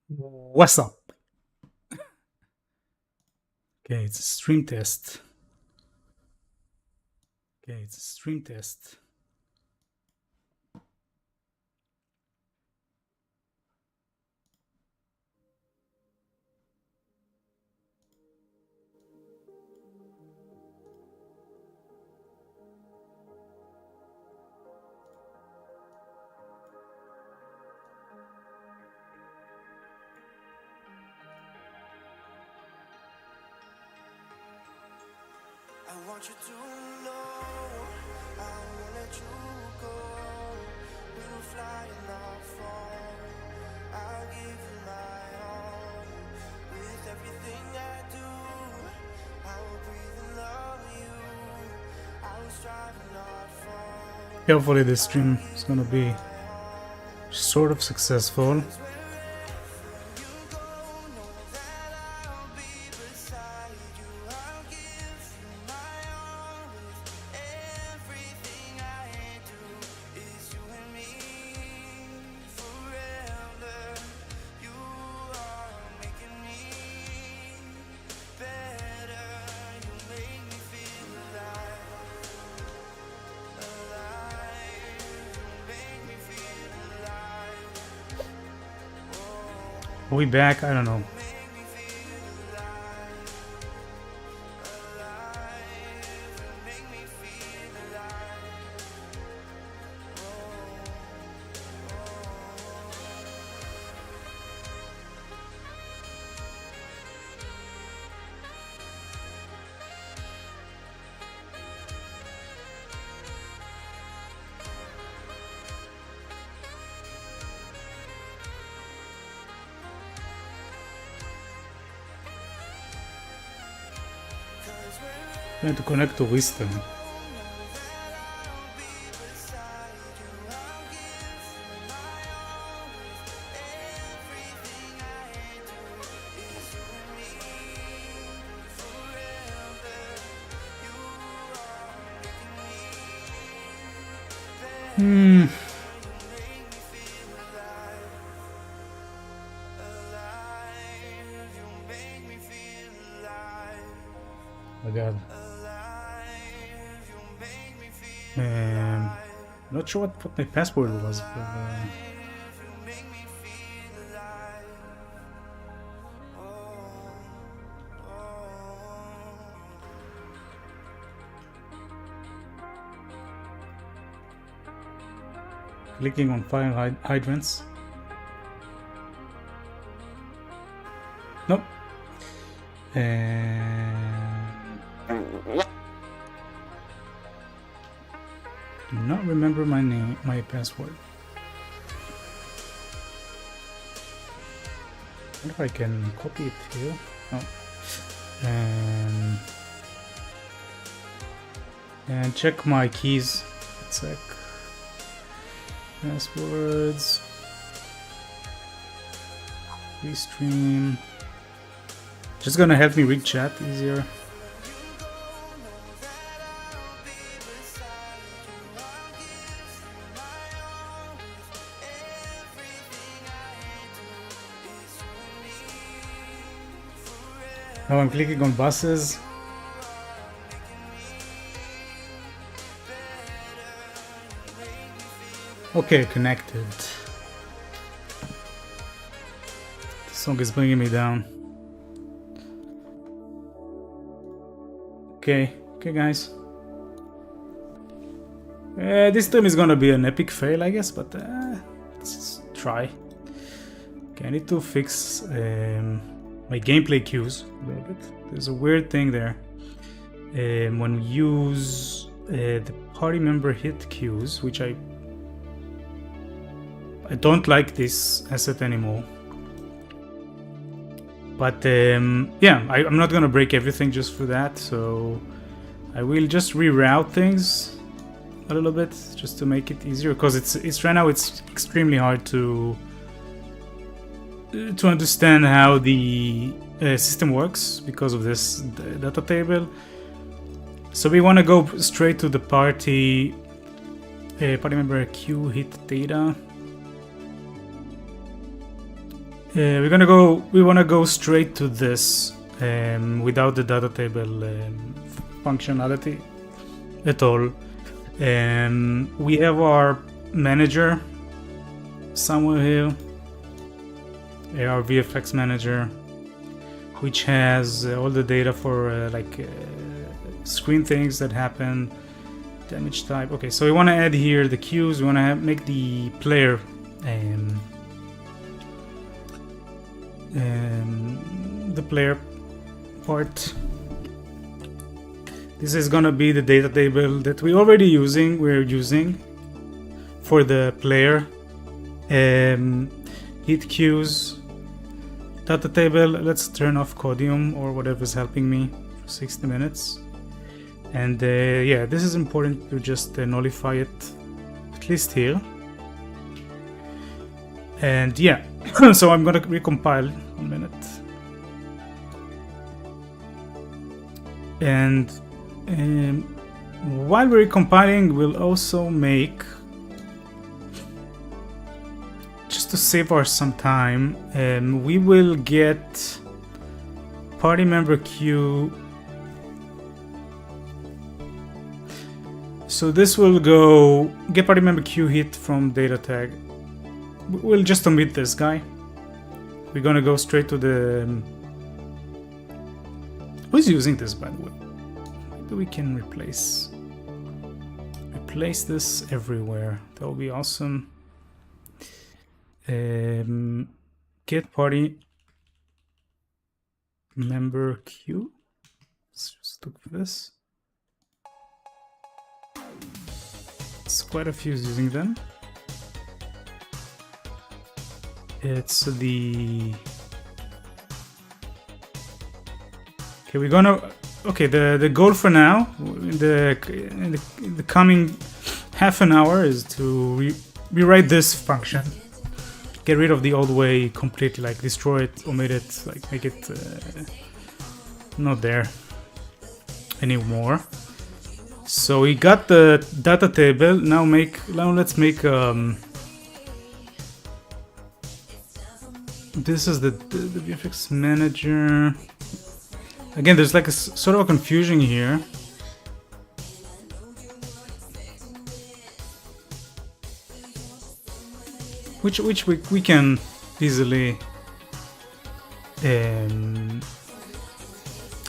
What's up? Okay, it's a stream test. Okay, it's a stream test. I want you to know I won't let you go. We will fly and not fall. I'll give you my all. With everything I do, I will breathe and love you. I will strive and not fall. Hopefully this stream is gonna be sort of successful. Are we back? I don't know. Trying to connect to wisdom. Oh god. Not sure what my password was, but clicking on fire hydrants. Nope. Do not remember my name, my password. I wonder if I can copy it here. Oh. And check my keys. One sec. Passwords. Restream. Just gonna help me read chat easier. Now I'm clicking on buses. Okay, connected. The song is bringing me down. Okay, guys. This stream is gonna be an epic fail, I guess, but let's try. Okay, I need to fix my gameplay cues a little bit. There's a weird thing there. When we use the party member hit cues, which I don't like this asset anymore. But yeah, I'm not gonna break everything just for that, so I will just reroute things a little bit just to make it easier, because it's right now it's extremely hard to understand how the system works because of this data table. So we want to go straight to the party member queue hit data. We want to go straight to this without the data table functionality at all. We have our manager somewhere here, our VFX manager, which has all the data for screen things that happen, damage type. Okay, so we want to add here the cues. We want to make the player the player part. This is gonna be the data table that we're using for the player. Hit cues, data table. Let's turn off Codium or whatever's helping me for 60 minutes. And yeah, this is important to just nullify it, at least here. And yeah, so I'm gonna recompile 1 minute. And while we're compiling, we'll also make, just to save us some time, we will get party member queue. So this will go get party member queue hit from data tag. We'll just omit this guy. We're gonna go straight to the. Who's using this, by the way? We can replace this everywhere. That will be awesome. Get party member queue. Let's just look for this. It's quite a few using them. It's the. Okay, we're gonna. Okay, the goal for now, in the coming half an hour, is to rewrite this function, get rid of the old way completely, like destroy it, omit it, like make it not there anymore. So we got the data table. Now let's make this is the VFX manager. Again, there's like a sort of a confusion here. Which we can easily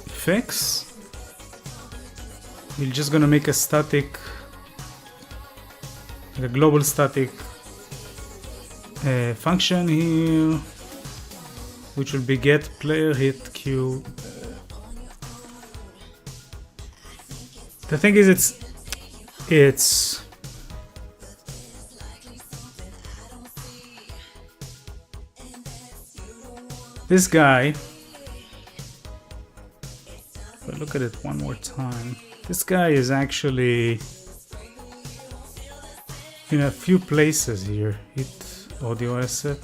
fix. We're just gonna make a static, a global static function here, which will be get player hit queue. The thing is, it's this guy. If I look at it one more time, this guy is actually in a few places here. Hit audio asset.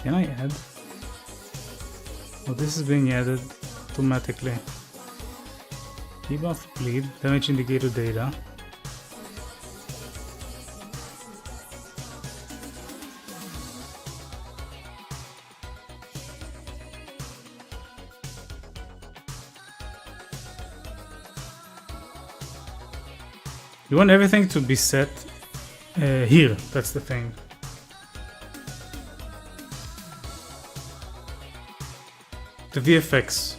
Can I add? Oh, this is being added automatically. Debuff bleed, damage indicator data. You want everything to be set here, that's the thing. The VFX.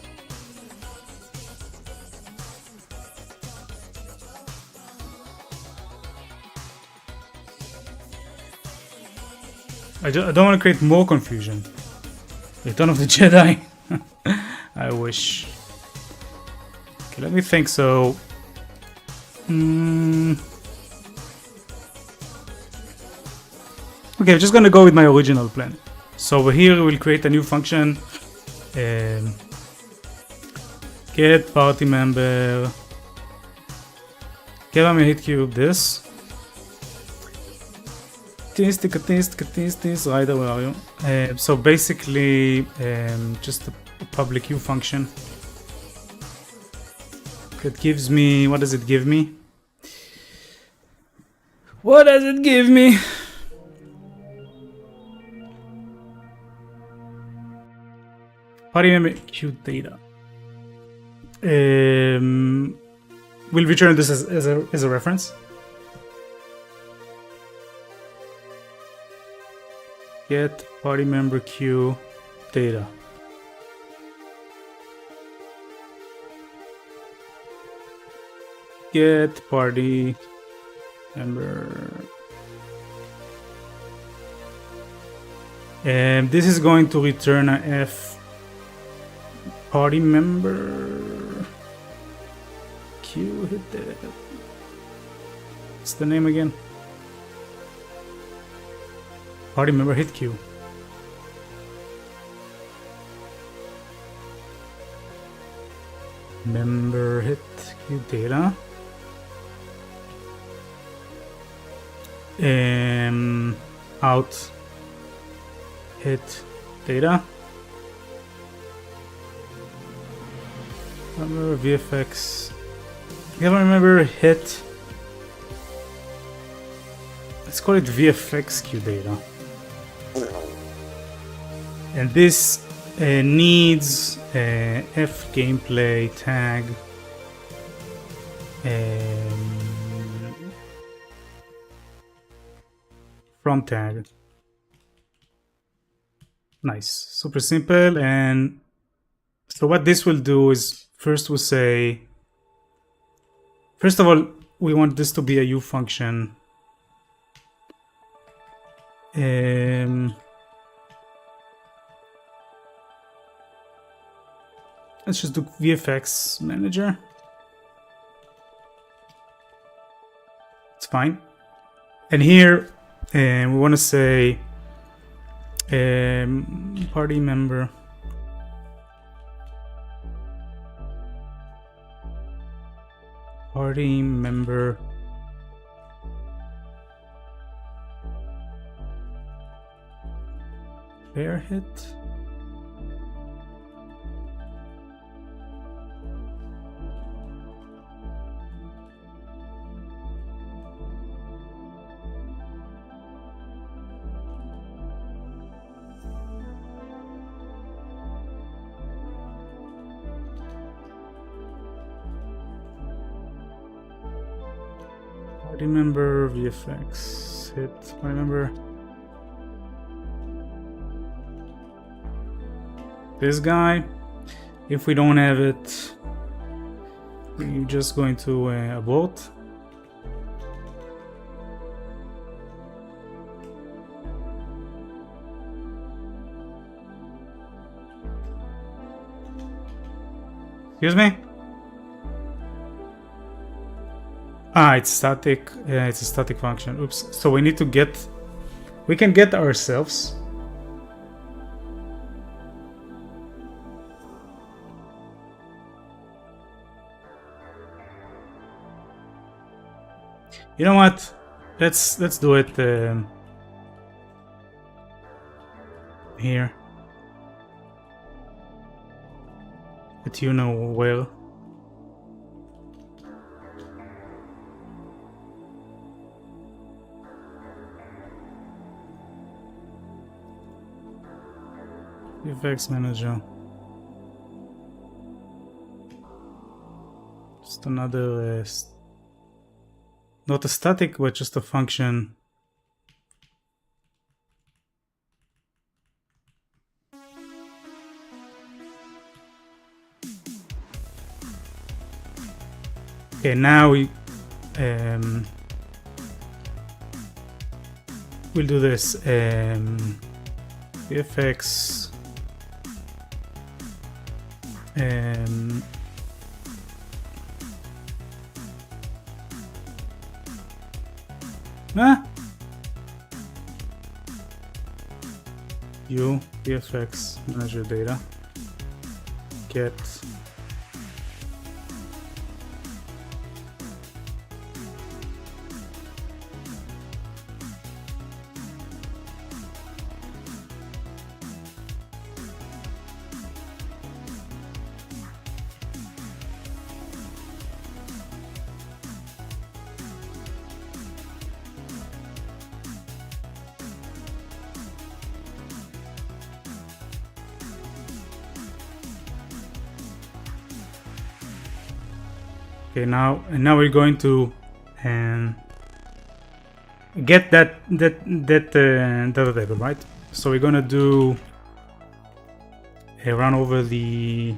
I don't want to create more confusion. Return of the Jedi. I wish. Okay, let me think. So, okay, I'm just gonna go with my original plan. So over here we'll create a new function. Get Get party member. Give him a hit cube. This. Ryder, where are you? So basically, just a public queue function that gives me. What does it give me? What does it give me? Party member queue data. We'll return this as a reference. Get party member queue data. Get party member. And this is going to return a F party member queue hit data. What's the name again? Party member hit queue. Member hit queue data. Out hit data. Remember VFX. You remember hit. Let's call it VFX queue data. And this needs F gameplay tag from tag. Nice, super simple. And so what this will do is first we'll say, first of all, we want this to be a U function. Let's just do VFX manager. It's fine. And here we want to say party member pair hit. Remember VFX hit. Remember this guy. If we don't have it, we're just going to abort. Excuse me? Ah, it's static. Yeah, it's a static function. Oops. So we need to get. We can get ourselves. You know what? Let's do it here. That you know well. VFX manager. Just another, not a static, but just a function. Okay, now we'll do this. VFX. U VFX manager data get Okay, now we're going to get that data table, right? So we're gonna do a run over the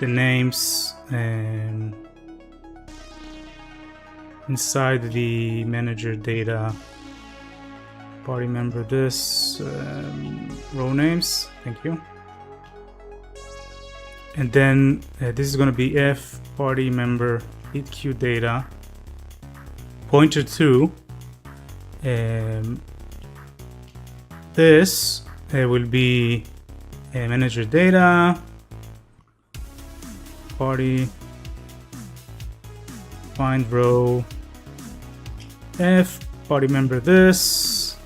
names inside the manager data. Party member this, row names, thank you. And then this is going to be f party member EQ data pointer to this will be manager data party find row f party member this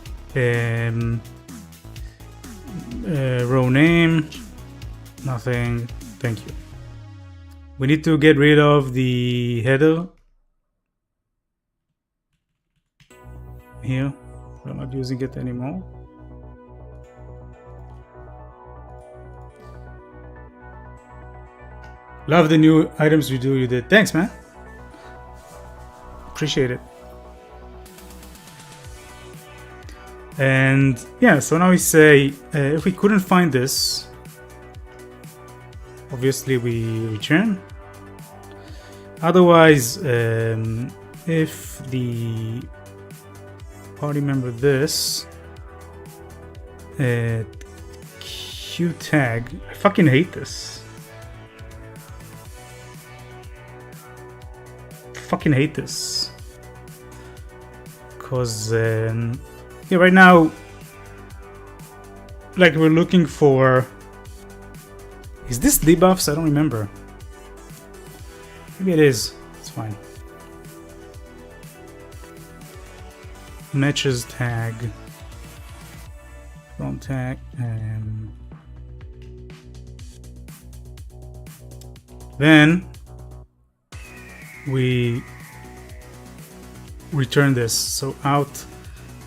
row name nothing. Thank you. We need to get rid of the header here. We're not using it anymore. Love the new items you did. Thanks, man. Appreciate it. And yeah, so now we say if we couldn't find this, obviously we return. Otherwise, if the party member this Q tag, I fucking hate this. Fucking hate this. Cause yeah, right now, like we're looking for. Is this debuffs? I don't remember. Maybe it is. It's fine. Matches tag. From tag. Then we return this. So out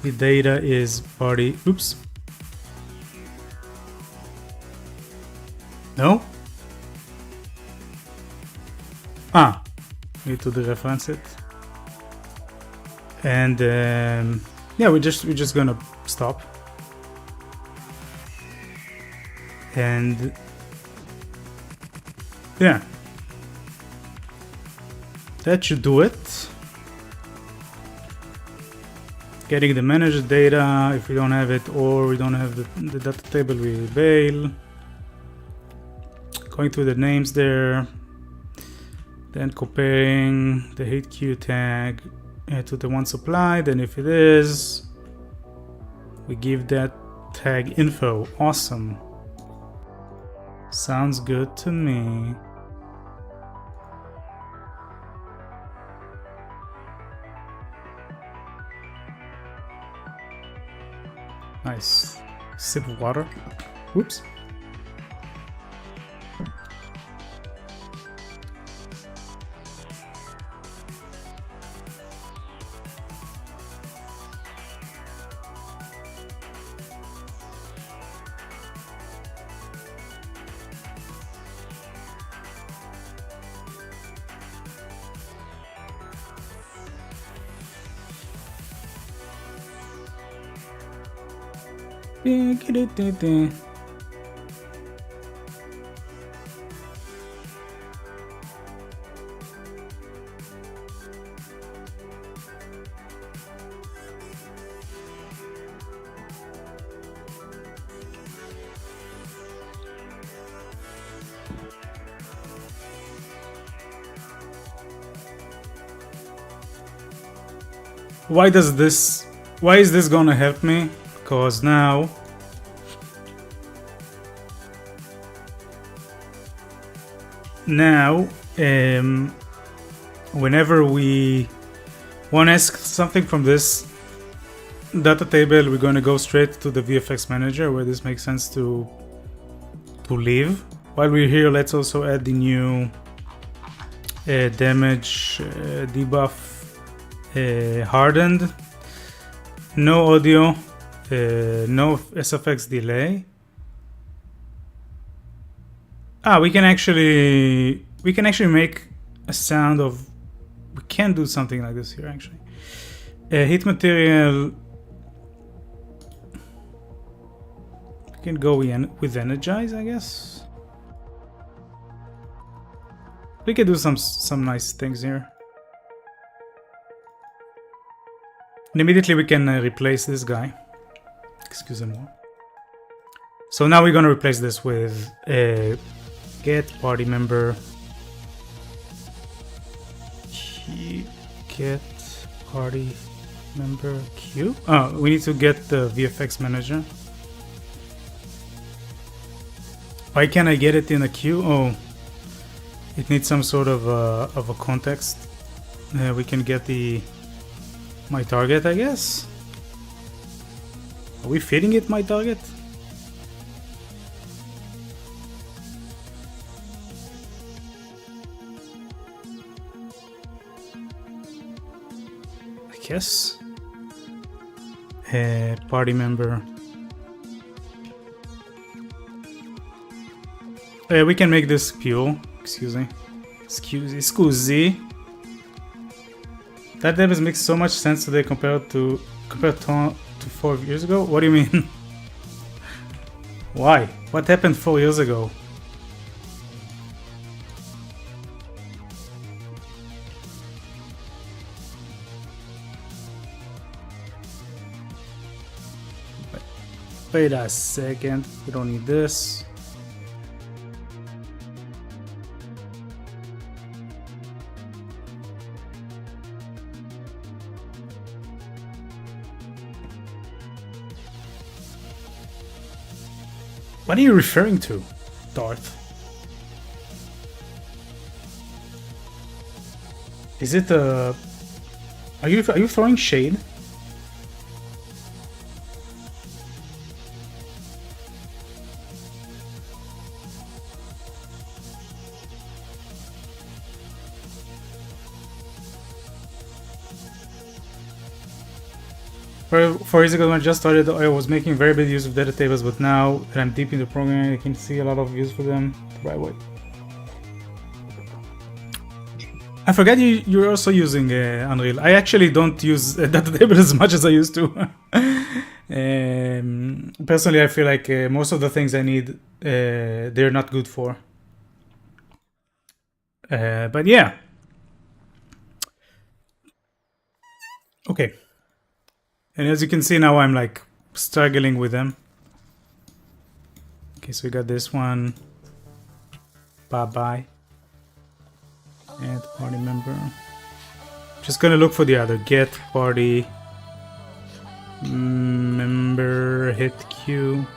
the data is party. Oops. No? Need to dereference it. And yeah, we're just gonna stop. And yeah, that should do it. Getting the manager data, if we don't have it or we don't have the data table, we bail. Going through the names there, then comparing the hit Q tag to the one supplied, and if it is, we give that tag info. Awesome. Sounds good to me. Nice. Sip of water. Whoops. Why is this gonna help me? Because now whenever we want to ask something from this data table, we're going to go straight to the VFX manager where this makes sense to leave. While we're here, let's also add the new damage debuff hardened. No audio, no SFX delay. we can actually make a sound of. We can do something like this here actually. Hit material. We can go with energize, I guess. We can do some nice things here. And immediately we can replace this guy. Excuse me. So now we're gonna replace this with get party member. Get party member queue. Oh, we need to get the VFX manager. Why can't I get it in a queue? Oh, it needs some sort of a context. We can get my target, I guess. Are we feeding it my target? I guess. Party member. We can make this fuel. Excuse me. Scusi. That Davis makes so much sense today compared to 4 years ago. What do you mean? Why? What happened 4 years ago? Wait a second. We don't need this. What are you referring to, Darth? Is it a... Are you throwing shade? Four years ago when I just started, I was making very bad use of data tables, but now that I'm deep in the programming, I can see a lot of use for them the right way. I forgot you're also using Unreal. I actually don't use data tables as much as I used to. Personally, I feel like most of the things I need, they're not good for. But yeah. Okay. And as you can see now, I'm like struggling with them. Okay, so we got this one. Bye-bye. Add party member. Just gonna look for the other. Get party member, hit Q.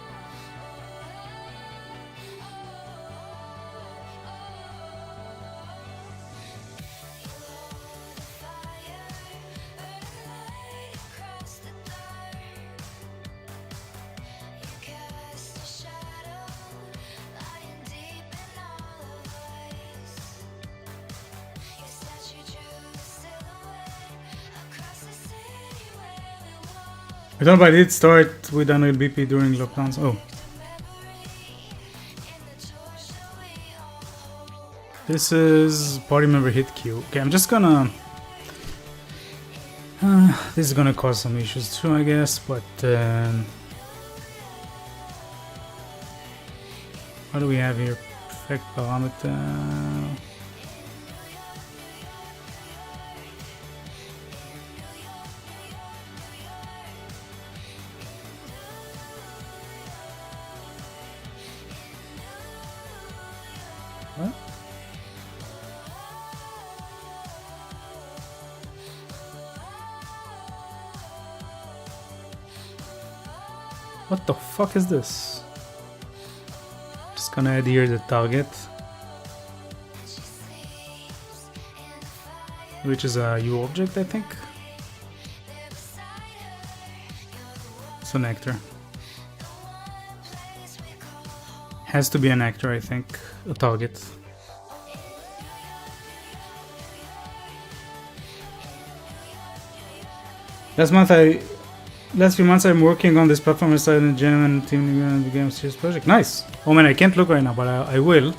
I don't know, but I did start with Unreal BP during lockdowns. Oh. This is party member hit queue. Okay, I'm just gonna... this is gonna cause some issues too, I guess, but... what do we have here? Perfect parameter... What the fuck is this? Just gonna add here the target, which is a U object, I think. It's an actor. Has to be an actor, I think. A target. Last few months I'm working on this platform inside a genuine team and became a serious project. Nice! Oh man, I can't look right now, but I will.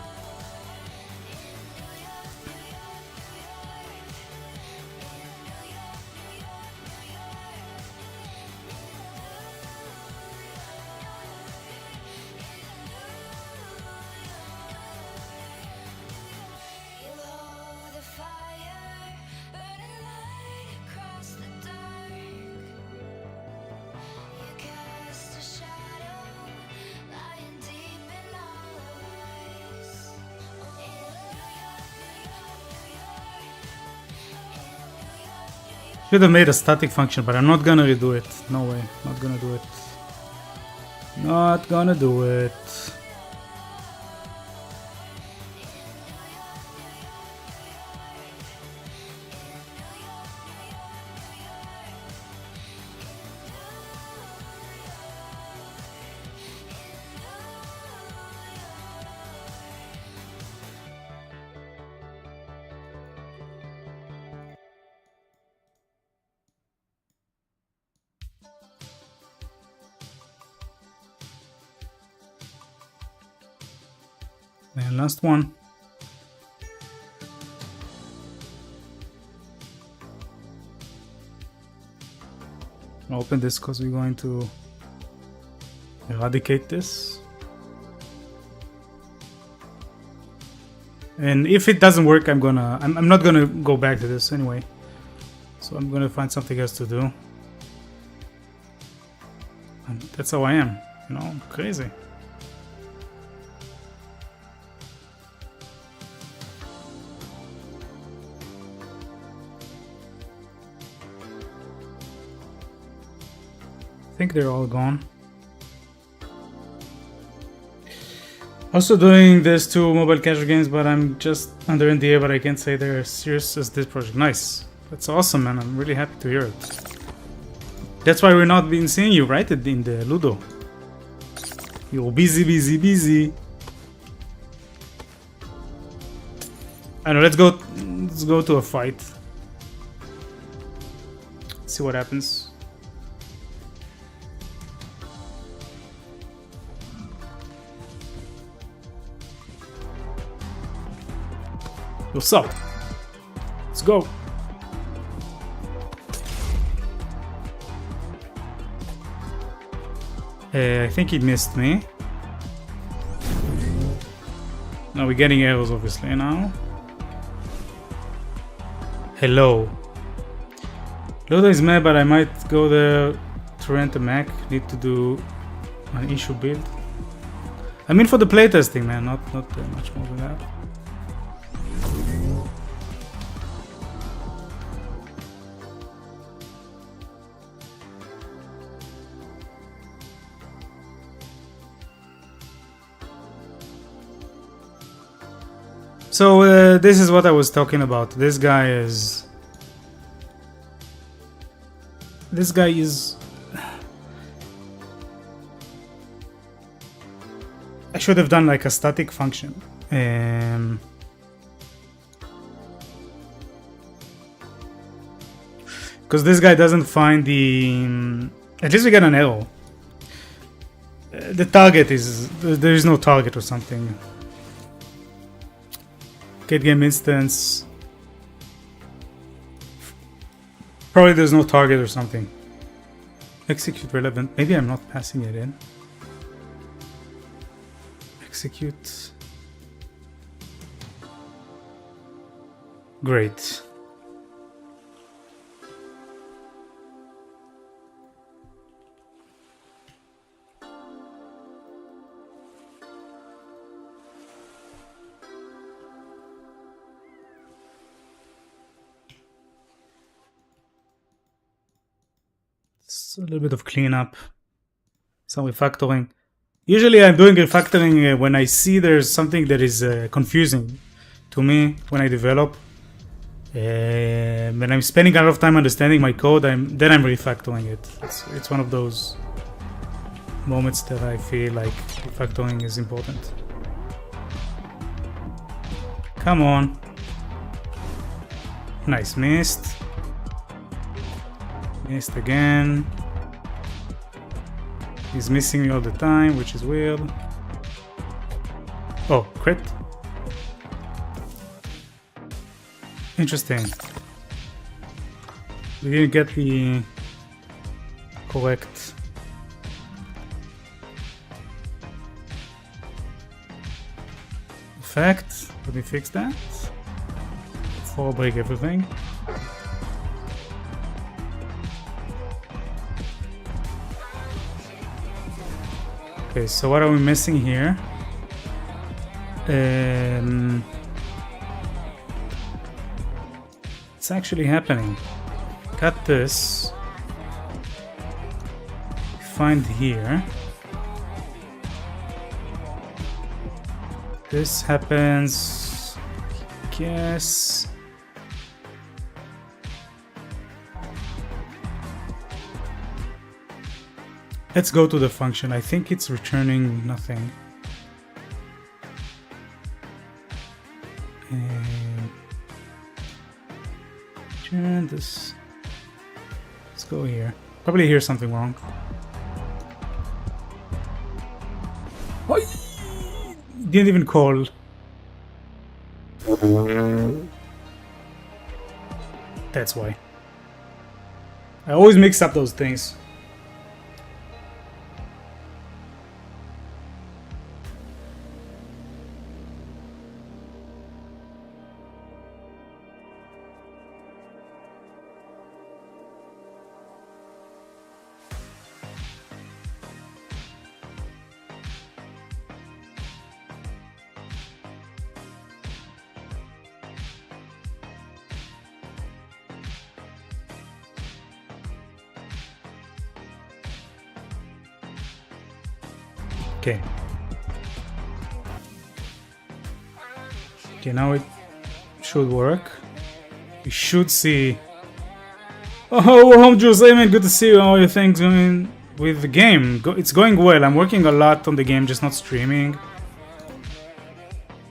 Should have made a static function, but I'm not gonna redo it. No way. Not gonna do it. Not gonna do it. And last one. I'll open this because we're going to eradicate this. And if it doesn't work, I'm not gonna go back to this anyway. So I'm gonna find something else to do. And that's how I am, you know, I'm crazy. I think they're all gone. Also doing this to mobile casual games, but I'm just under NDA, but I can't say they're as serious as this project. Nice. That's awesome, man. I'm really happy to hear it. That's why we're not been seeing you, right? In the Ludo. You're busy. I know, let's go to a fight. See what happens. What's up? Let's go. I think he missed me. Now we're getting arrows, obviously, now. Hello. Ludo is mad, but I might go there to rent a Mac. Need to do an issue build. I mean for the playtesting, man, not much more than that. So this is what I was talking about. This guy is I should have done like a static function. Because this guy doesn't find the... At least we get an arrow. The target is... There is no target or something. Get game instance. Probably there's no target or something. Execute relevant. Maybe I'm not passing it in. Execute. Great. A little bit of cleanup, some refactoring. Usually I'm doing refactoring when I see there's something that is confusing to me when I develop. When I'm spending a lot of time understanding my code, then I'm refactoring it. It's one of those moments that I feel like refactoring is important. Come on. Nice, missed. Missed again. He's missing me all the time, which is weird. Oh, crit. Interesting. We didn't get the correct effect. Let me fix that before I break everything. Okay, so what are we missing here? It's actually happening. cut this. Find here. This happens, I guess. Let's go to the function. I think it's returning nothing. And turn this. Let's go here. Probably hear something wrong. Oh, didn't even call. That's why. I always mix up those things. Okay. Okay, now it should work. You should see. Oh, home Jules, man, good to see you. How are your things going with the game? It's going well. I'm working a lot on the game, just not streaming.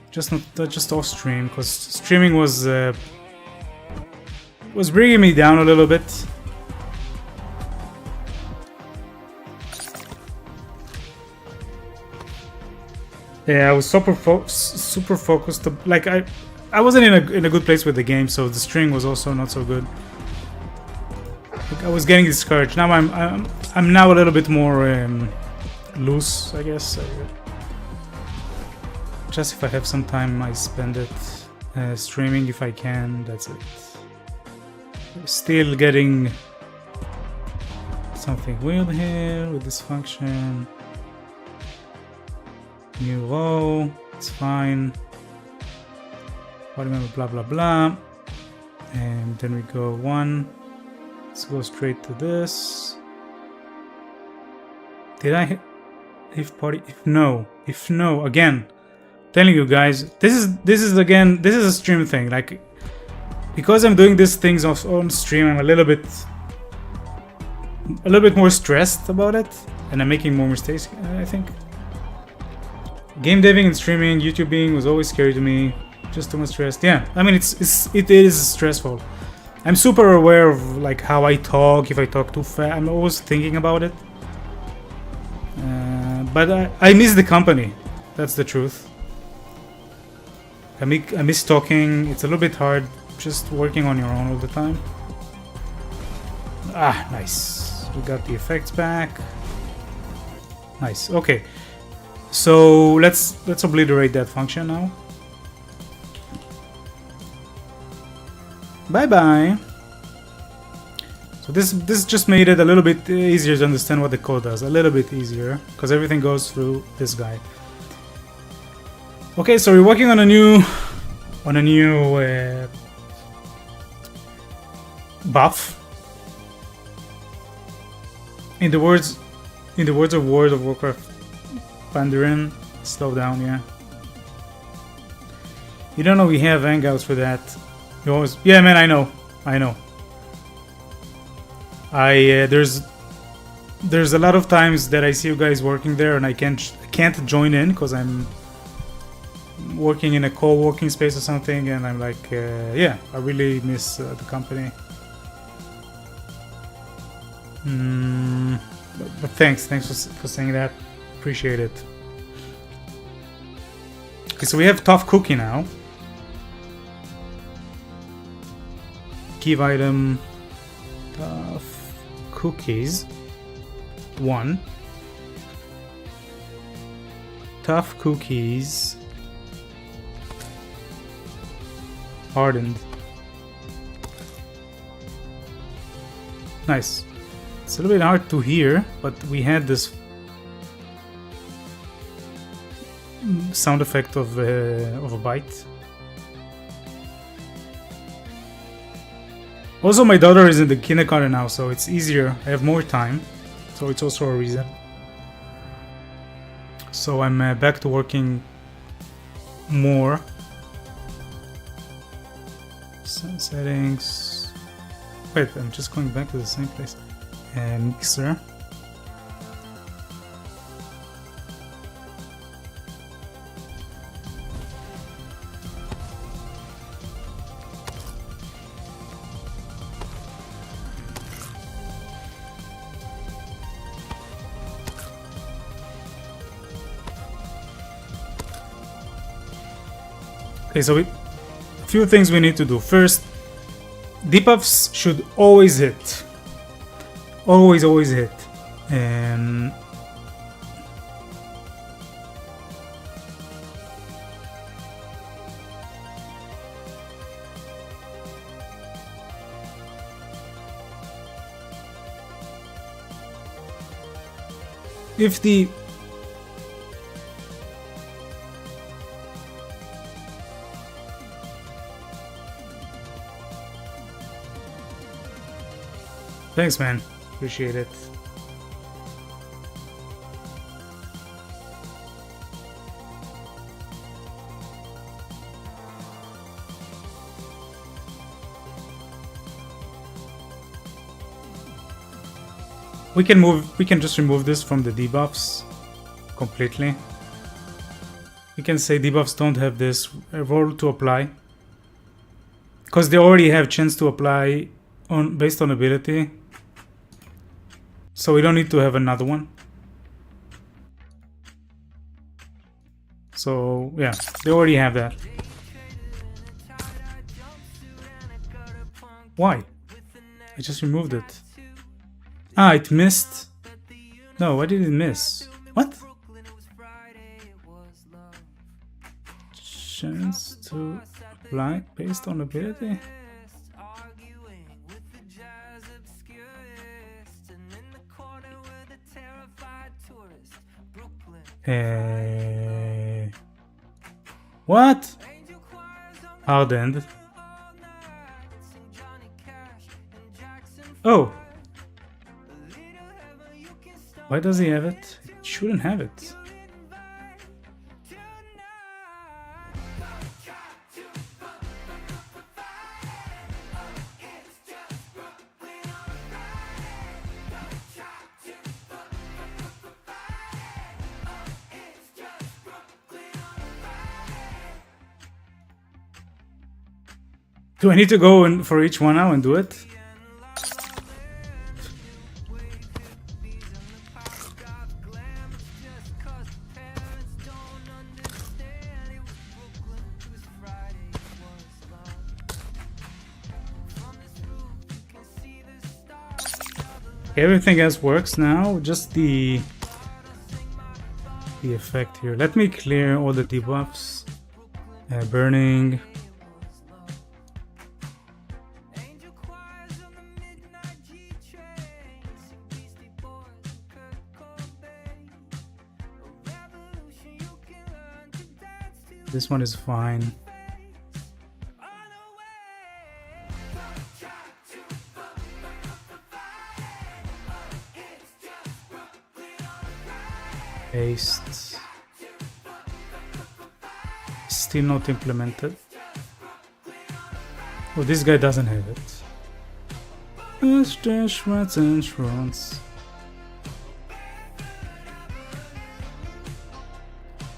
Just off stream, because streaming was bringing me down a little bit. Yeah, I was super focused. Like I wasn't in a good place with the game, so the string was also not so good. Like I was getting discouraged. Now I'm now a little bit more loose, I guess. Just if I have some time, I spend it streaming if I can. That's it. Still getting something weird here with this function. New row, it's fine. Remember, blah blah blah. And then we go 1. Let's go straight to this. Did I hit if party? If no, again. Telling you guys, this is a stream thing. Like, because I'm doing these things on stream, I'm a little bit more stressed about it, and I'm making more mistakes, I think. Game deving and streaming, YouTubing was always scary to me. Just too much stress. Yeah, I mean it is stressful. I'm super aware of like how I talk. If I talk too fast, I'm always thinking about it. But I miss the company. That's the truth. I miss talking. It's a little bit hard just working on your own all the time. Ah, nice. We got the effects back. Nice. Okay. So let's obliterate that function now. Bye bye. So this just made it a little bit easier to understand what the code does. A little bit easier because everything goes through this guy. Okay, so we're working on a new buff. In the words of World of Warcraft. Pandarin, slow down, yeah. You don't know we have hangouts for that. You always, yeah, man. I know. There's a lot of times that I see you guys working there, and I can't join in because I'm working in a co-working space or something, and I'm like, yeah, I really miss the company. But thanks for saying that. Appreciate it. Okay, so we have tough cookie now. Give item tough cookies 1. Tough cookies hardened. Nice. It's a little bit hard to hear, but we had this sound effect of a bite. Also, my daughter is in the kindergarten now, so it's easier. I have more time, so it's also a reason. So I'm back to working more. Settings. Wait, I'm just going back to the same place. Mixer. Okay, so a few things we need to do. First, debuffs should always hit. Always hit. And if the Thanks, man. Appreciate it. We can just remove this from the debuffs completely. We can say debuffs don't have this roll to apply, because they already have chance to apply based on ability. So we don't need to have another one. So yeah, they already have that. Why? I just removed it. Ah, it missed. No, why did it miss? What? Chance to apply based on ability? What? Hardened. Oh. Why does he have it? He shouldn't have it. Do I need to go in for each one now and do it? Everything else works now, just the effect here. Let me clear all the debuffs. Burning. This one is fine. Paste. Still not implemented. Oh, this guy doesn't have it. Insurance.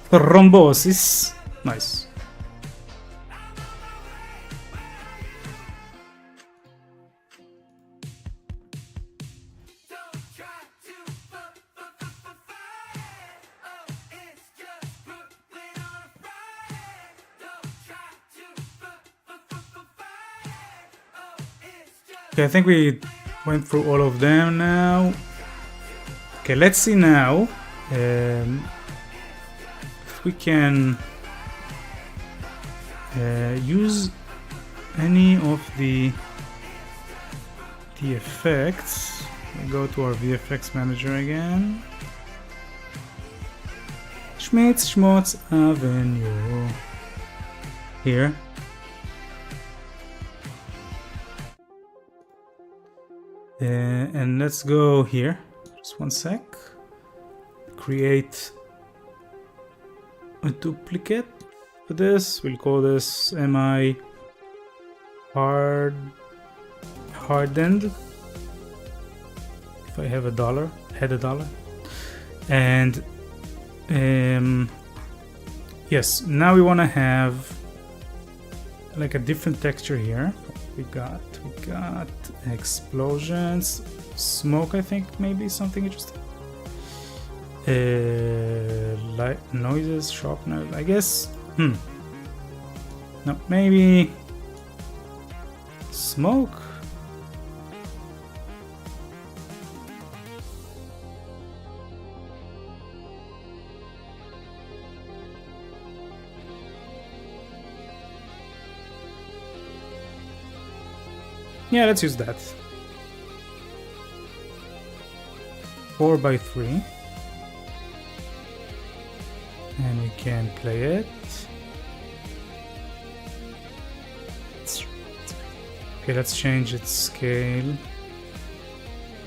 Thrombosis. Nice. Okay, I think we went through all of them now. Okay, let's see now if we can use any of the effects. We'll go to our VFX manager again. Schmutz Avenue. Here. And let's go here. Just one sec. Create a duplicate for this. We'll call this mi hardened. If I have a dollar, had a dollar. And yes, now we want to have like a different texture here. We got explosions, smoke, I think, maybe something interesting. Light noises, sharpness, I guess. No, maybe smoke. Yeah, let's use that. 4x3. And we can play it. Okay, let's change its scale.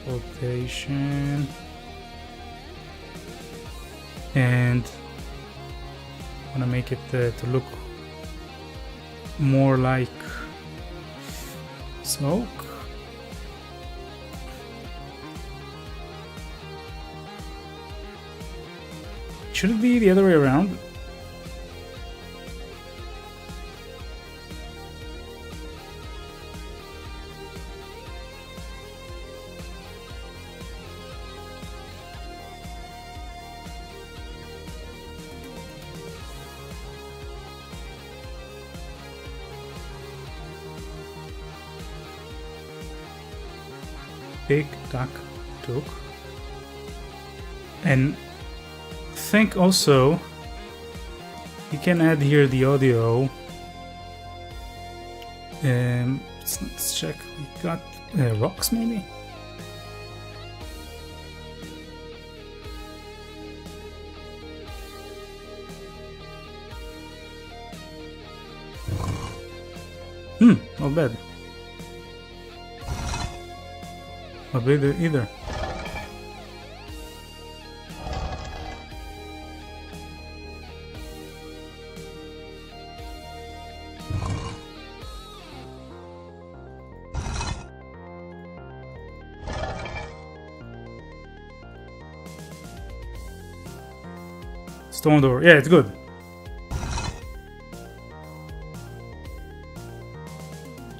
Rotation. And I want to make it to look more like smoke. Should it be the other way around? Big duck took. And think also you can add here the audio. Let's check. We got rocks maybe. Not bad. Not bad either. Stone door. Yeah, it's good.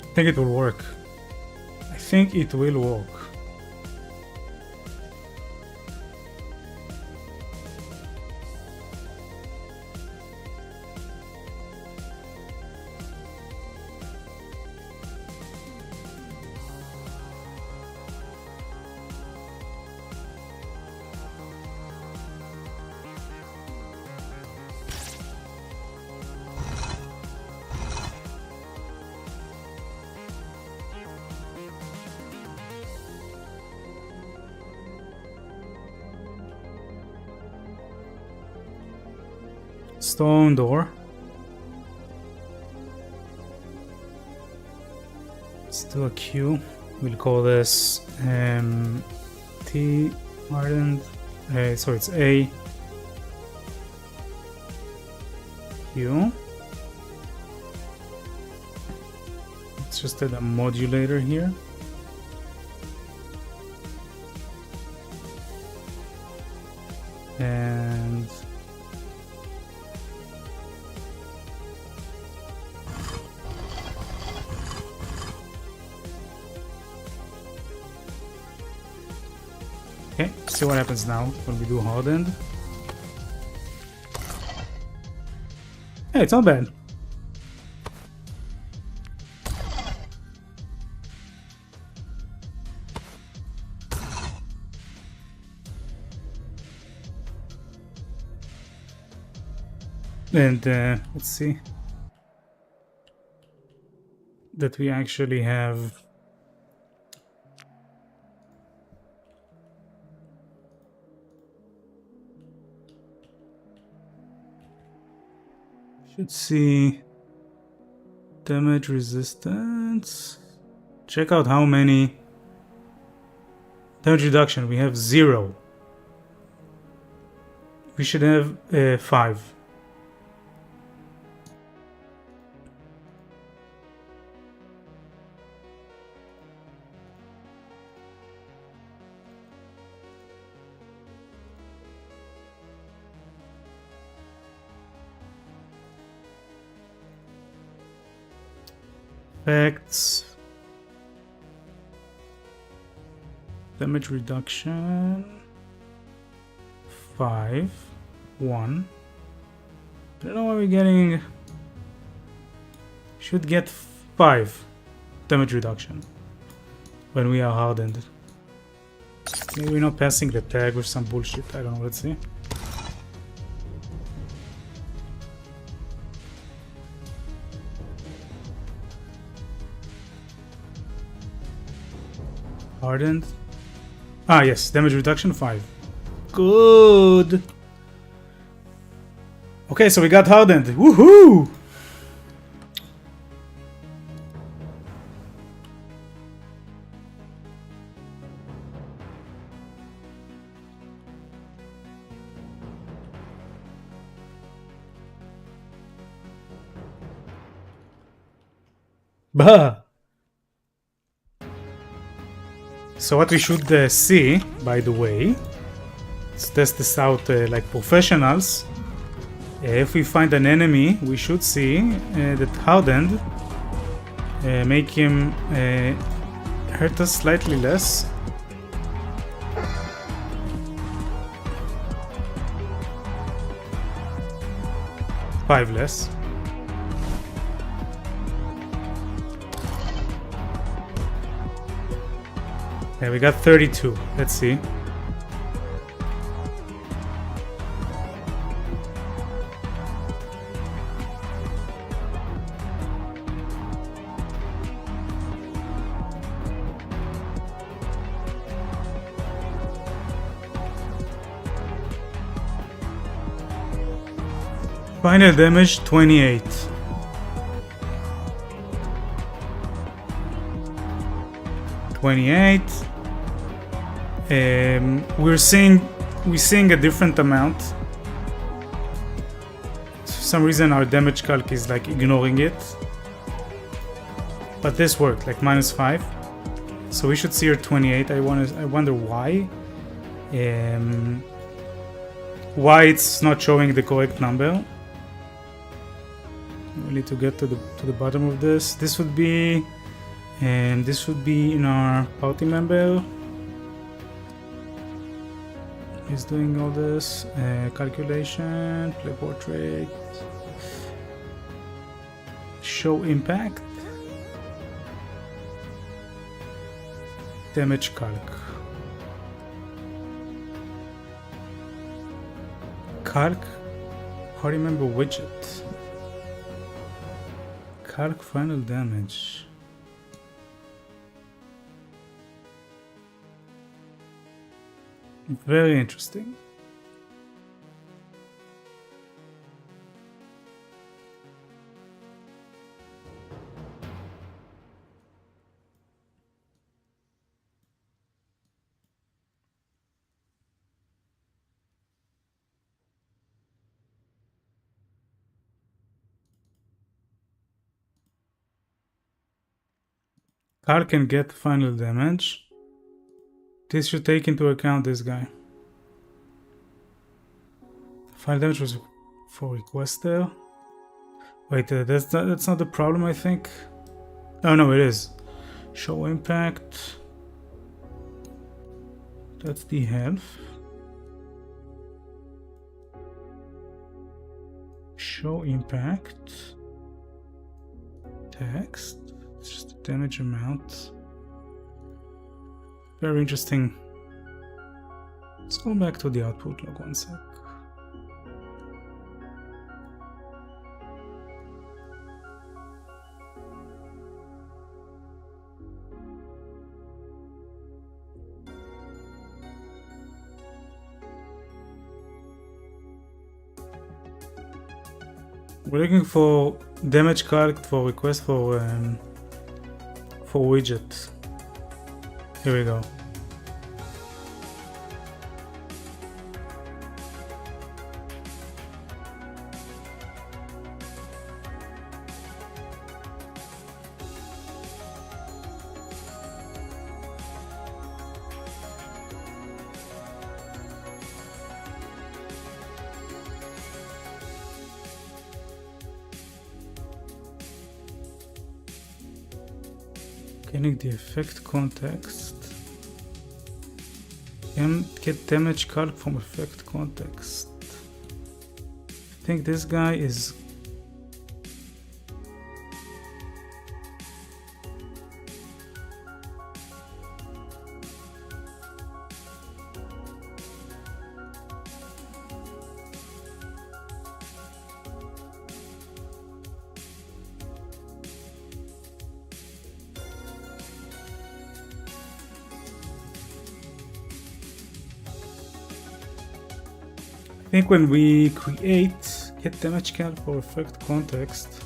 I think it will work. I think it will work. Stone door. Let's do a Q. We'll call this T hardened. So it's A Q. Let's just add a modulator here. And okay, see what happens now when we do hardened. Hey, it's not bad. And let's see that we actually have should see damage resistance. Check out how many Damage reduction, we have 0. We should have 5. Effects. Damage reduction 5 1. I don't know why we're getting. Should get 5 damage reduction when we are hardened. Maybe we're not passing the tag or some bullshit. I don't know. Let's see. Hardened. Ah, yes, damage reduction 5. Good. Okay, so we got hardened. Woohoo! Bah! So what we should see, by the way, let's test this out like professionals. If we find an enemy, we should see that hardened make him hurt us slightly less. Five less. Yeah, we got 32. Let's see. Final damage 28. We're seeing a different amount. For some reason our damage calc is like ignoring it. But this worked, like -5. So we should see her 28. I wonder why. Why it's not showing the correct number. We need to get to the bottom of this. This would be in our party member. He's doing all this calculation, play portrait, show impact, damage calc. Calc party member widget. Calc final damage. Very interesting. Car can get final damage. This should take into account this guy. Final damage was for requester. Wait, that's not the problem, I think. Oh no, it is. Show impact. That's the health. Show impact. Text. It's just the damage amount. Very interesting. Let's go back to the output log 1 sec. We're looking for damage calc for request for widget. Here we go. Getting the effect context. Can get damage calc from effect context. I think this guy is. I think when we create get damage count for effect context,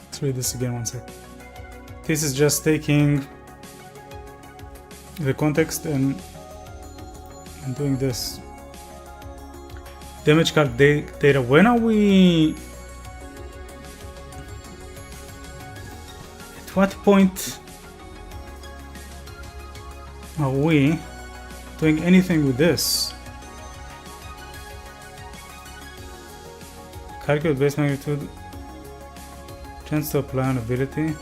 let's read this again 1 sec. This is just taking the context and doing this damage card data. When are we? What point are we doing anything with this? Calculate base magnitude, chance to apply an ability.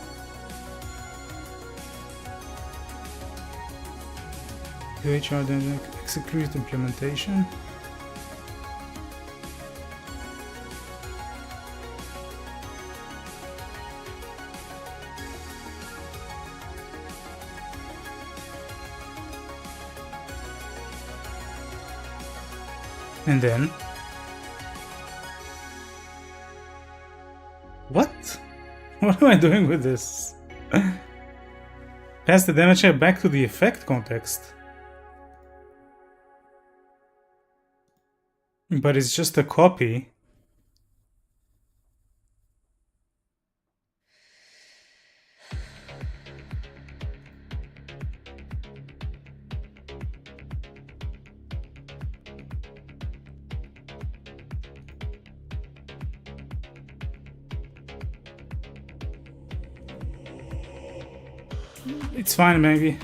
UHR then execute implementation. And then what? What am I doing with this? Pass the damage check back to the effect context. But it's just a copy. It's fine, maybe.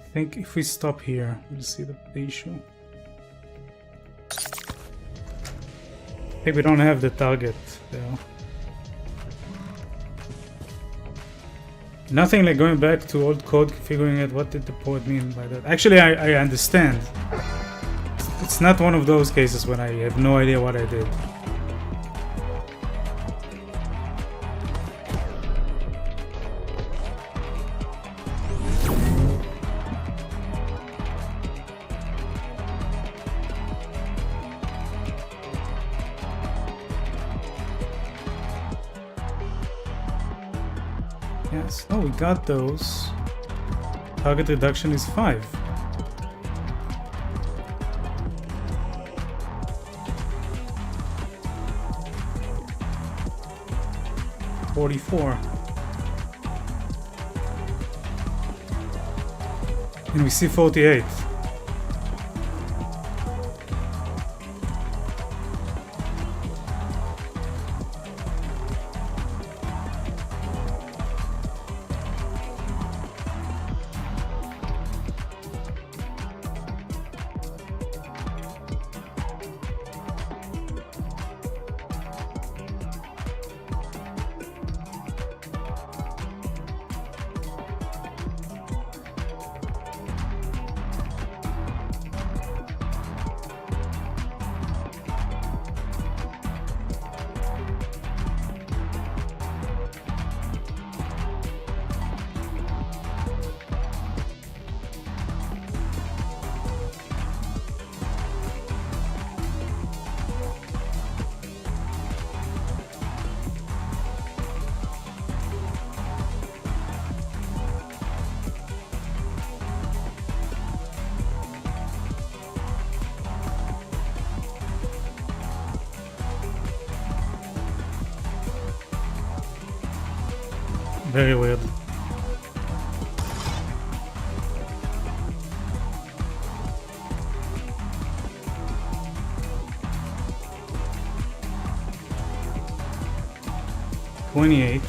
I think if we stop here, we'll see the issue. I think we don't have the target though. Nothing like going back to old code, figuring out what did the poet mean by that. Actually, I understand. It's not one of those cases when I have no idea what I did. Yes. Oh, we got those. Target reduction is 5. And we see 48. Very weird. $28.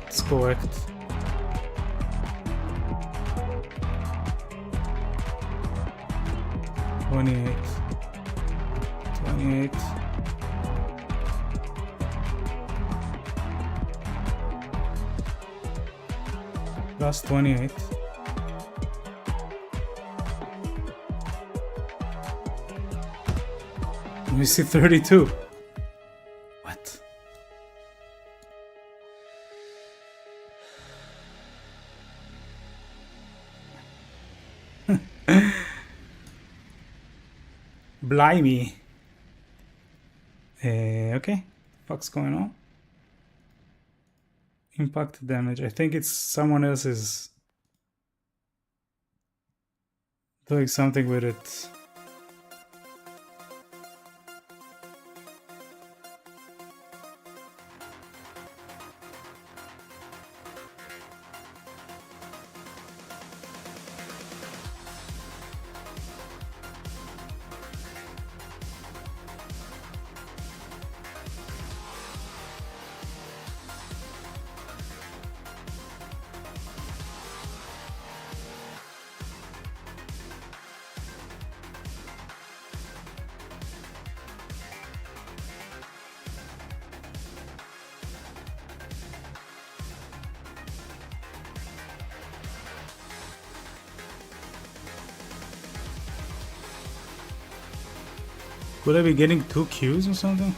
It's correct. $28. Plus 28. We see 32. What? Blimey. Okay. What's going on? Impact damage. I think it's someone else is doing something with it. Could I be getting 2 Qs or something?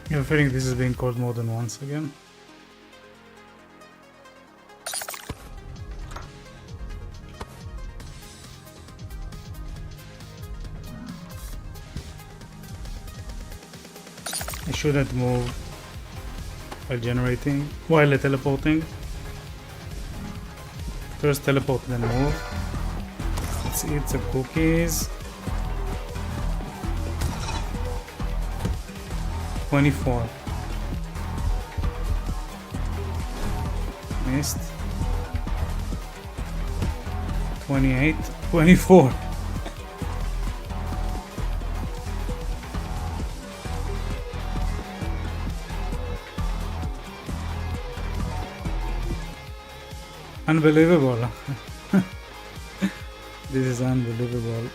I have a feeling this is being called more than once again. I shouldn't move while generating, while teleporting. First teleport, then move. Let's eat some cookies. 24. Missed. 28. 24. Unbelievable. This is unbelievable.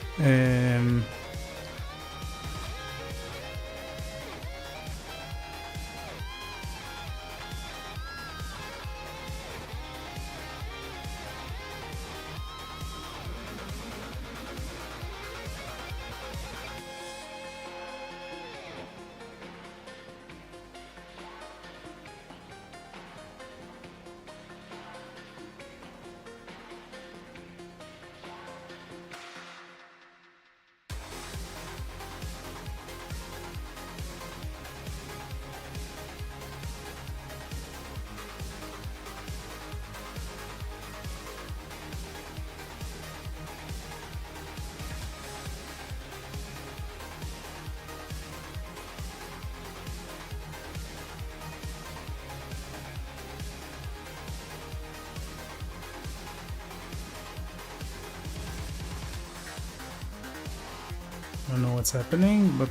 I don't know what's happening, but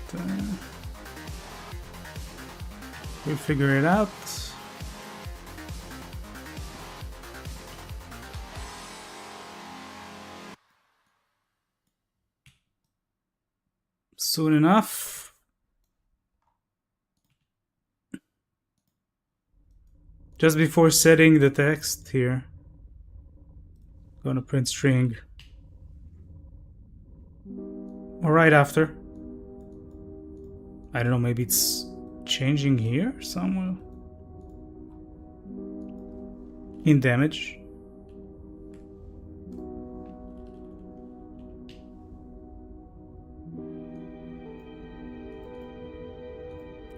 we'll figure it out. Soon enough. Just before setting the text here, gonna print string. Or right after. I don't know, maybe it's changing here somewhere. In damage.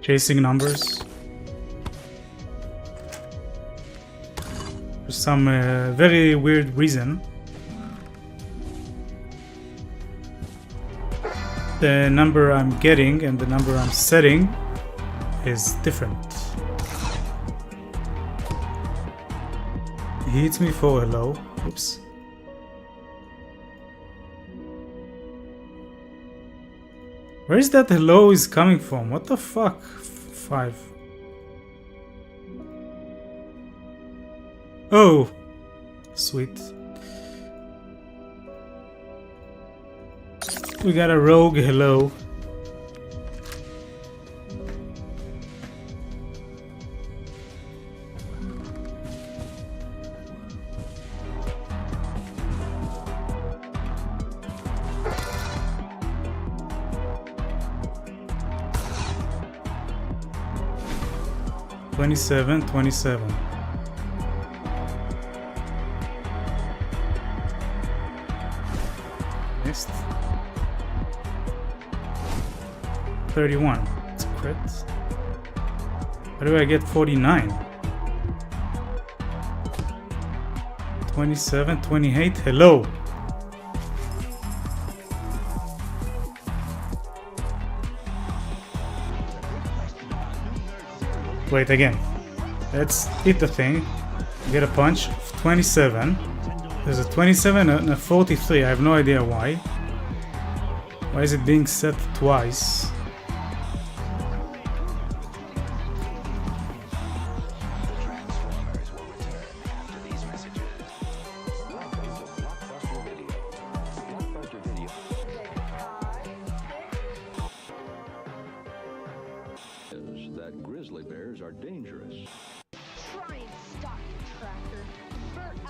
Chasing numbers. For some very weird reason. The number I'm getting and the number I'm setting is different. He hits me for hello. Oops. Where is that hello is coming from? What the fuck? 5. Oh! Sweet. We got a rogue hello. $27, $27. Next. 31. It's a crit. How do I get 49? 27, 28. Hello. Wait again. Let's hit the thing. Get a punch. 27. There's a 27 and a 43. I have no idea why. Why is it being set twice? That grizzly bears are dangerous.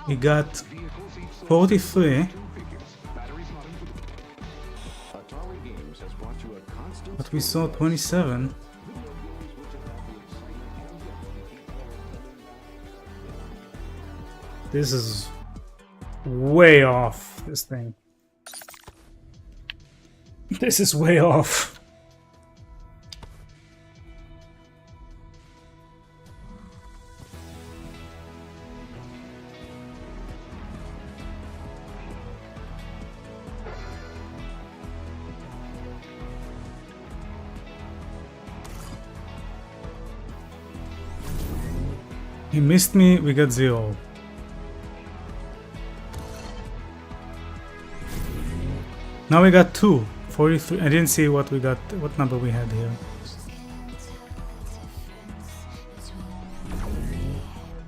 We got 43. But we saw 27. This is way off, this thing. This is way off. He missed me, we got 0. Now we got 2. 43. I didn't see what we got, what number we had here.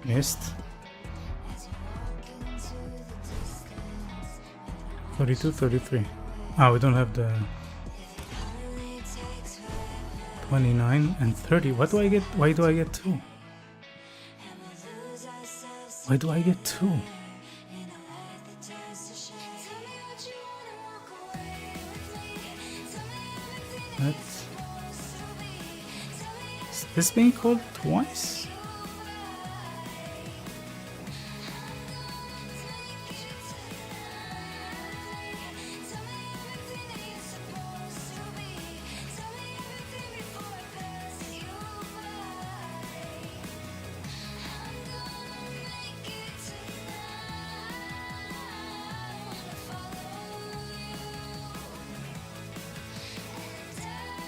Missed. 32, 33. Ah, we don't have the 29 and 30. What do I get? Why do I get 2? Why do I get 2? That's... Is this being called twice?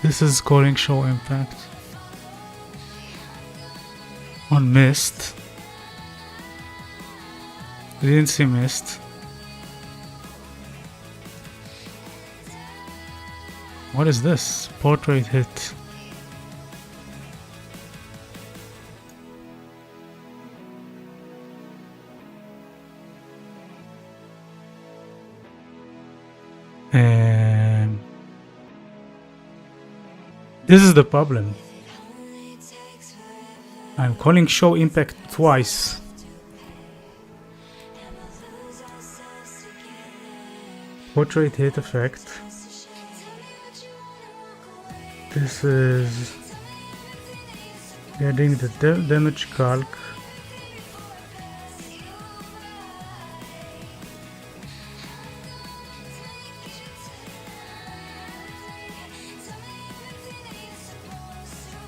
This is calling show impact on mist. I didn't see mist. What is this? Portrait hit. This is the problem. I'm calling show impact twice. Portrait hit effect. This is getting the damage calc.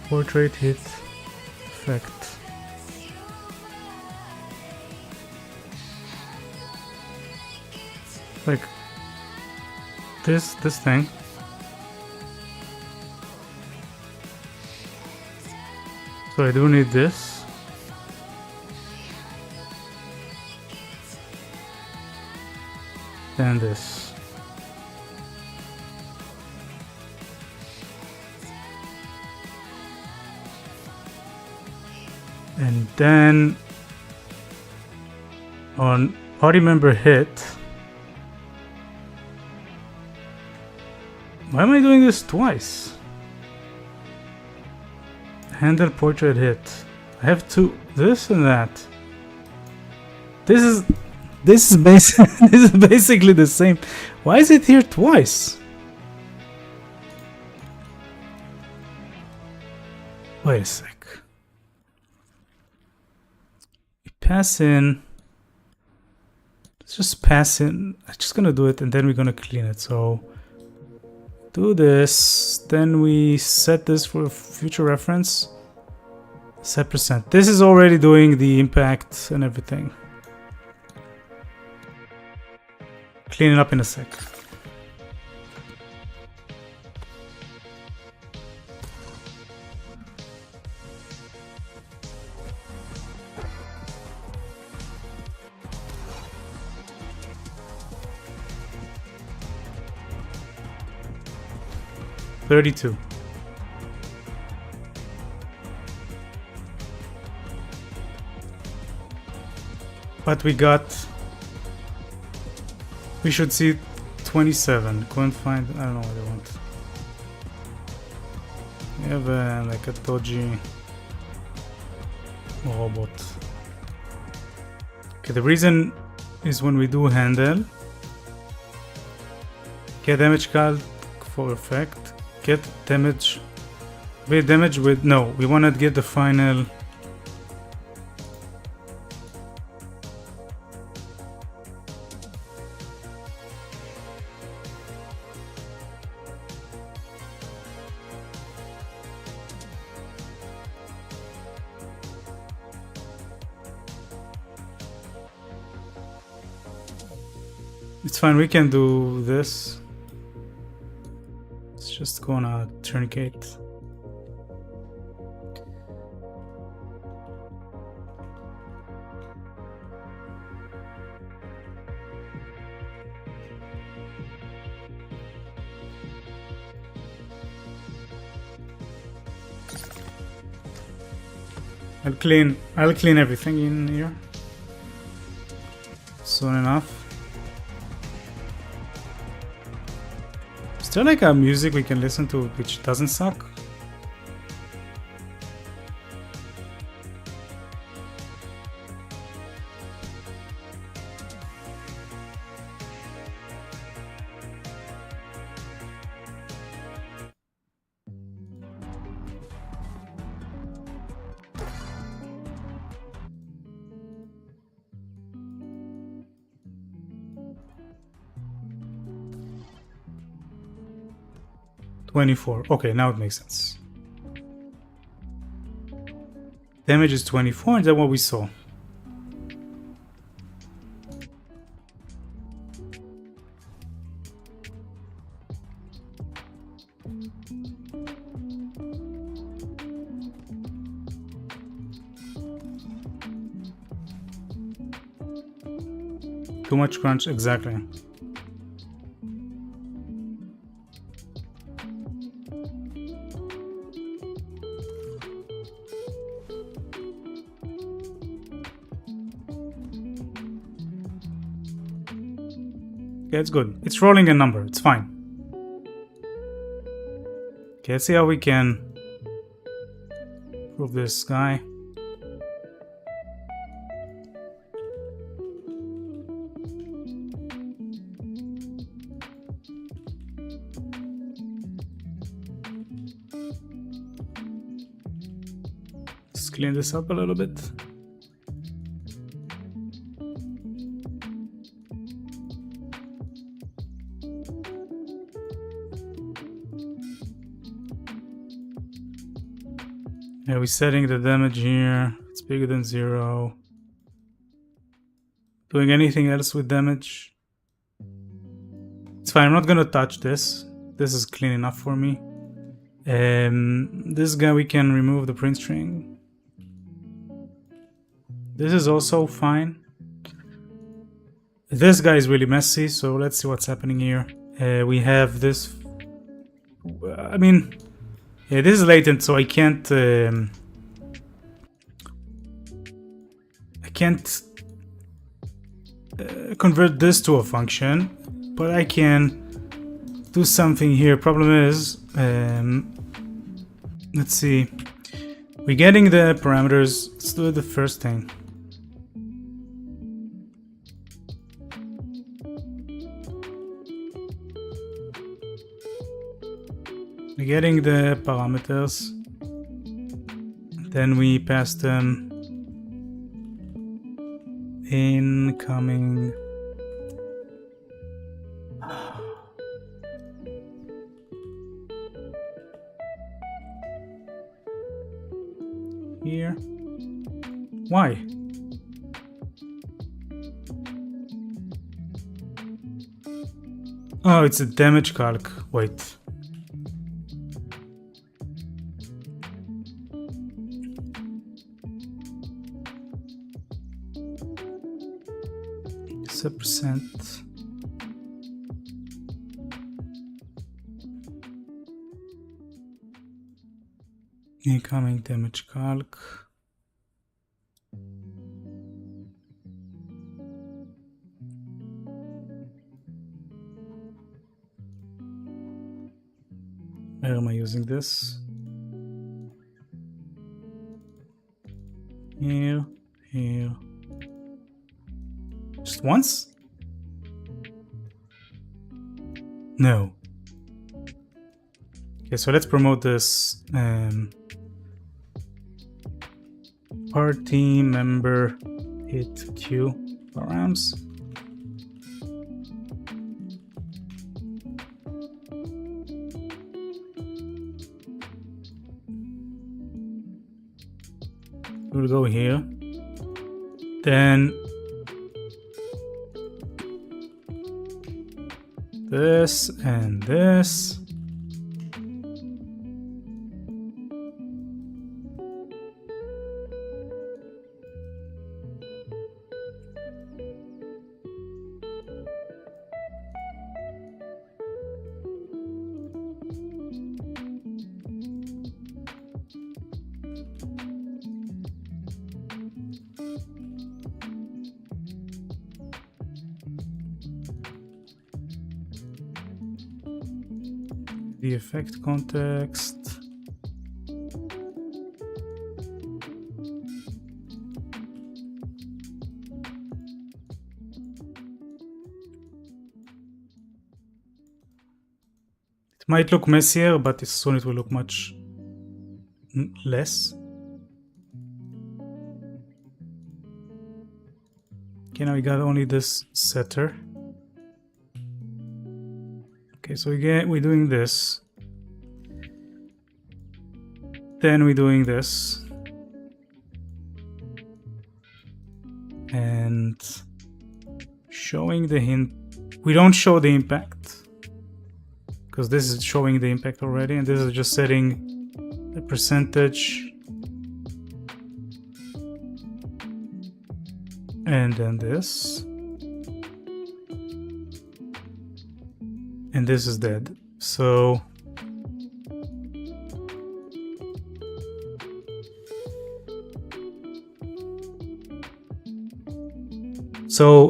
Portrait hit effect. Like this thing. So I do need this. Then this. And then on party member hit. Why am I doing this twice? Handle portrait hit. I have two, this and that. This is this is basically the same. Why is it here twice? Wait a sec. Pass in. Let's just pass in. I'm just gonna do it and then we're gonna clean it. So do this, then we set this for future reference. Set percent. This is already doing the impact and everything. Clean it up in a sec. $32. But we should see 27. Couldn't find, I don't know what I want. We have like a dodgy robot. Okay, the reason is when we do handle, get damage calc for effect. Get damage. Wait, damage with no. We want to get the final. It's fine. We can do this. Just gonna tourniquet. I'll clean everything in here soon enough. Is there like a music we can listen to which doesn't suck? $24. Okay, now it makes sense. Damage is 24, and that's what we saw. Too much crunch, exactly. Okay, it's good. It's rolling a number. It's fine. Okay, let's see how we can improve this guy. Let's clean this up a little bit. Yeah, we're setting the damage here. It's bigger than 0. Doing anything else with damage? It's fine, I'm not gonna touch this. This is clean enough for me. This guy we can remove the print string. This is also fine. This guy is really messy, so let's see what's happening here. We have this... I mean... Yeah, this is latent, so I can't convert this to a function, but I can do something here. Problem is, let's see, we're getting the parameters. Let's do the first thing. We're getting the parameters, then we pass them incoming. Here. Why? Oh, it's a damage calc. Wait. Percent. Incoming damage calc. Where am I using this? Here, here. Just once? No. Okay, so let's promote this party member hit Q params. We'll go here. Then this and this. The effect context. It might look messier, but soon it will look much less. Okay, now we got only this setter. Okay, so we're doing this. Then we're doing this. And showing the hint. We don't show the impact, because this is showing the impact already, and this is just setting the percentage. And then this. And this is dead. So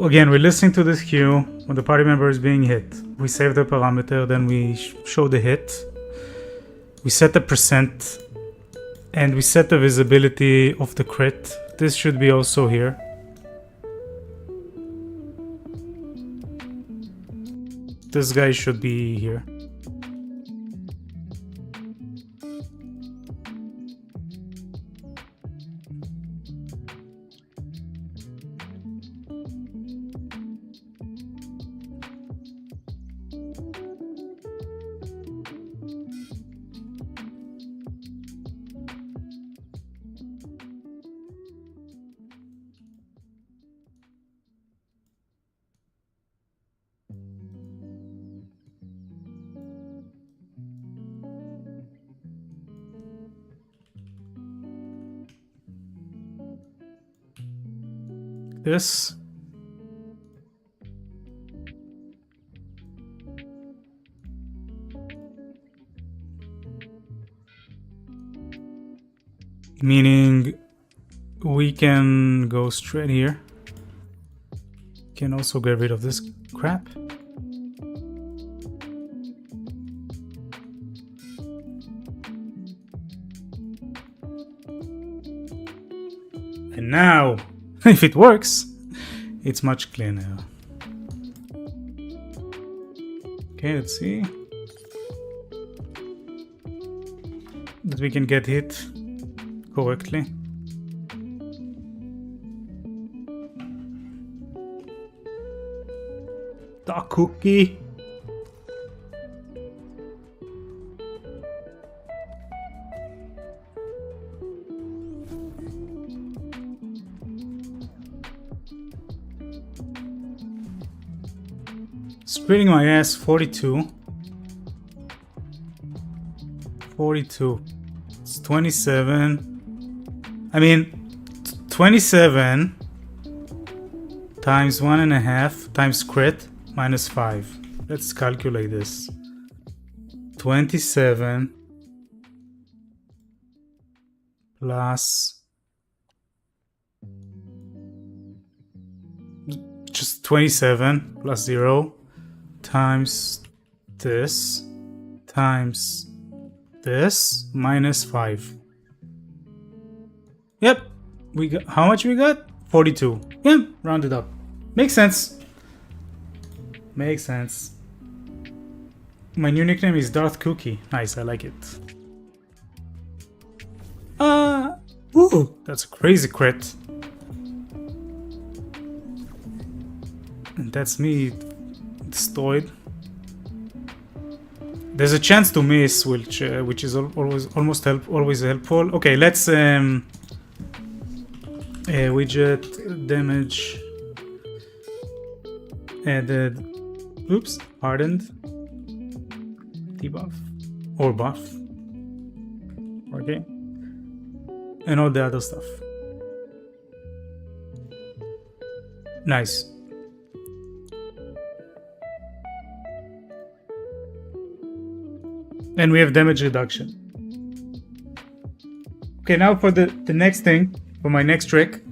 again, we're listening to this queue when the party member is being hit. We save the parameter, then we show the hit. We set the percent and we set the visibility of the crit. This should be also here. This guy should be here. This. Meaning we can go straight here. Can also get rid of this crap. And now, if it works, it's much cleaner. Okay, let's see. That we can get hit correctly. The cookie. Spreading my ass. 42. 42. It's 27. I mean, 27 times 1.5 times crit minus 5. Let's calculate this. 27 plus just 27 plus 0 times this times this minus 5. Yep, we got how much we got? 42. Yeah, rounded up. Makes sense. Makes sense. My new nickname is Darth Cookie. Nice, I like it. Ooh, that's a crazy crit. And that's me destroyed. There's a chance to miss, which is always always helpful. Okay, let's widget damage added. Oops, hardened debuff or buff. Okay, and all the other stuff. Nice. And we have damage reduction. Okay, now for the next thing, for my next trick.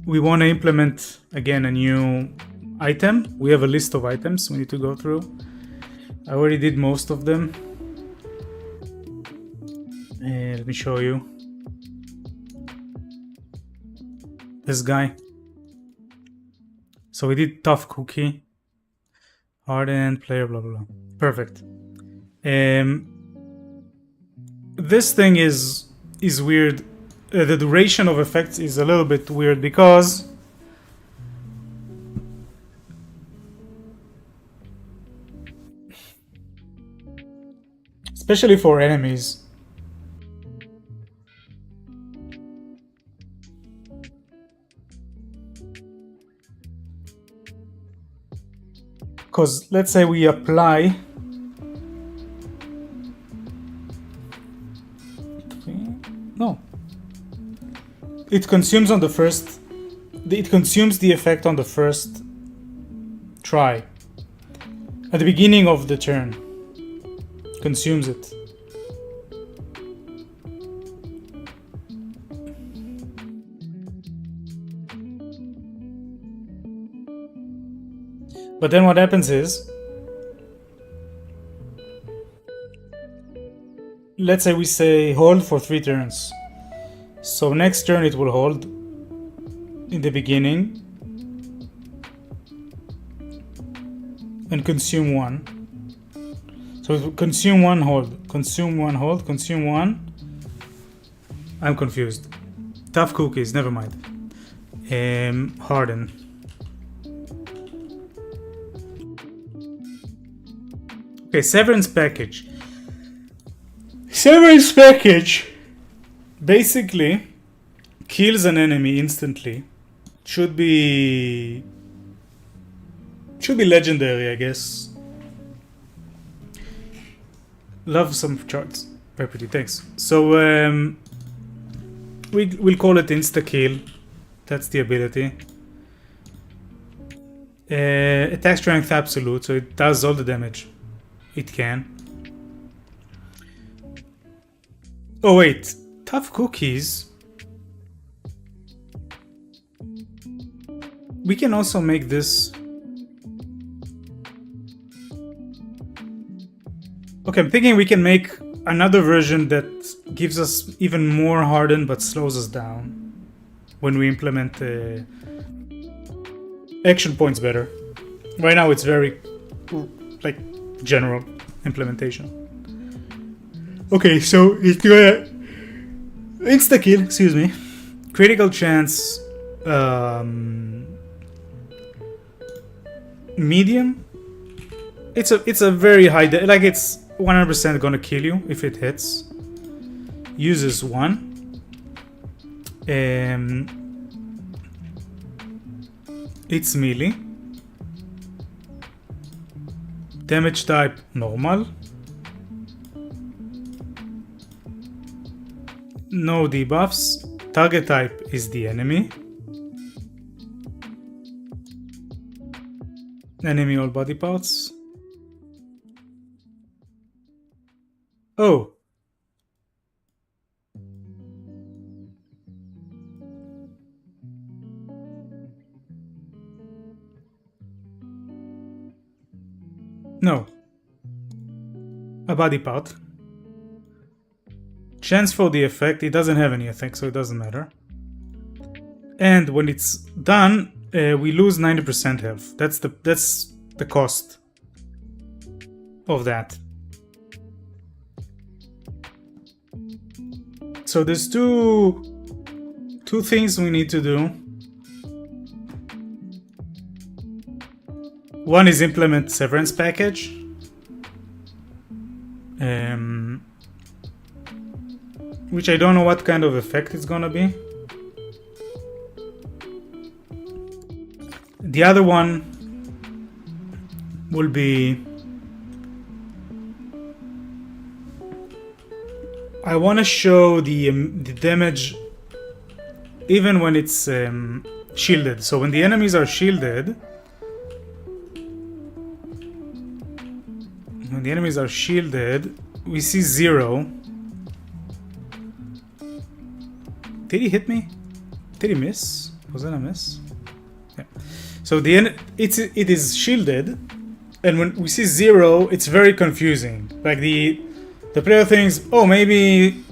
We want to implement again a new item. We have a list of items we need to go through. I already did most of them. Let me show you. This guy. So we did tough cookie. Hardened player, blah blah blah. Perfect. This thing is weird. The duration of effects is a little bit weird because especially for enemies. Because let's say we apply it consumes on the first. It consumes the effect on the first try. At the beginning of the turn. Consumes it. But then what happens is let's say we say hold for 3 turns. So next turn it will hold in the beginning and consume 1. So it will consume 1, hold, consume 1, hold, consume 1. I'm confused. Tough cookies, never mind. Harden. Okay, severance package. Severance package basically kills an enemy instantly. Should be legendary, I guess. Love some charts. Very pretty, thanks. So we'll call it insta kill. That's the ability. Attack strength absolute, so it does all the damage it can. Oh wait, tough cookies. We can also make this. Okay, I'm thinking we can make another version that gives us even more harden but slows us down when we implement the action points better. Right now it's very like general implementation. Okay, so it's gonna insta kill, excuse me. Critical chance medium. It's a very high like it's 100% gonna kill you if it hits. Uses 1. It's melee. Damage type normal. No debuffs. Target type is the enemy. Enemy all body parts. Oh. No. A body part. Chance for the effect. It doesn't have any effect, so it doesn't matter. And when it's done, we lose 90% health. That's the cost of that. So there's two things we need to do. One is implement severance package. Which I don't know what kind of effect it's gonna be. The other one will be I want to show the damage even when it's shielded. So when the enemies are shielded, we see 0. Did he hit me? Did he miss? Was that a miss? Yeah. So it is shielded, and when we see 0, it's very confusing. Like the player thinks, oh, maybe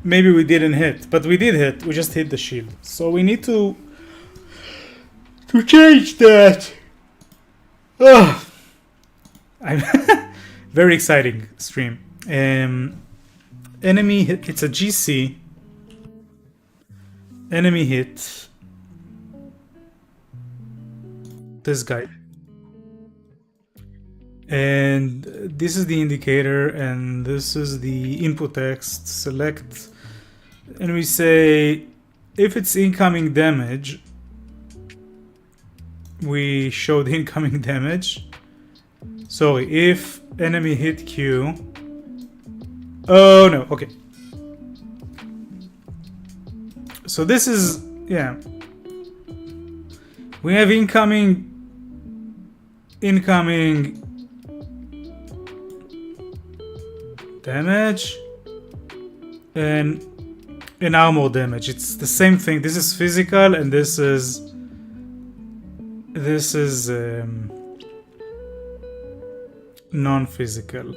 we didn't hit, but we did hit. We just hit the shield. So we need to change that. Oh, I'm very exciting stream. Enemy hit. It's a GC. Enemy hit. This guy. And this is the indicator, and this is the input text. Select, and we say if it's incoming damage, we show the incoming damage. Sorry, if enemy hit Q. Oh no, okay. So this is, yeah. We have incoming damage and armor damage. It's the same thing. This is physical and this is non-physical.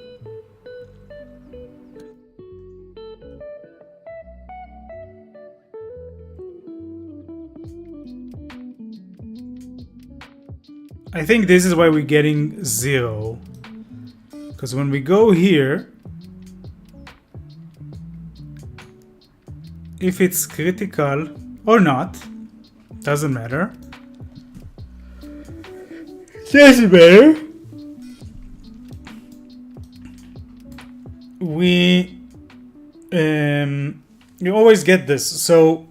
I think this is why we're getting 0. Because when we go here, if it's critical or not, doesn't matter. Doesn't matter. You always get this. So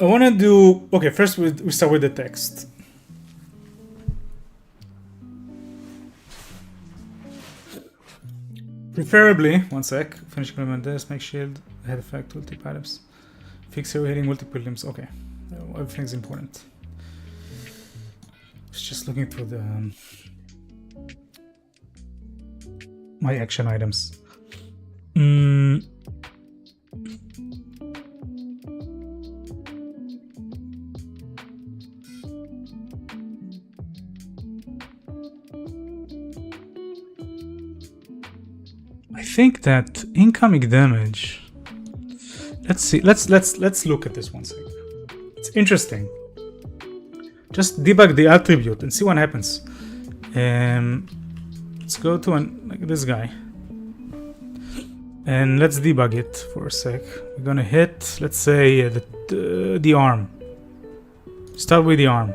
I want to do, okay, first we start with the text. Preferably, one sec, finish implement this, make shield, head effect, multiple items. Fix hero hitting multiple limbs, okay. Everything's important. I was just looking through the my action items. I think that incoming damage. Let's see. Let's look at this one second. It's interesting. Just debug the attribute and see what happens. Let's go to like this guy. And let's debug it for a sec. We're gonna hit, let's say, the arm. Start with the arm.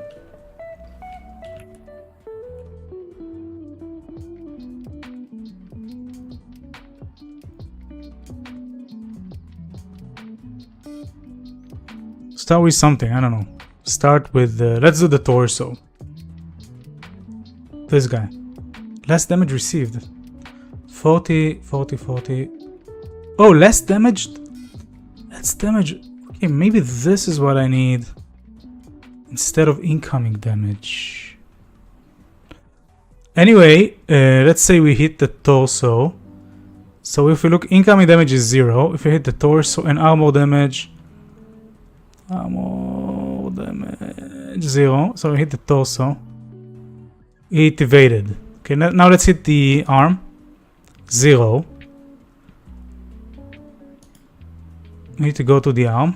Start with something, I don't know. Start with, let's do the torso. This guy. Less damage received. 40, 40, 40. Oh, less damaged? Less damage. Okay, maybe this is what I need. Instead of incoming damage. Anyway, let's say we hit the torso. So if we look, incoming damage is 0. If we hit the torso and armor damage... Armor damage 0. So we hit the torso. It evaded. Okay, now let's hit the arm. 0. We need to go to the arm.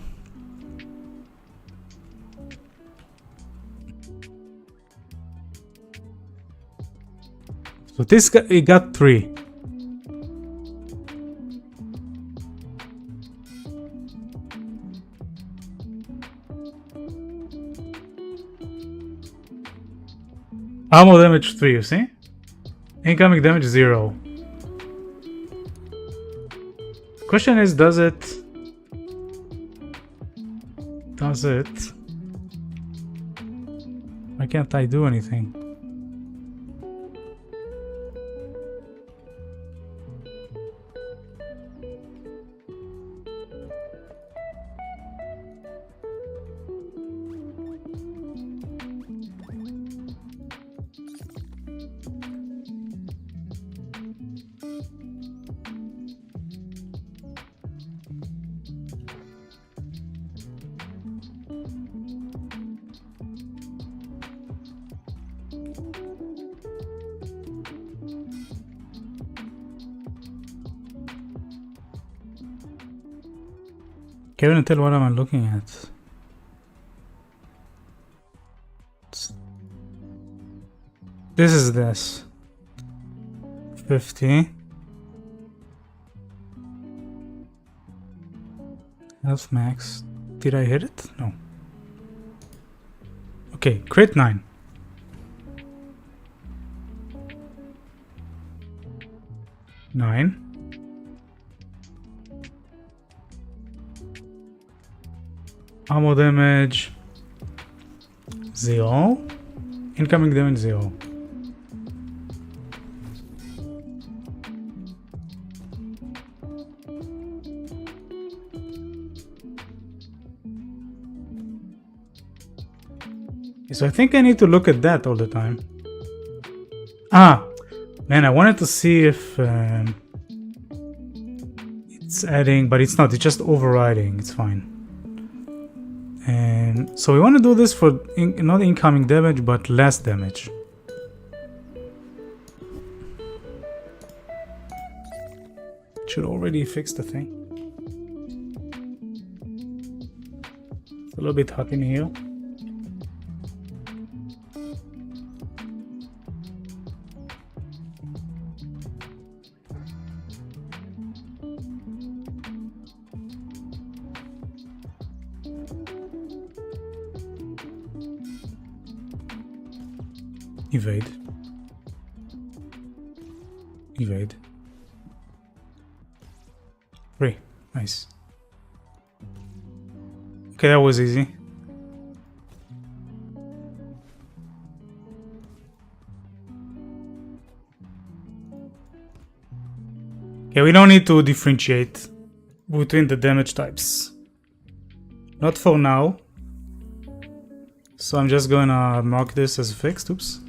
So this guy, he got 3. Armor damage 3, you see? Incoming damage 0. Question is, does it? Why can't I do anything? Can't even tell what I'm looking at. This is this. 50. Health max. Did I hit it? No. Okay, crit 9. Nine. Armor damage 0. Incoming damage 0. So I think I need to look at that all the time. Ah, man, I wanted to see if it's adding, but it's not. It's just overriding. It's fine. And so we want to do this for not incoming damage, but less damage. Should already fix the thing. So little bit hot in here. Evade. Evade. 3. Nice. Okay, that was easy. Okay, we don't need to differentiate between the damage types. Not for now. So I'm just gonna mark this as fixed. Oops.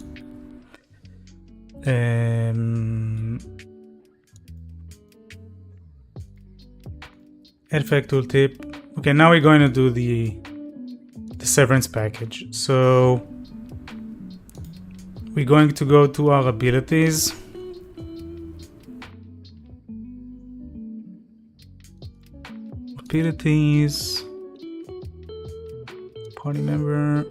Effect tooltip. Okay, now we're going to do the severance package. So we're going to go to our abilities. Abilities. Party member.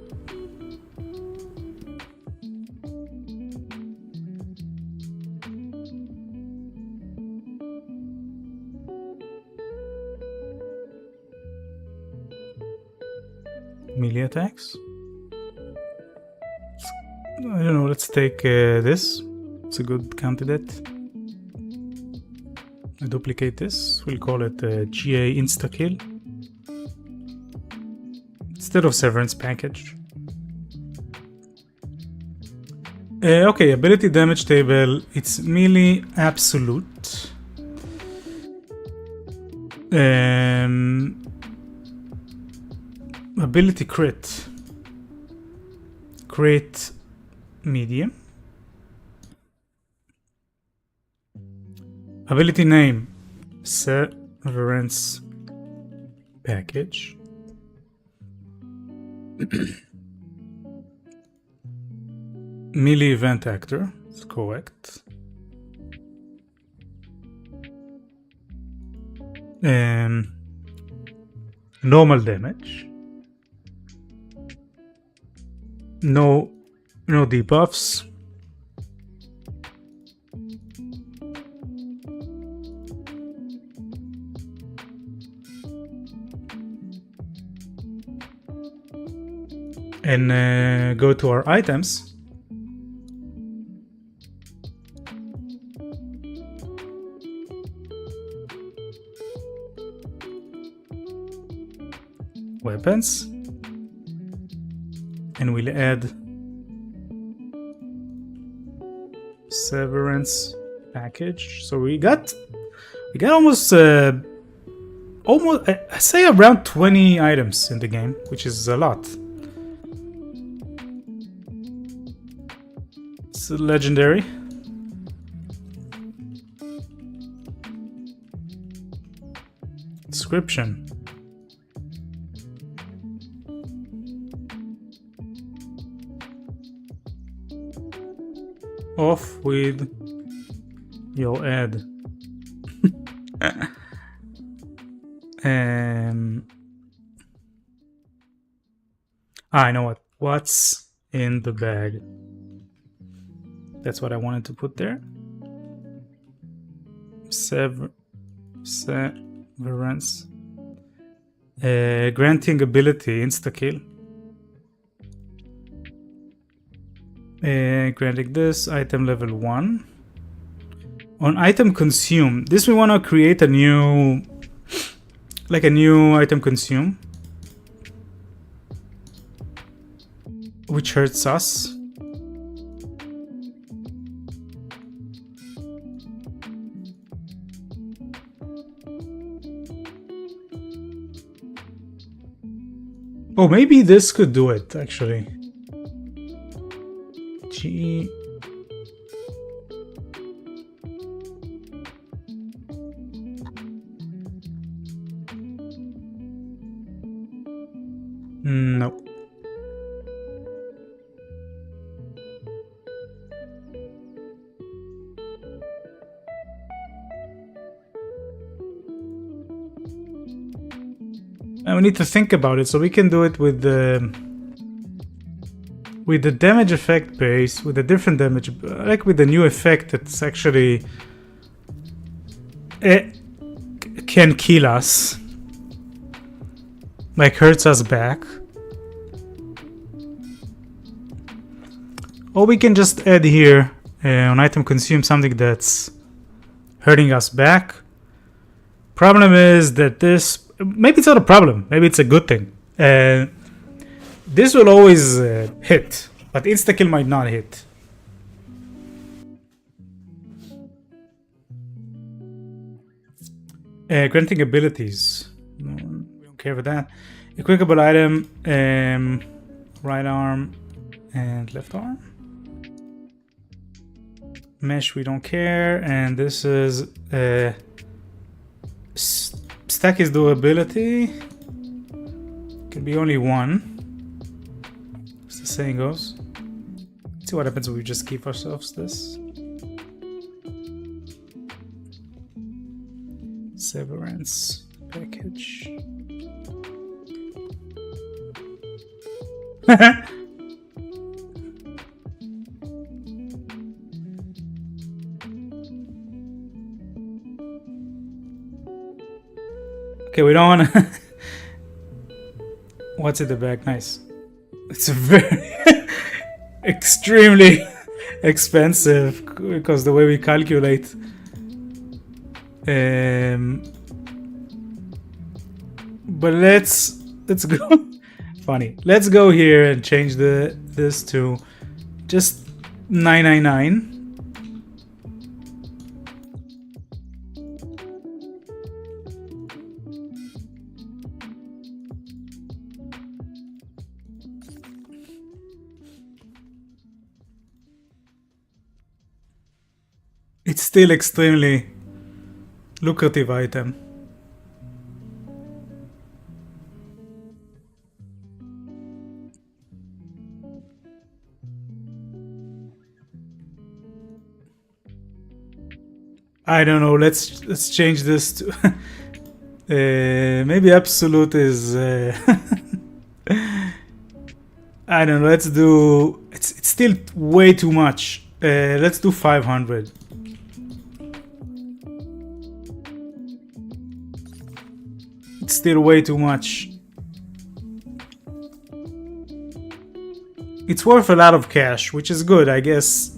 Melee attacks. I don't know, let's take this. It's a good candidate. I duplicate this. We'll call it GA Insta-Kill instead of Severance Package. Okay, ability damage table. It's melee absolute. Ability crit. Crit medium. Ability name. Severance package. Melee event actor. That's correct. Normal damage. No debuffs. And go to our items. Weapons. And we'll add Severance package. So we got almost I say around 20 items in the game, which is a lot. It's a legendary. Description. Off with your ad. I know what. What's in the bag? That's what I wanted to put there. Severance. Granting ability, insta-kill. Granting this, item level 1. On item consume, this we want to create a new, like a new item consume, which hurts us. Oh, maybe this could do it actually. G. No. And we need to think about it, so we can do it with the damage effect base, with a different damage, like with the new effect that's actually can kill us, like hurts us back. Or we can just add here on item consume something that's hurting us back. Problem is that this, maybe it's not a problem, maybe it's a good thing. This will always hit, but insta-kill might not hit. Granting abilities. No, we don't care for that. Equipable item, right arm and left arm. Mesh, we don't care. And this is stack is durability. Can be only one. As the saying goes. Let's see what happens when we just keep ourselves this. Severance package. Okay, we don't want to. What's in the back? Nice. It's a very extremely expensive because the way we calculate. But let's go. Funny. Let's go here and change this to just 999. It's still extremely lucrative item. I don't know. Let's change this to maybe absolute is. I don't know. Let's do. It's still way too much. Let's do 500. It's still way too much. It's worth a lot of cash, which is good, I guess.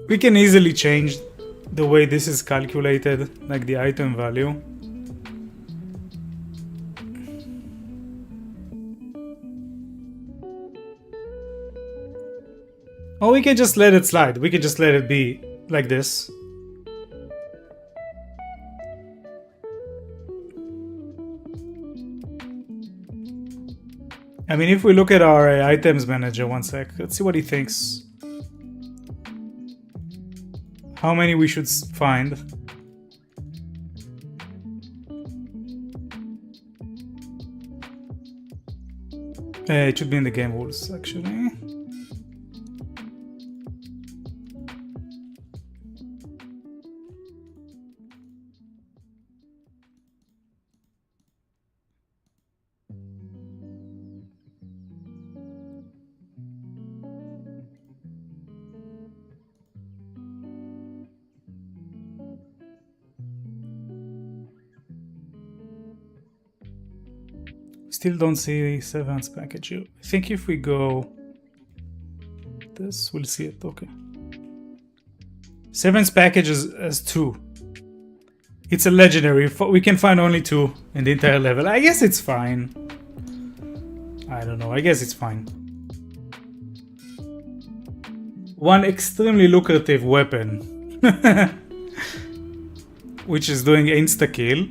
We can easily change the way this is calculated, like the item value. Or we can just let it slide. We can just let it be like this. I mean, if we look at our items manager, one sec, let's see what he thinks. How many we should find. It should be in the game rules, actually. Still don't see Severance package. I think if we go this, we'll see it. Okay. Severance package is 2. It's a legendary. We can find only 2 in the entire level. I guess it's fine. I don't know. I guess it's fine. One extremely lucrative weapon, which is doing insta-kill.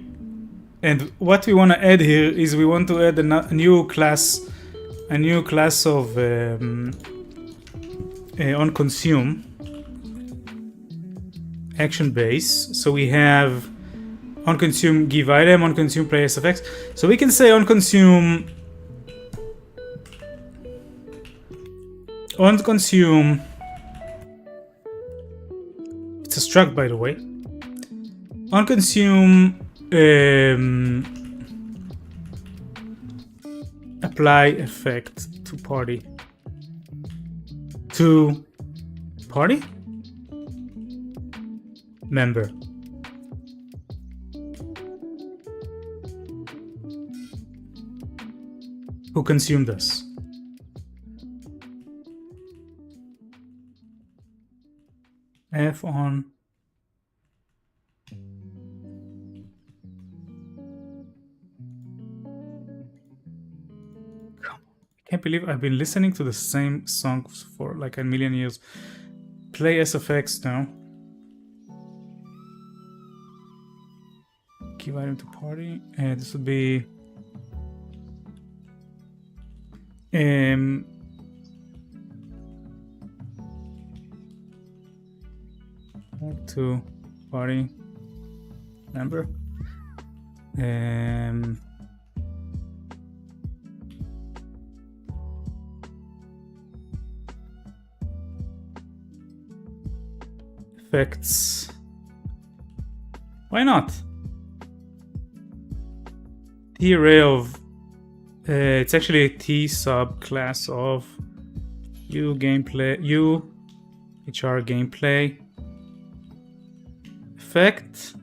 And what we want to add here is we want to add a new class of on consume action base. So we have on consume give item, on consume play SFX. So we can say on consume it's a struct, by the way. On consume, apply effect to party. To party? Member. Who consumed us? F on. I can't believe I've been listening to the same songs for like a million years. Play SFX now. Give item to party. This would be to party member. Effects. Why not? T array of it's actually a T subclass of U gameplay U HR gameplay effect.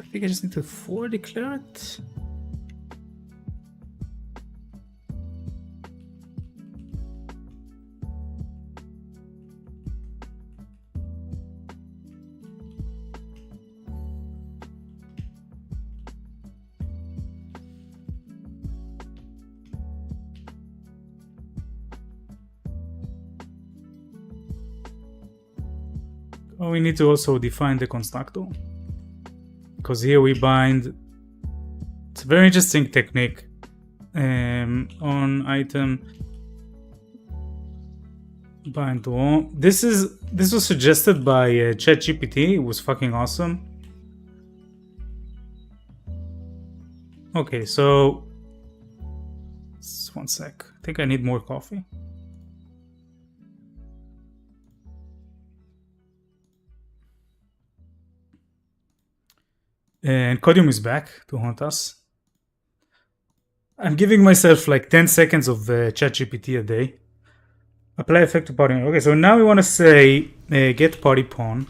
I think I just need to for declare it. Oh, we need to also define the constructor, because here we bind. It's a very interesting technique. On item bind to all. This was suggested by ChatGPT. It was fucking awesome. Okay, so just one sec. I think I need more coffee. And Codium is back to haunt us. I'm giving myself like 10 seconds of ChatGPT a day. Apply effect to party. Okay, so now we want to say get party pawn.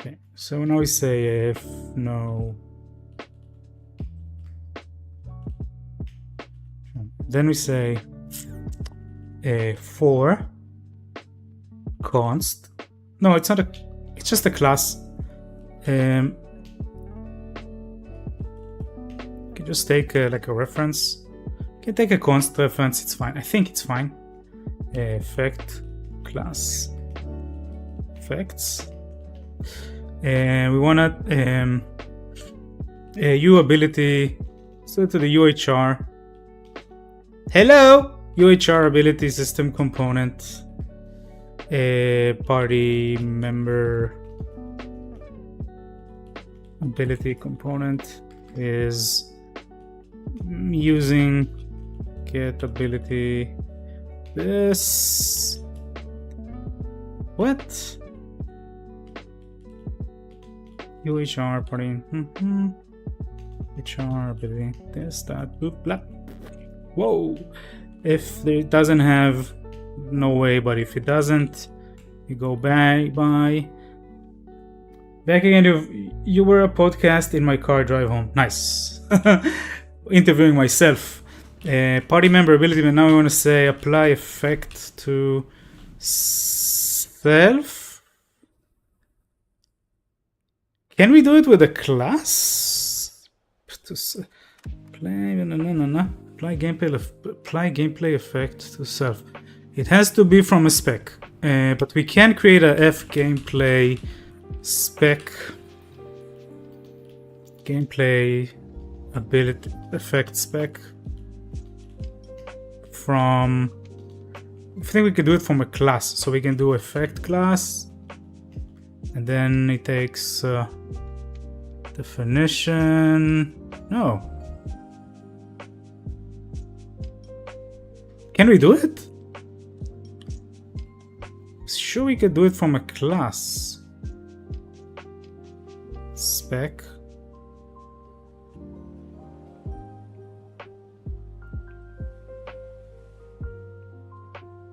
Okay, so now we say if no. Then we say for const. No, it's not a. It's just a class. You can just take like a reference. You can take a const reference. It's fine. I think it's fine. Effect class effects. And we want to U ability. So to the UHR. Hello, UHR ability system component. Party member ability component is using get ability. This what? UHR party HR ability this that boop blah. Whoa, if it doesn't have, no way, but if it doesn't, you go back again. You were a podcast in my car drive home. Nice. Interviewing myself. Party member ability, but now we want to say apply effect to self. Can we do it with a class? Apply gameplay effect to self. It has to be from a spec. But we can create a F gameplay spec, gameplay ability effect spec from, I think we could do it from a class. So we can do effect class, and then it takes definition. No. Can we do it? Sure, we could do it from a class spec.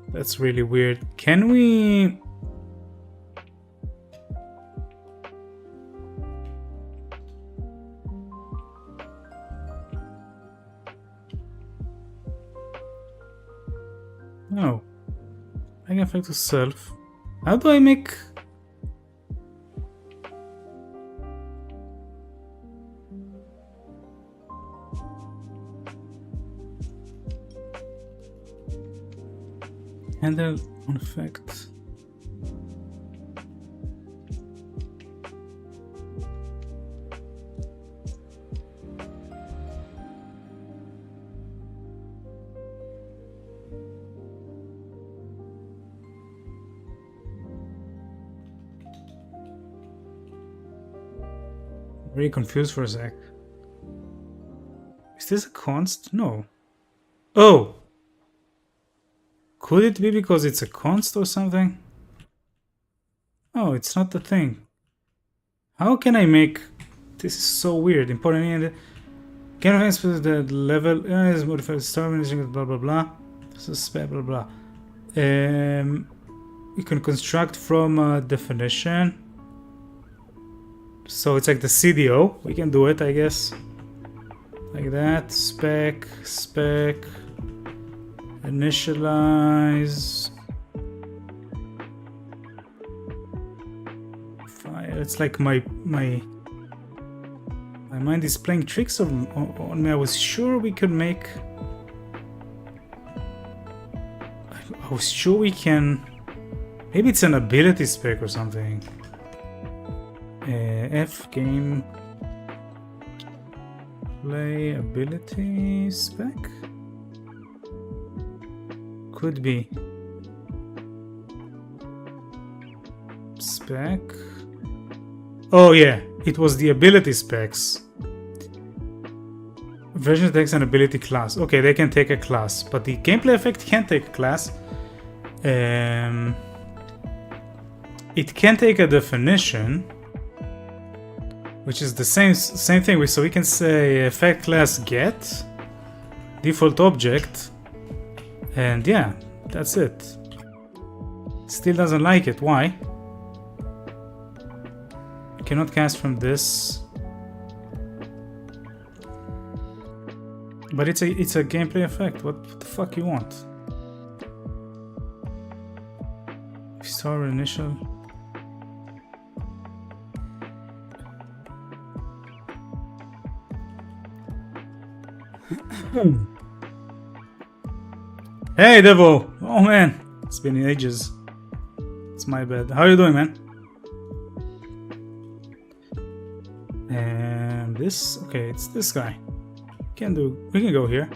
That's really weird. Can we? No. I can affect to self. How do I make? Handle on effect. Very confused for a sec. Is this a const? No. Oh! Could it be because it's a const or something? Oh, it's not the thing. How can I make... This is so weird. Important and can I expect the level is modified star managing blah blah blah. This is blah blah blah. You can construct from a definition. So it's like the CDO. We can do it, I guess. Like that. Spec, initialize. Fire. It's like my mind is playing tricks on me. I was sure we could make. I was sure we can. Maybe it's an ability spec or something. F game play ability spec could be spec. Oh yeah, it was the ability specs. Version takes an ability class. Okay, they can take a class, but the gameplay effect can't take a class. It can take a definition, which is the same thing. So we can say effect class get default object, and yeah, that's it. Still doesn't like it. Why? Cannot cast from this. But it's a gameplay effect. What the fuck you want? Star initial. Hey Devil! Oh man, it's been ages. It's my bad. How are you doing, man? And this, okay, it's this guy. We can go here.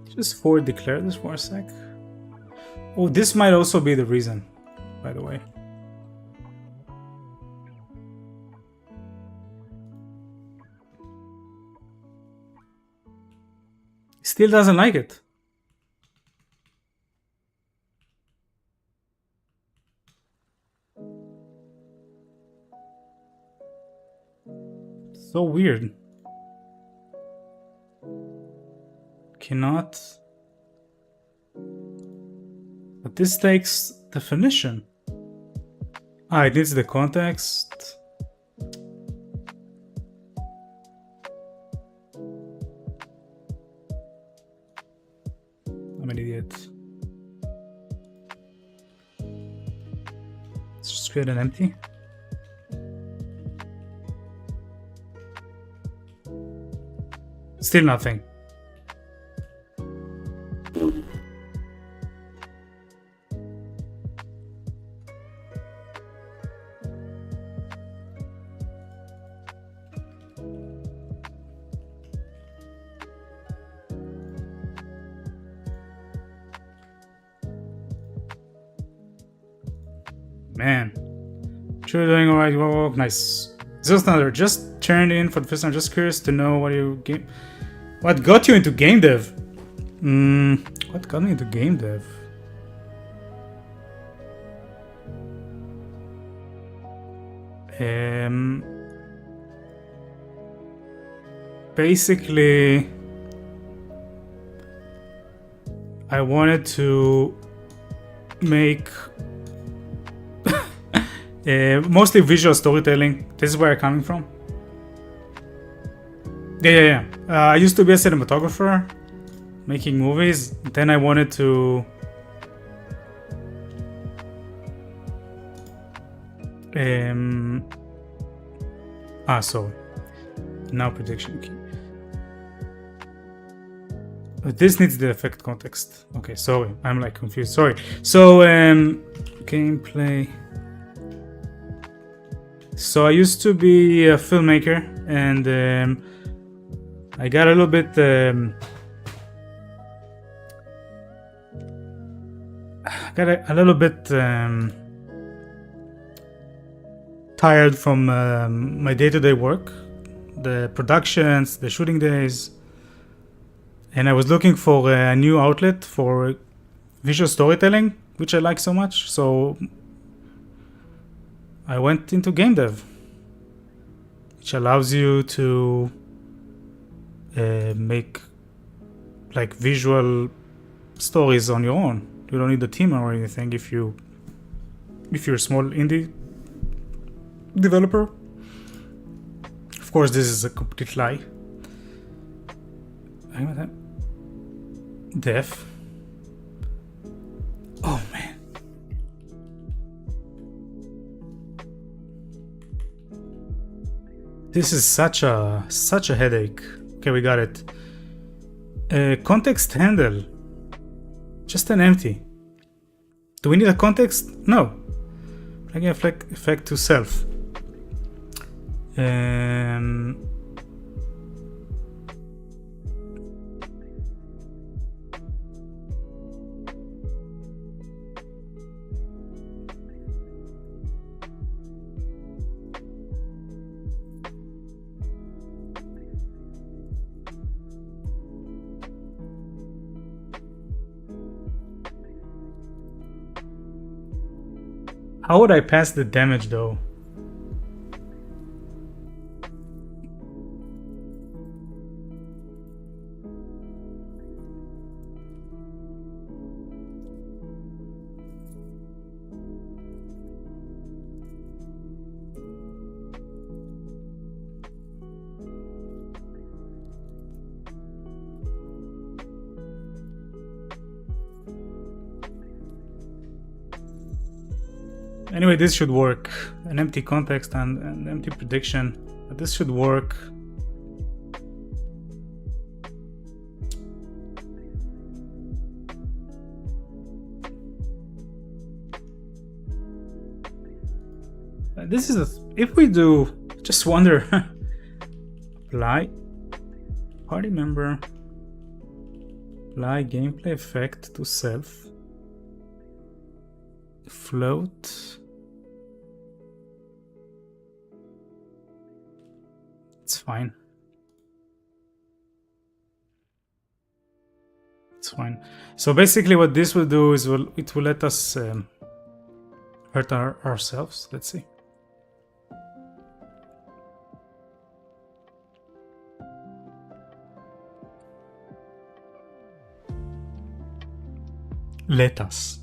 Just forward declare this for a sec. Oh, this might also be the reason, by the way. Still doesn't like it. So weird. Cannot. But this takes definition. Ah, it needs the context. I'm an idiot. Let's just create an empty. Still nothing. Man. Sure, doing alright. Whoa, nice. Zilstander, just turned in for the first time. Just curious to know what got you into game dev? What got me into game dev? Basically, I wanted to make mostly visual storytelling. This is where I'm coming from. Yeah. I used to be a cinematographer, making movies. Then I wanted to sorry. Now prediction key. This needs the effect context. Okay, sorry. I'm like confused. Sorry. So gameplay. So I used to be a filmmaker, and I got a little bit tired from my day-to-day work, the productions, the shooting days, and I was looking for a new outlet for visual storytelling, which I like so much. So I went into game dev, which allows you to make like visual stories on your own. You don't need a team or anything if you're a small indie developer. Of course, this is a complete lie. Dev. Oh man. This is such a headache. Okay, we got it. Context handle. Just an empty. Do we need a context? No. Plugin effect to self. How would I pass the damage though? Anyway, this should work. An empty context and an empty prediction. But this should work. This is if we do, just wonder. Apply party member. Apply gameplay effect to self. Float. It's fine. It's fine. So basically what this will do is it will let us hurt ourselves. Let's see. Let us.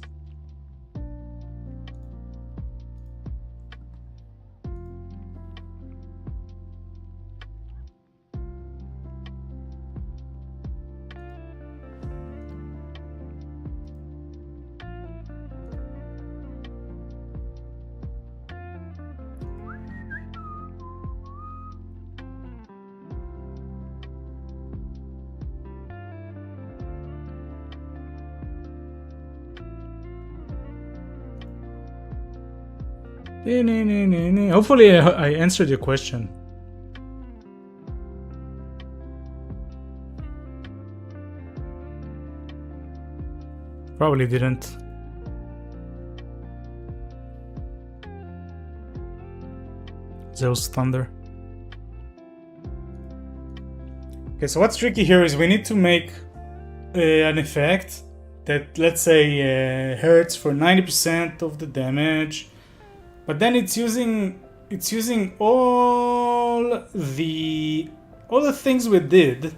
Hopefully I answered your question. Probably didn't. Zeus Thunder. Okay, so what's tricky here is we need to make an effect that, let's say, hurts for 90% of the damage, but then it's using all the things we did,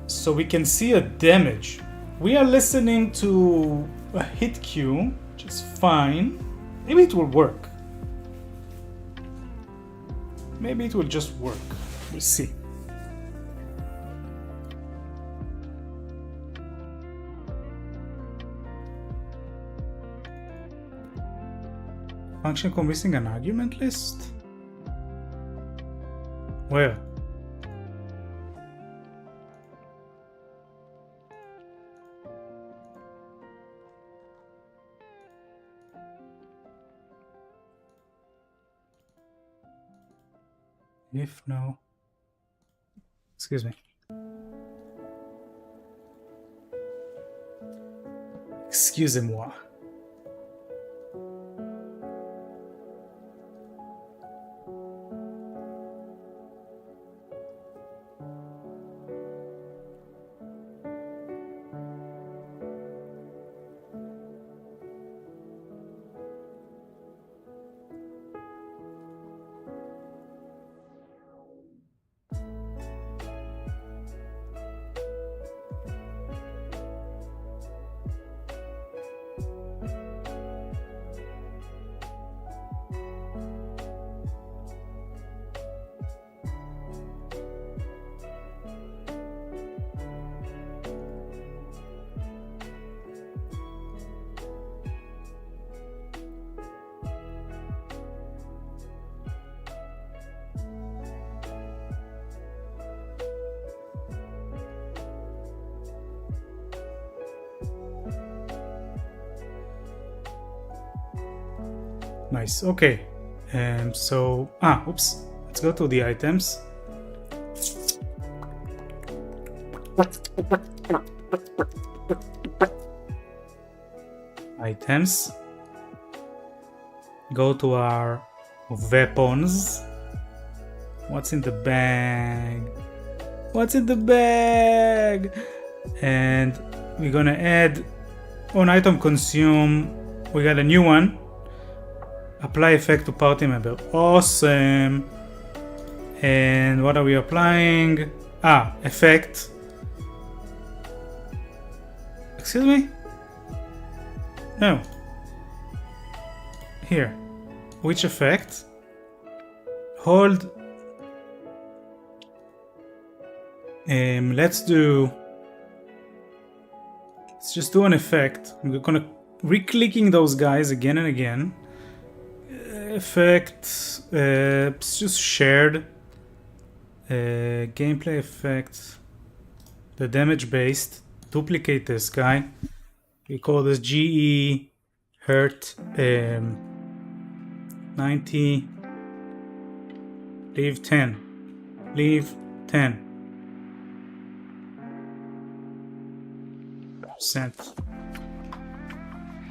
so we can see a damage. We are listening to a hit queue, which is fine. Maybe it will work. Maybe it will just work. We'll see. Function call missing an argument list? Where? If no. Excuse me. Excusez-moi. Nice. Okay. So oops. Let's go to the items. Items. Go to our weapons. What's in the bag? What's in the bag? And we're gonna add on item consume. We got a new one. Apply effect to party member. Awesome. And what are we applying? Effect. Excuse me? No. Here. Which effect? Hold. Let's just do an effect. We're gonna re-clicking those guys again and again. Effect, it's just shared. Gameplay effect, the damage based. Duplicate this guy. We call this GE hurt 90. Leave 10. Leave 10%.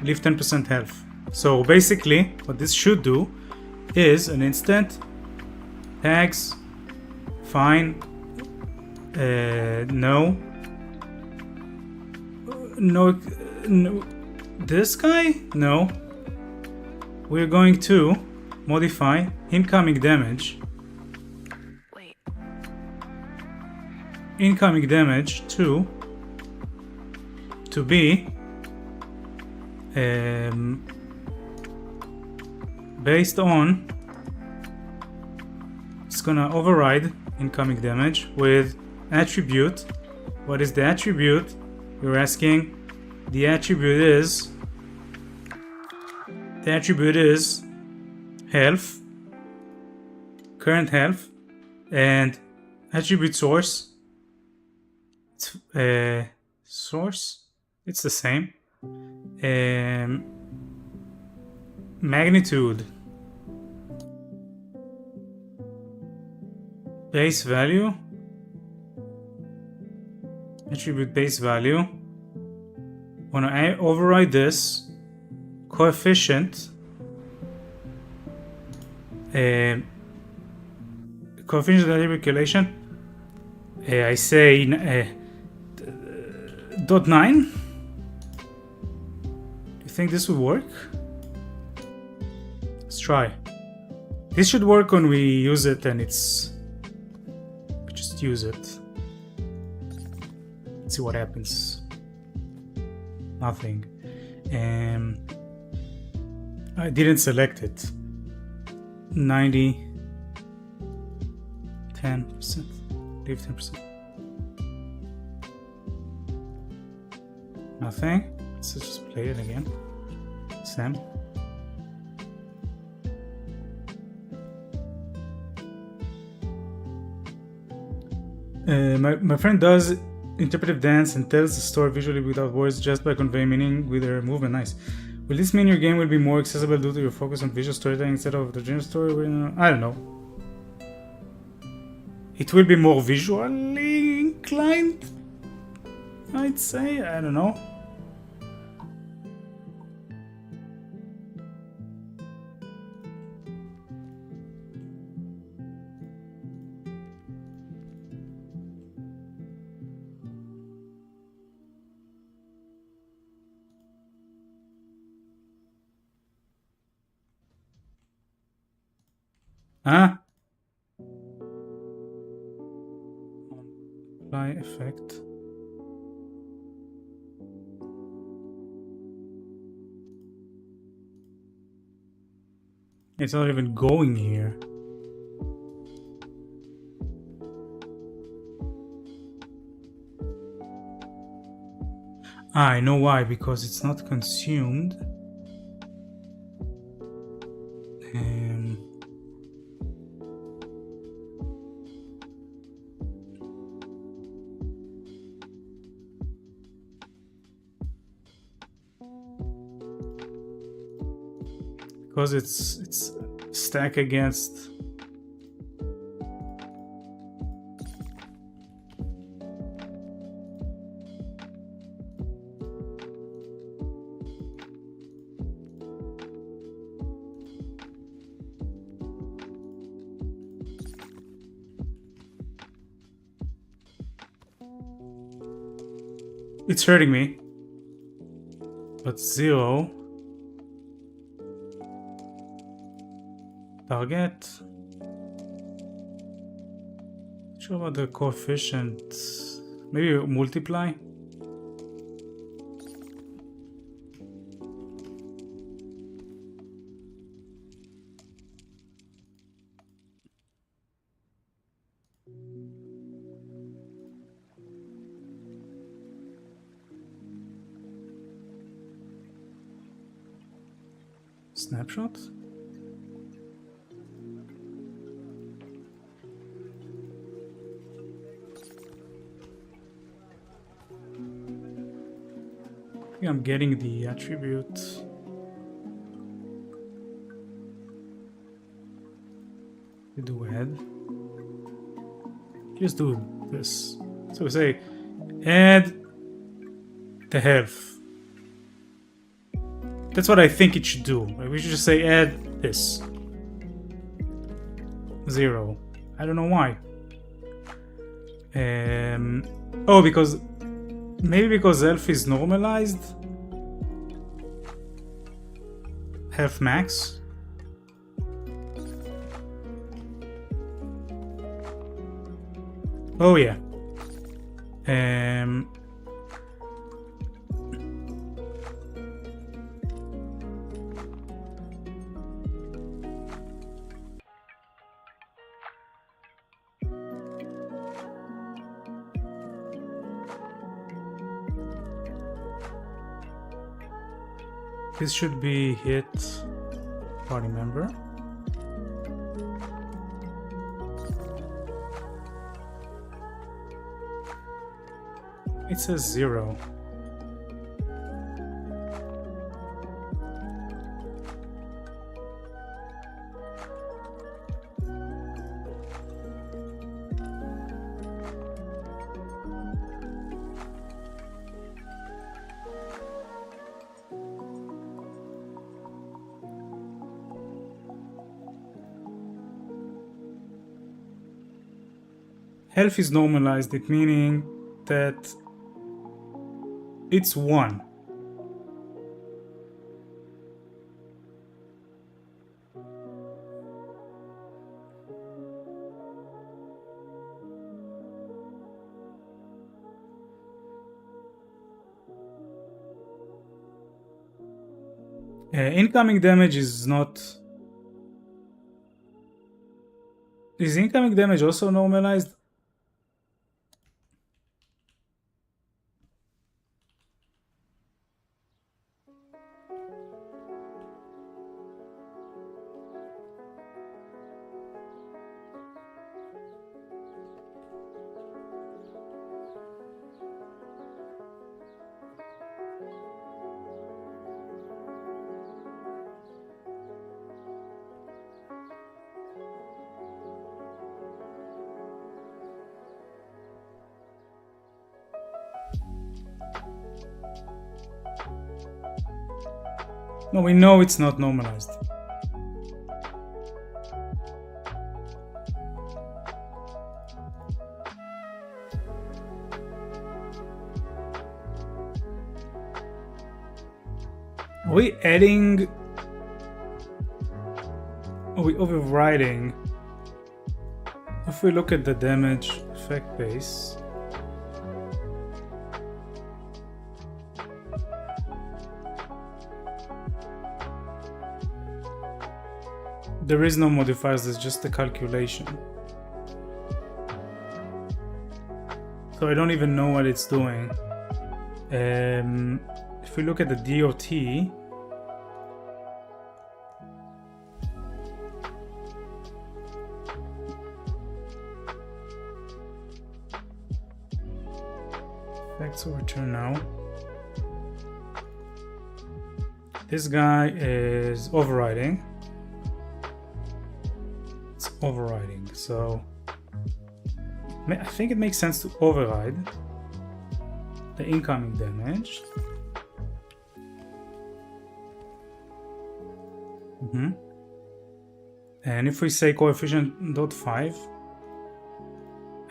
Leave 10% health. So basically, what this should do is an instant tags, fine, no, this guy, no. We're going to modify incoming damage. Wait. Incoming damage to be based on, it's gonna override incoming damage with attribute. What is the attribute? You're asking. The attribute is health, current health, and attribute source. Source. It's the same. Magnitude. Base value. Attribute base value. When I override this, coefficient Coefficient of calculation. I say dot 9. You think this would work? Let's try. This should work when we use it, and it's we just use it. Let's see what happens. Nothing. I didn't select it. 90. 10%. Leave 10%. Nothing. Let's just play it again. Sam. My friend does interpretive dance and tells the story visually without words, just by conveying meaning with her movement. Nice. Will this mean your game will be more accessible due to your focus on visual storytelling instead of the general story? I don't know. It will be more visually inclined, I'd say. I don't know. Huh? Apply effect. It's not even going here. I know why, because it's not consumed. Because it's stack against. It's hurting me. But 0. Target. Not sure about the coefficient. Maybe multiply. Snapshot. I'm getting the attribute. We do head. Just do this. So we say add the health. That's what I think it should do. We should just say add this. 0. I don't know why. Oh, because maybe because health is normalized. Health max. Oh yeah. This should be hit party member. It says 0. health is normalized, it meaning that it's 1. Incoming damage is not... Is incoming damage also normalized? No, we know it's not normalized. Are we adding... Are we overriding? If we look at the damage effect base... There is no modifiers, there's just a calculation. So I don't even know what it's doing. If we look at the DOT, effects will return now. This guy is overriding. Overriding, so I think it makes sense to override the incoming damage. And if we say coefficient 0.5,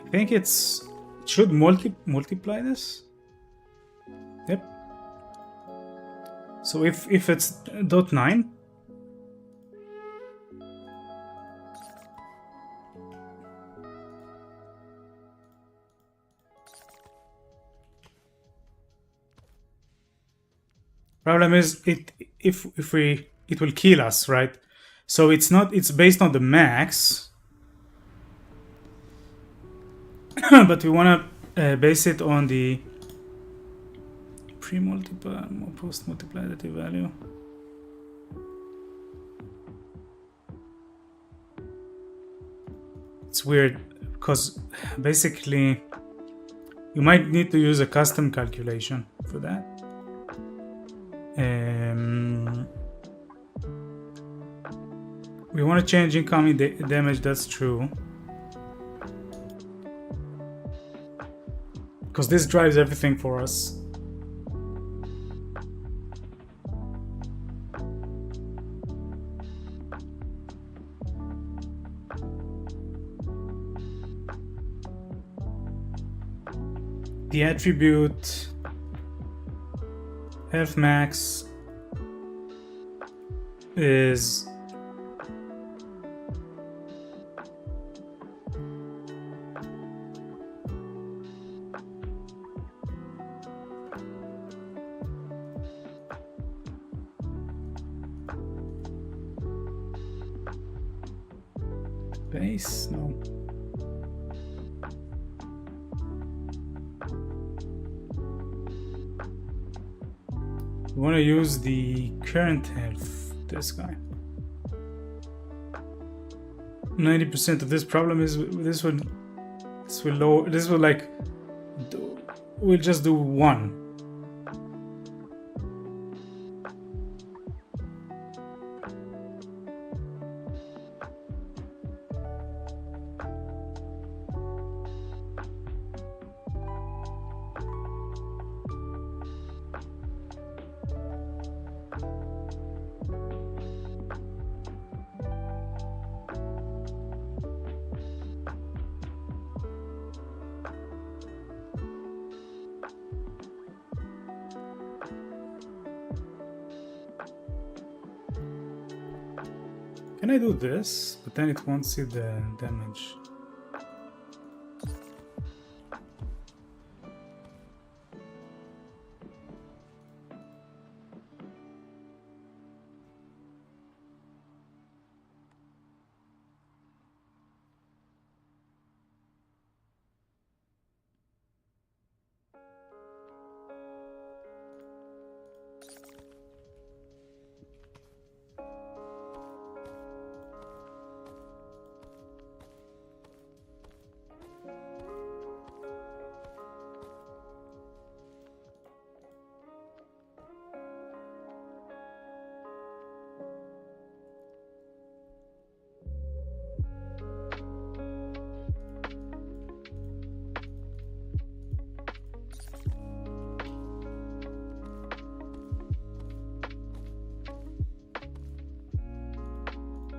I think it should multiply this. Yep. So if it's 0.9, problem is if it will kill us, right? So it's based on the max, but we want to base it on the pre-multiply or post-multiplicative value. It's weird because basically you might need to use a custom calculation for that. We want to change incoming damage, that's true. Because this drives everything for us. The attribute health max is base? No. We want to use the current health, this guy. 90% of this problem is this will like we'll just do 1. Can I do this? But then it won't see the damage.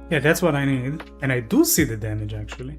Yeah, that's what I need. And I do see the damage actually.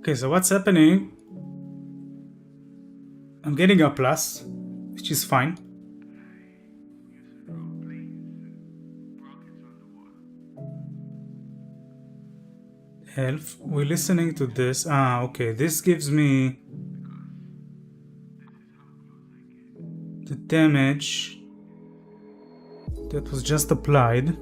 Okay, so what's happening? I'm getting a plus, which is fine. Health. We're listening to this. Ah, okay. This gives me the damage that was just applied.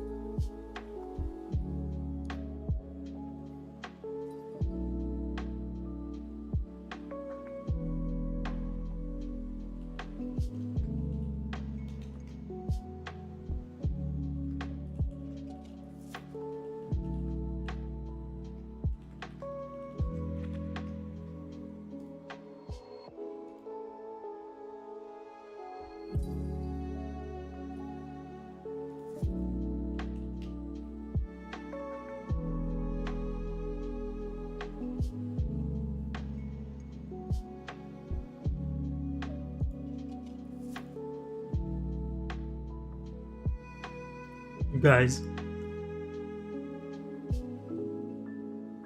Guys.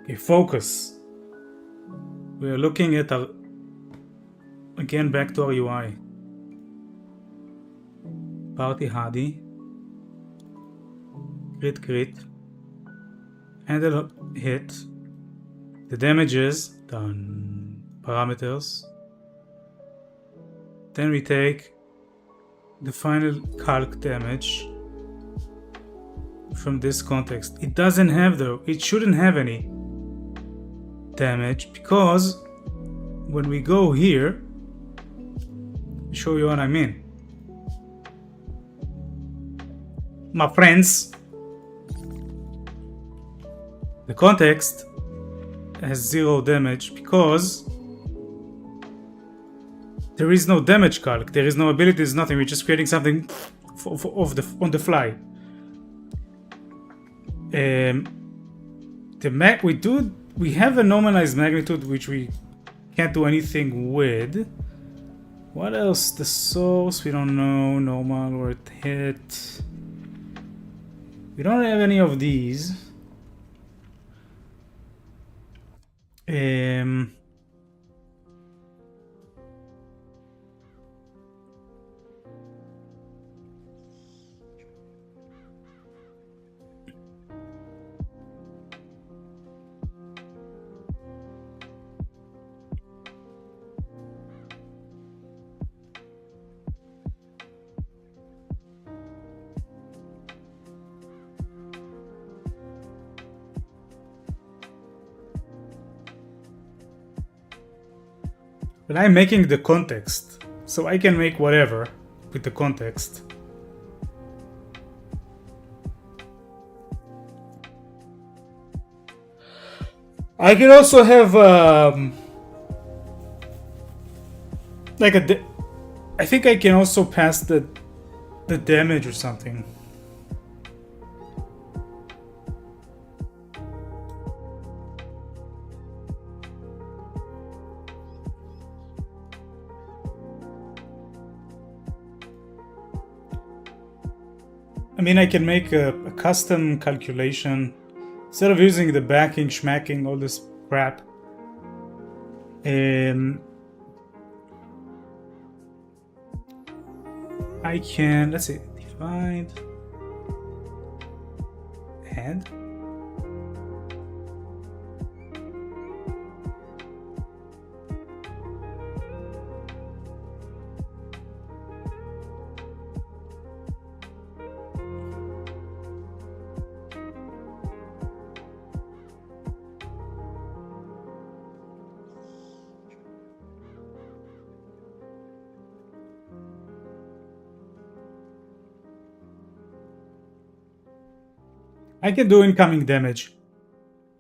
Okay, focus. We are looking at our... Again, back to our UI. Party Hardy. Crit. Handle hit. The damages. Done. Parameters. Then we take the final calc damage from this context. It doesn't have though, it shouldn't have any damage because when we go here, I'll show you what I mean. My friends, the context has 0 damage because there is no damage calc, there is no abilities, nothing. We're just creating something on the fly. We have a normalized magnitude which we can't do anything with. What else? The source we don't know. Normal or hit. We don't have any of these. But I'm making the context, so I can make whatever with the context. I can also have like I think I can also pass the damage or something. I mean, I can make a custom calculation instead of using the backing, schmacking, all this crap. I can, let's see, divide hand. I can do incoming damage.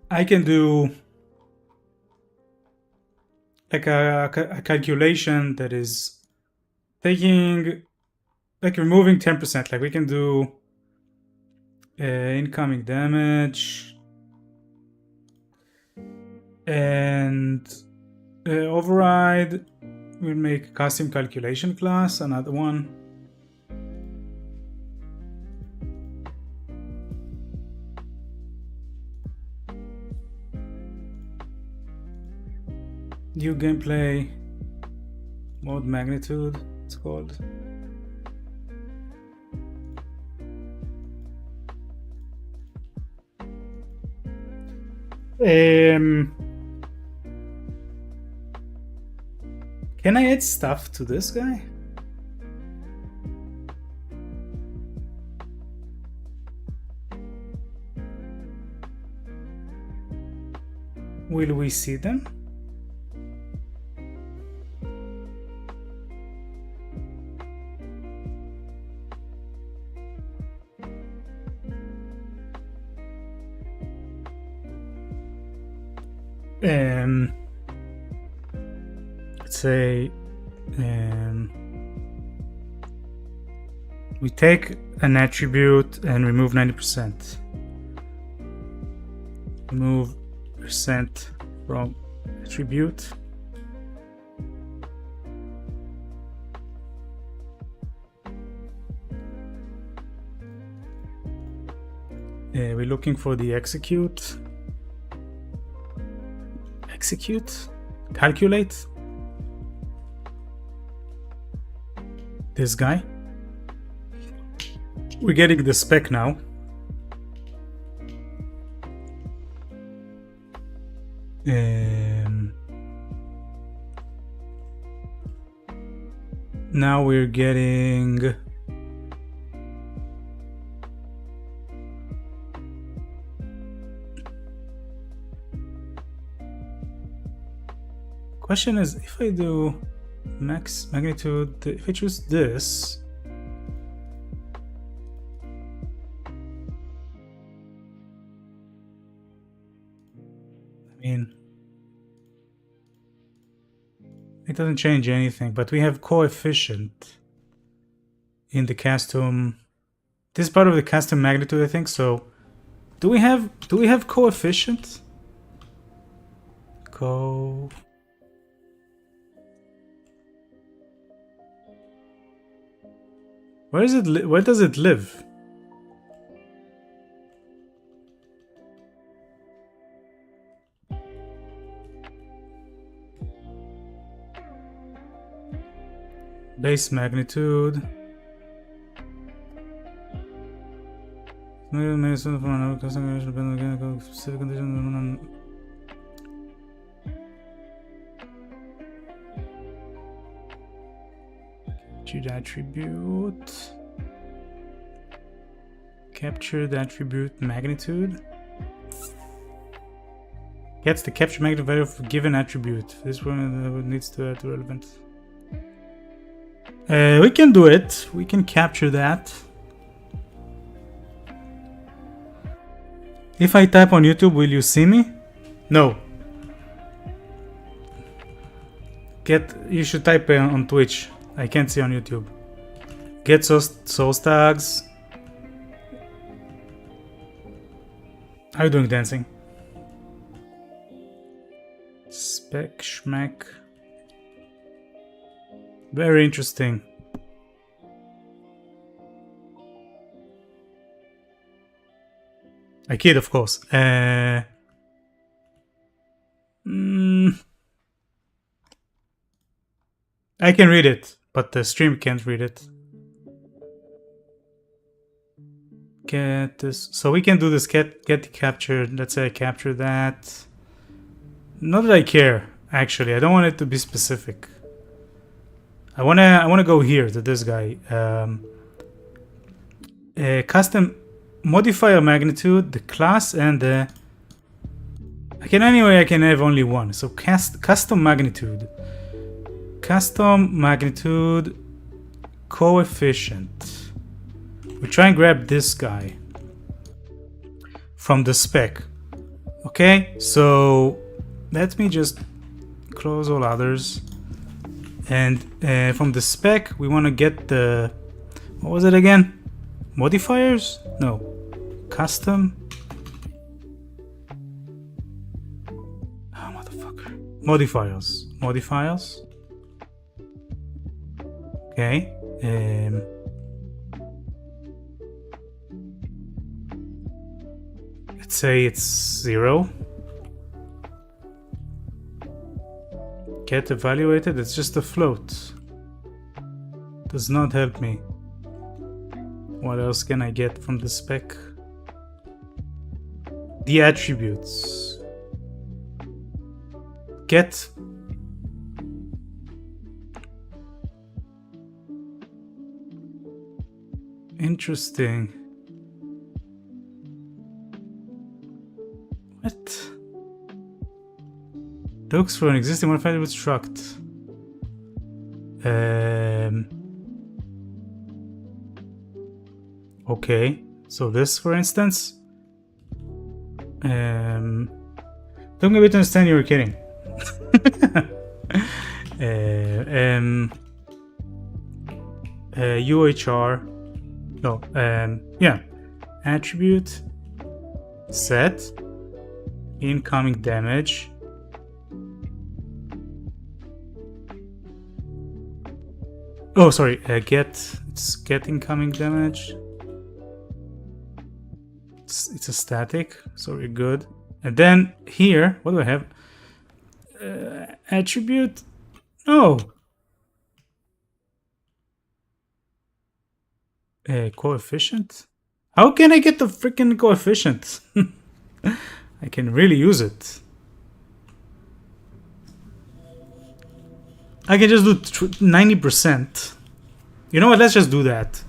I can do like a calculation that is taking, like removing 10%. Like we can do incoming damage and override. We'll make custom calculation class, another one. New gameplay mode magnitude, it's called. Can I add stuff to this guy? Will we see them? Let's say we take an attribute and remove 90%. Remove percent from attribute. We're looking for the execute. Calculate. This guy. We're getting the spec now. Now we're getting question is, if I do max magnitude, if I choose this, I mean, it doesn't change anything, but we have coefficient in the custom. This is part of the custom magnitude, I think. So do we have coefficient? Where is it? Where does it live? Base magnitude. Specific condition. Attribute. Capture the attribute magnitude. Gets the capture magnitude value of a given attribute. This one needs to add relevant. We can do it. We can capture that. If I type on YouTube, will you see me? No. You should type on Twitch. I can't see on YouTube. Get source tags. How are you doing, dancing? Spec schmack. Very interesting. I kid, of course. I can read it, but the stream can't read it. Get this. So we can do this. Get the capture. Let's say I capture that. Not that I care. Actually, I don't want it to be specific. I wanna go here to this guy. Custom modifier magnitude, the class, and the. I can have only one. So custom magnitude. Custom magnitude coefficient. We try and grab this guy from the spec. Okay, so let me just close all others. And from the spec, we want to get the, what was it again? Modifiers? No, custom. Oh, motherfucker. Modifiers. Okay. Let's say it's 0. Get evaluated. It's just a float. Does not help me. What else can I get from the spec? The attributes. Get. Interesting. What? Looks for an existing modifier with struct. Okay, so this, for instance. Don't get me to understand you were kidding. UHR. No, yeah. Attribute set incoming damage. Oh, sorry. It's get incoming damage. It's a static, so we're good. And then here, what do I have? Attribute. Oh. Coefficient. How can I get the freaking coefficient? I can really use it. I can just do 90%. You know what? Let's just do that.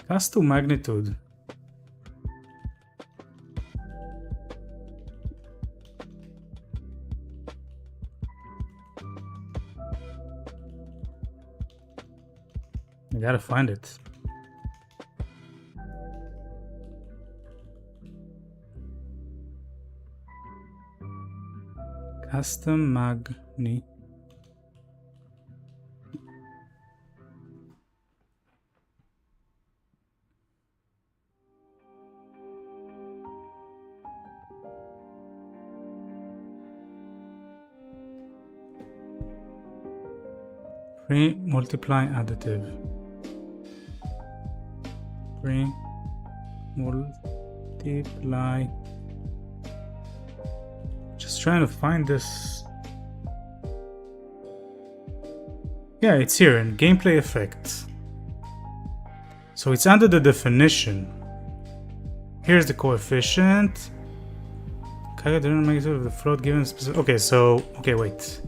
Custom magnitude. I gotta find it. Custom magni. Multiply additive. Multiply Just trying to find this. Yeah, it's here in gameplay effect. So it's under the definition. Here's the coefficient. Calculate magnitude of the float given specific. Okay, so wait.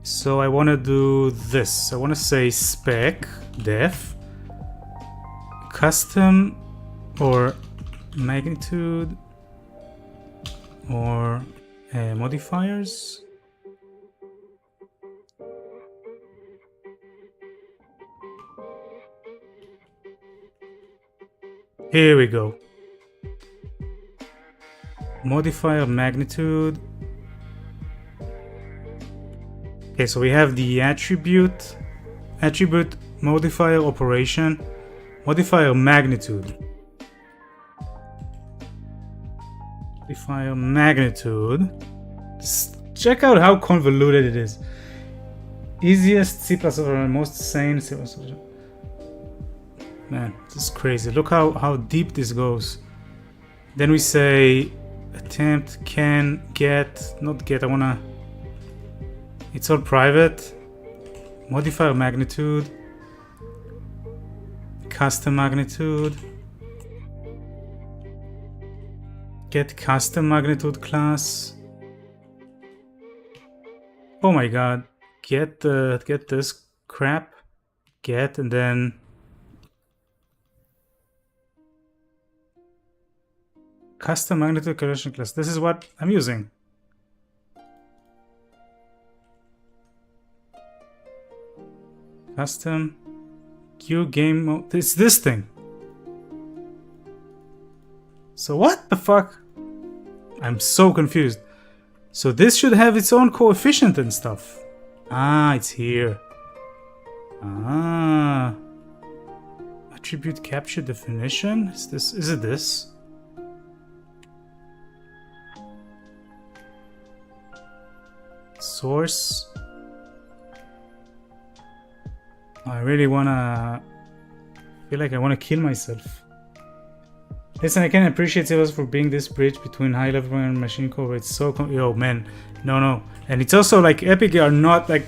So I want to do this. I want to say spec def custom or magnitude or modifiers. Here we go. Modifier magnitude. Okay, so we have the attribute modifier operation, modifier magnitude. Modifier magnitude. Just check out how convoluted it is. Easiest C++ or most sane C++. Man, this is crazy. Look how deep this goes. Then we say attempt can get, not get, I wanna, it's all private. Modifier magnitude, custom magnitude, get custom magnitude class. Oh my god, get this crap, get, and then custom magnitude calculation class. This is what I'm using. Custom Q game mode. It's this thing. So what the fuck? I'm so confused. So this should have its own coefficient and stuff. Ah, it's here. Ah. Attribute capture definition? Is it this? Source. I really wanna feel like I wanna kill myself. Listen, I can appreciate Silvers for being this bridge between high level and machine code. It's so yo man, no, and it's also like Epic are not like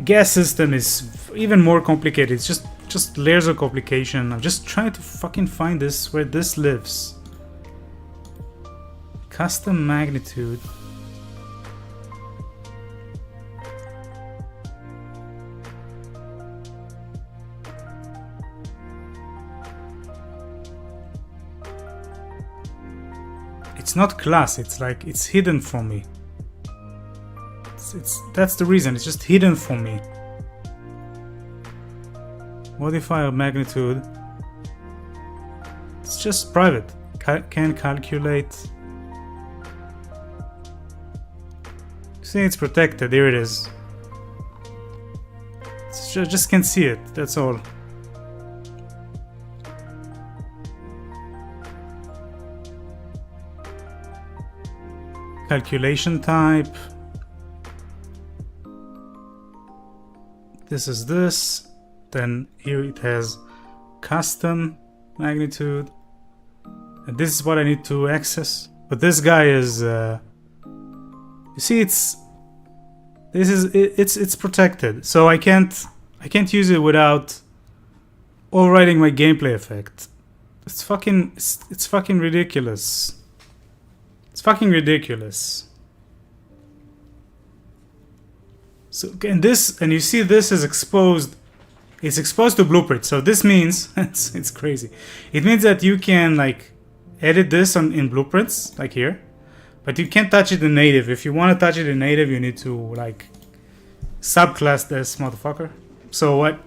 gas system is even more complicated. It's just layers of complication. I'm just trying to fucking find this where this lives. Custom magnitude. It's not class, it's like it's hidden from me. That's the reason, it's just hidden from me. Modifier magnitude. It's just private. Can calculate. See, it's protected. Here it is. Just can't see it. That's all. Calculation type. This is this. Then here it has custom magnitude. And this is what I need to access. But this guy is you see it's protected. So I can't use it without overriding my gameplay effect. It's fucking ridiculous. It's fucking ridiculous. So and you see this is exposed. It's exposed to blueprint. So this means it's crazy. It means that you can like edit this in blueprints like here, but you can't touch it in native. If you want to touch it in native, you need to like subclass this motherfucker. So what?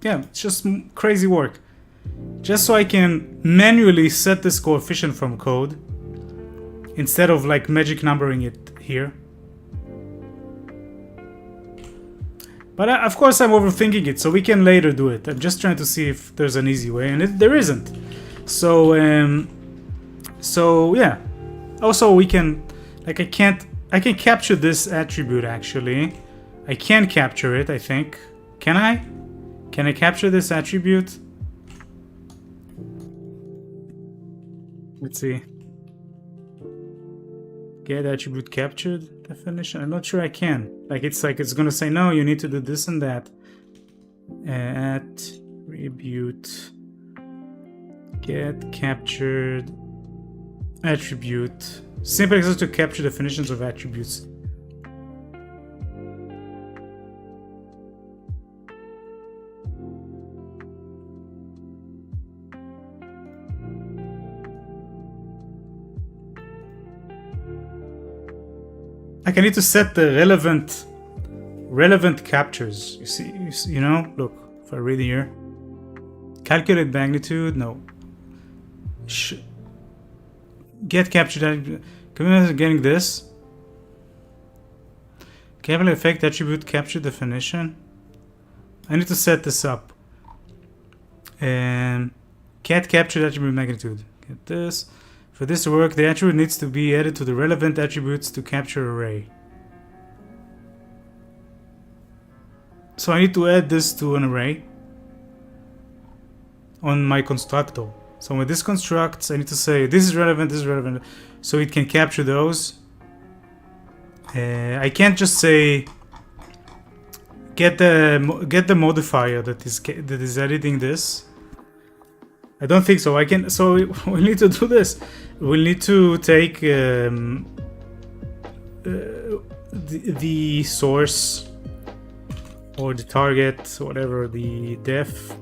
Yeah, it's just crazy work. Just so I can manually set this coefficient from code instead of like magic numbering it here. But of course I'm overthinking it, so we can later do it. I'm just trying to see if there's an easy way, and there isn't. So yeah. Also we can, like I can capture this attribute actually. I can capture it, I think. Can I? Can I capture this attribute? Get attribute captured definition. I'm not sure I can. Like it's gonna say no, you need to do this and that. Attribute get captured attribute. Simple access to capture definitions of attributes. Like I need to set the relevant captures. You know, look, if I read here, calculate magnitude, no. Get captured. Getting this. Calculate effect attribute capture definition. I need to set this up. And get captured attribute magnitude. Get this. For this to work, the attribute needs to be added to the relevant attributes to capture array. So I need to add this to an array on my constructor. So when this constructs, I need to say this is relevant, so it can capture those. I can't just say get the modifier that is editing this. I don't think so. I can. So we need to do this. We'll need to take the source or the target, whatever, the def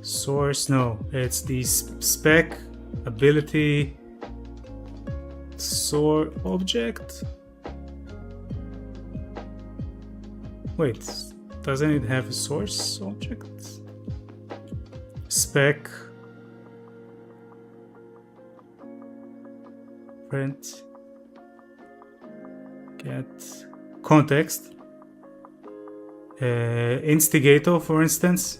source. No, it's the spec ability source object. Wait, doesn't it have a source object? Spec print get context instigator, for instance.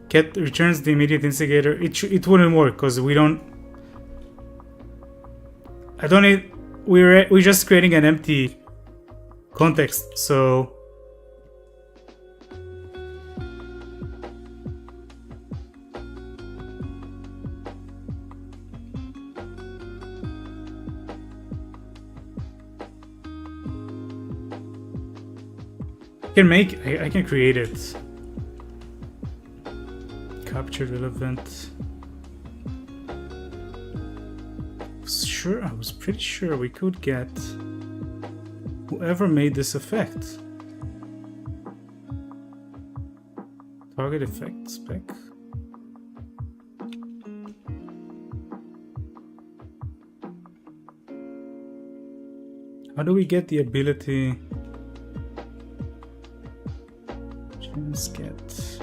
Get returns the immediate instigator. It wouldn't work because we don't. I don't need. We're just creating an empty context, so. I can create it. Capture relevant. I was pretty sure we could get whoever made this effect. Target effect spec. How do we get the ability? Just get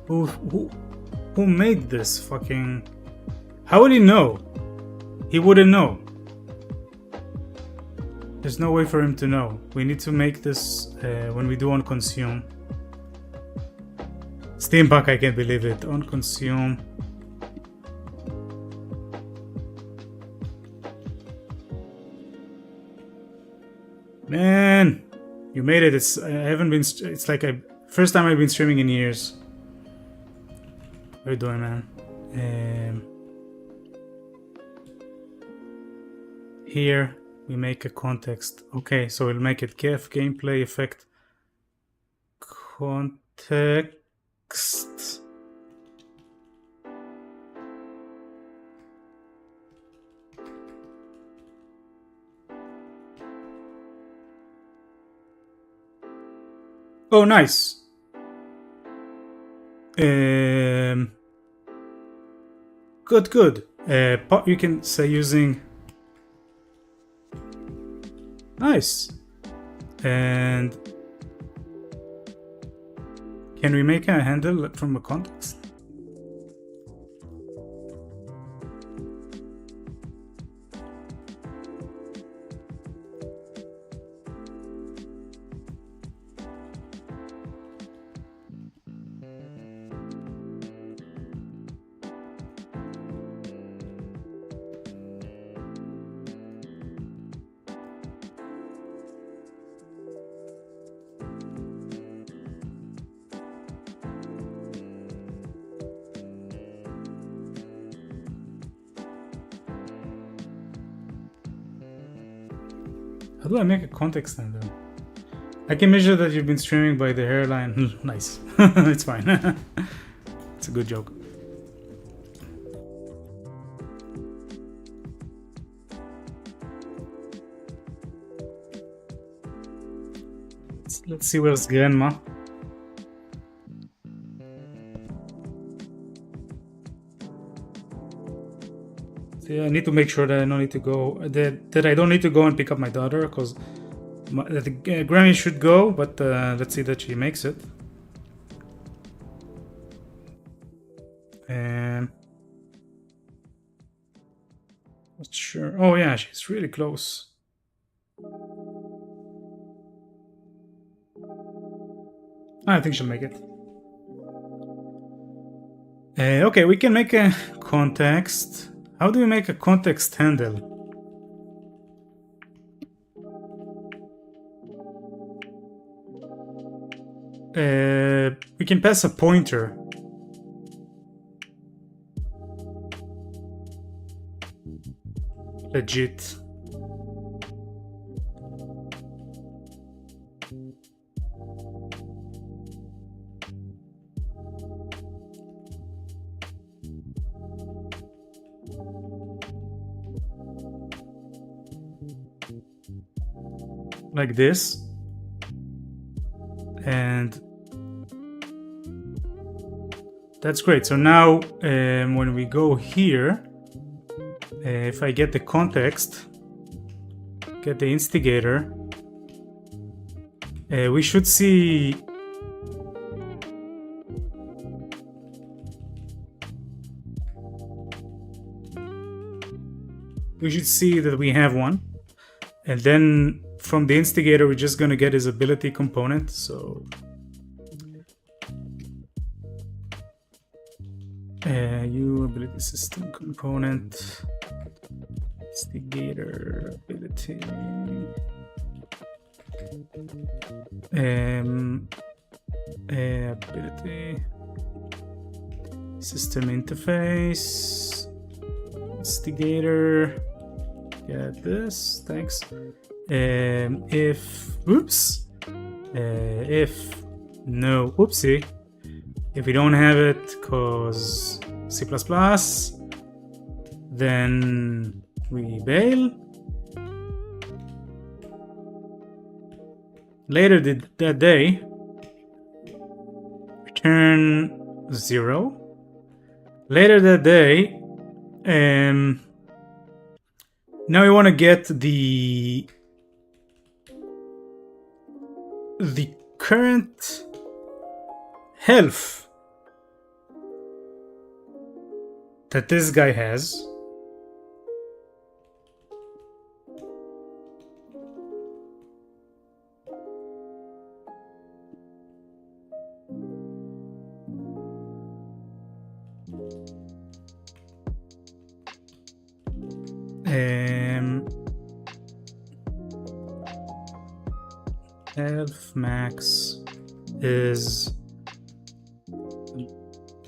who made this fucking? How would he know? He wouldn't know. There's no way for him to know. We need to make this when we do on consume. Steampunk, I can't believe it. On consume. Man, you made it. I haven't been. It's like first time I've been streaming in years. What are you doing, man? Here we make a context. Okay, so we'll make it gef gameplay effect context. Oh, nice. Good. You can say using. Nice. And can we make a handle from a context? How do I make a context handle? I can measure that you've been streaming by the hairline. Nice. It's fine. It's a good joke. Let's see where's grandma. Yeah, I need to make sure that I don't need to go that I don't need to go and pick up my daughter, because Granny should go, but let's see that she makes it. And not sure. Oh yeah, she's really close. I think she'll make it. Okay, we can make a context. How do we make a context handle? We can pass a pointer. Legit. Like this. And that's great. So now when we go here, if I get the context, get the instigator, we should see that we have one. And then from the instigator, we're just going to get his ability component. So U ability system component, instigator ability, ability system interface, instigator. Get this, thanks. If no, oopsie, if we don't have it cause C++, then we bail. Later that day, return 0. Later that day, now we want to get the current health that this guy has. Health max is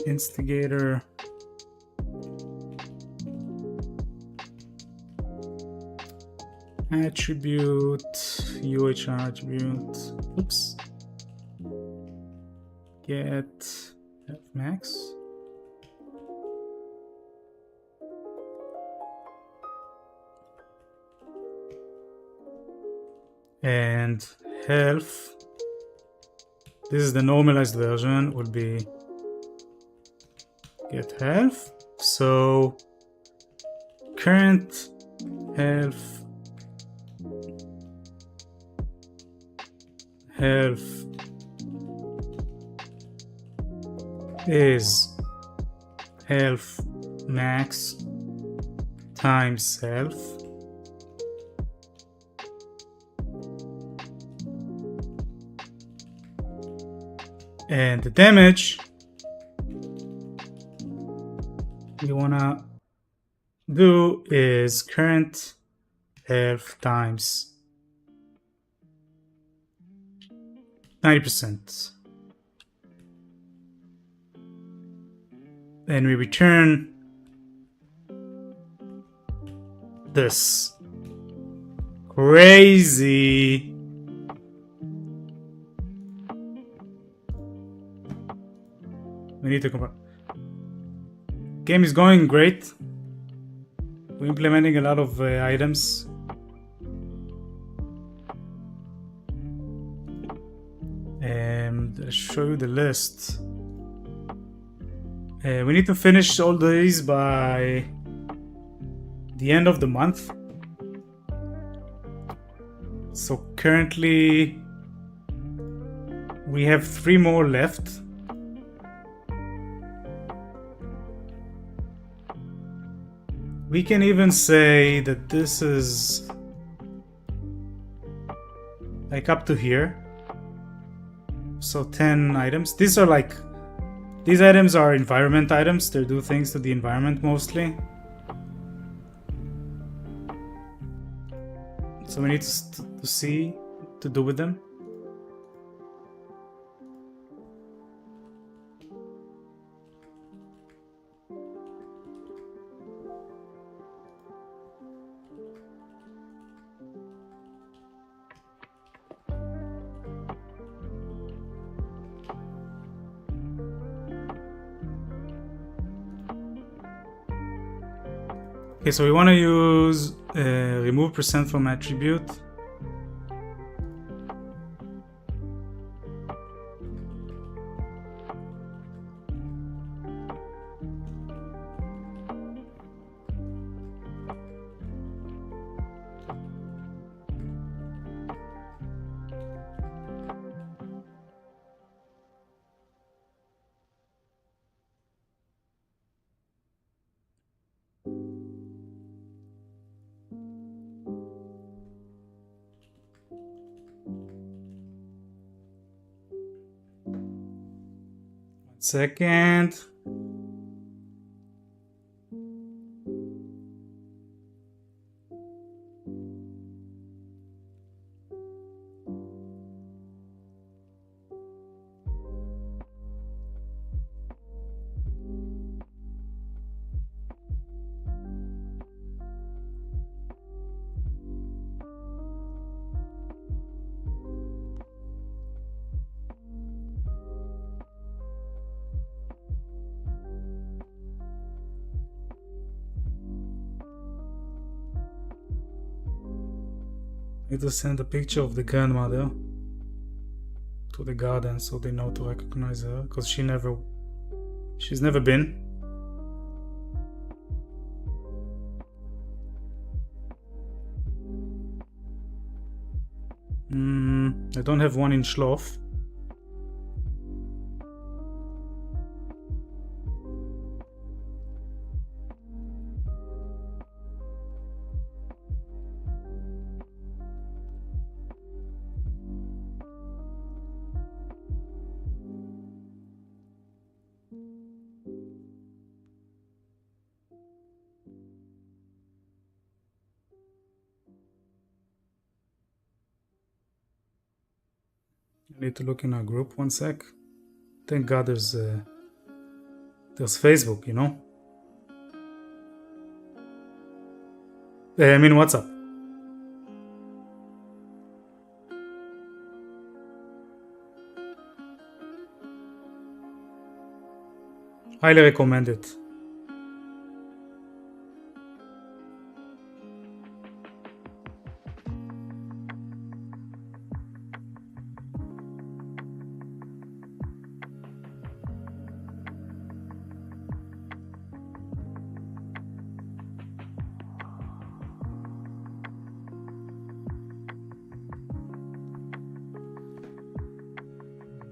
instigator attribute UHR attribute. Oops. Get health max. And health, this is the normalized version, will be get health. So current health is health max times health. And the damage we wanna do is current health times 90%. And we return crazy. We need to compare. Game is going great. We're implementing a lot of items. And I'll show you the list. We need to finish all these by the end of the month. So currently we have 3 more left. We can even say that this is like up to here. So 10 items. These items are environment items. They do things to the environment mostly. So we need to see what to do with them. Okay, so we want to use remove percent from attribute. Second. Need to send a picture of the grandmother to the garden so they know to recognize her, because she's never been. I don't have one in Schloff. I need to look in our group, one sec. Thank God there's Facebook, you know? I mean, WhatsApp. Highly recommend it.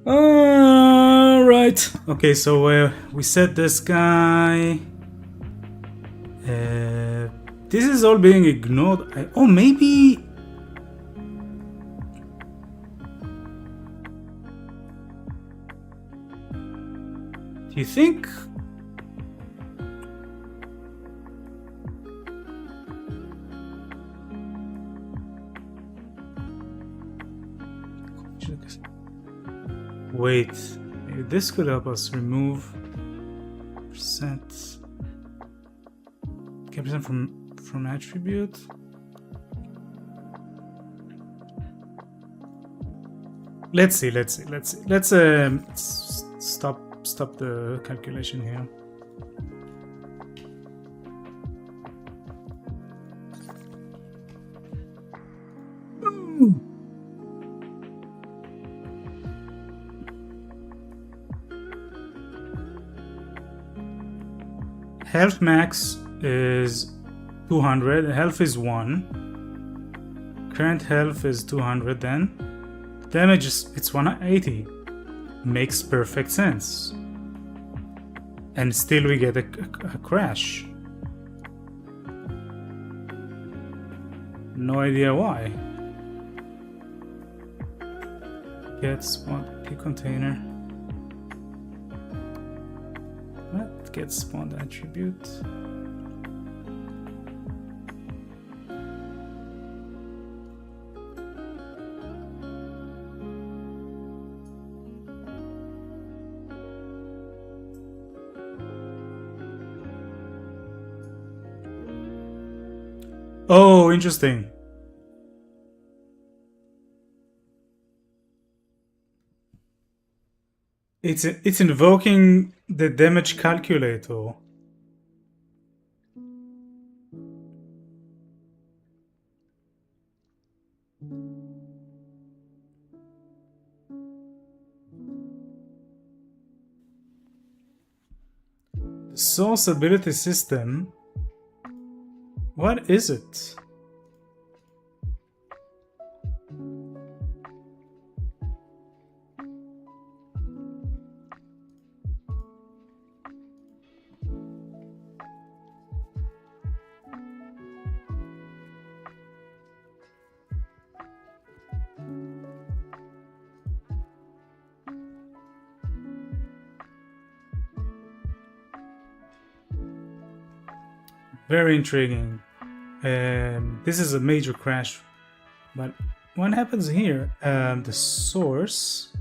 Alright. Okay, so we set this guy. This is all being ignored. Oh, maybe. Do you think? Wait, maybe this could help us remove percent. Get percent from attribute. Let's see. Let's stop the calculation here. Health max is 200, health is 1. Current health is 200 then. Damage is it's 180. Makes perfect sense. And still we get a crash. No idea why. Get spawned key container. What? Get spawned attribute. Oh, interesting. It's invoking the damage calculator. The source ability system. What is it? Very intriguing. This is a major crash, but what happens here? The source.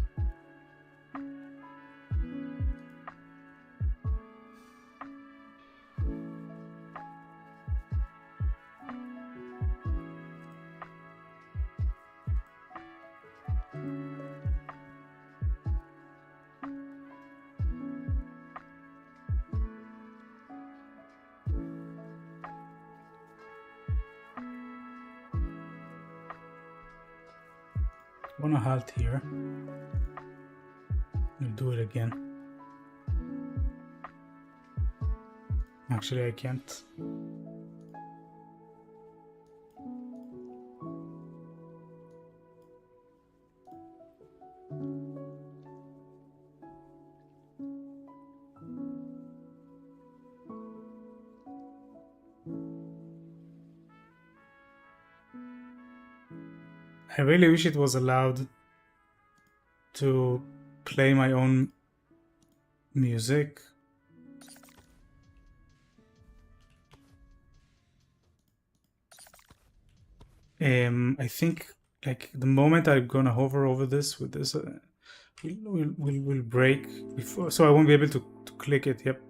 I wanna halt here. I'll do it again. Actually, I can't. I really wish it was allowed to play my own music. I think like the moment I'm gonna hover over this with this, will break before, so I won't be able to click it. Yep.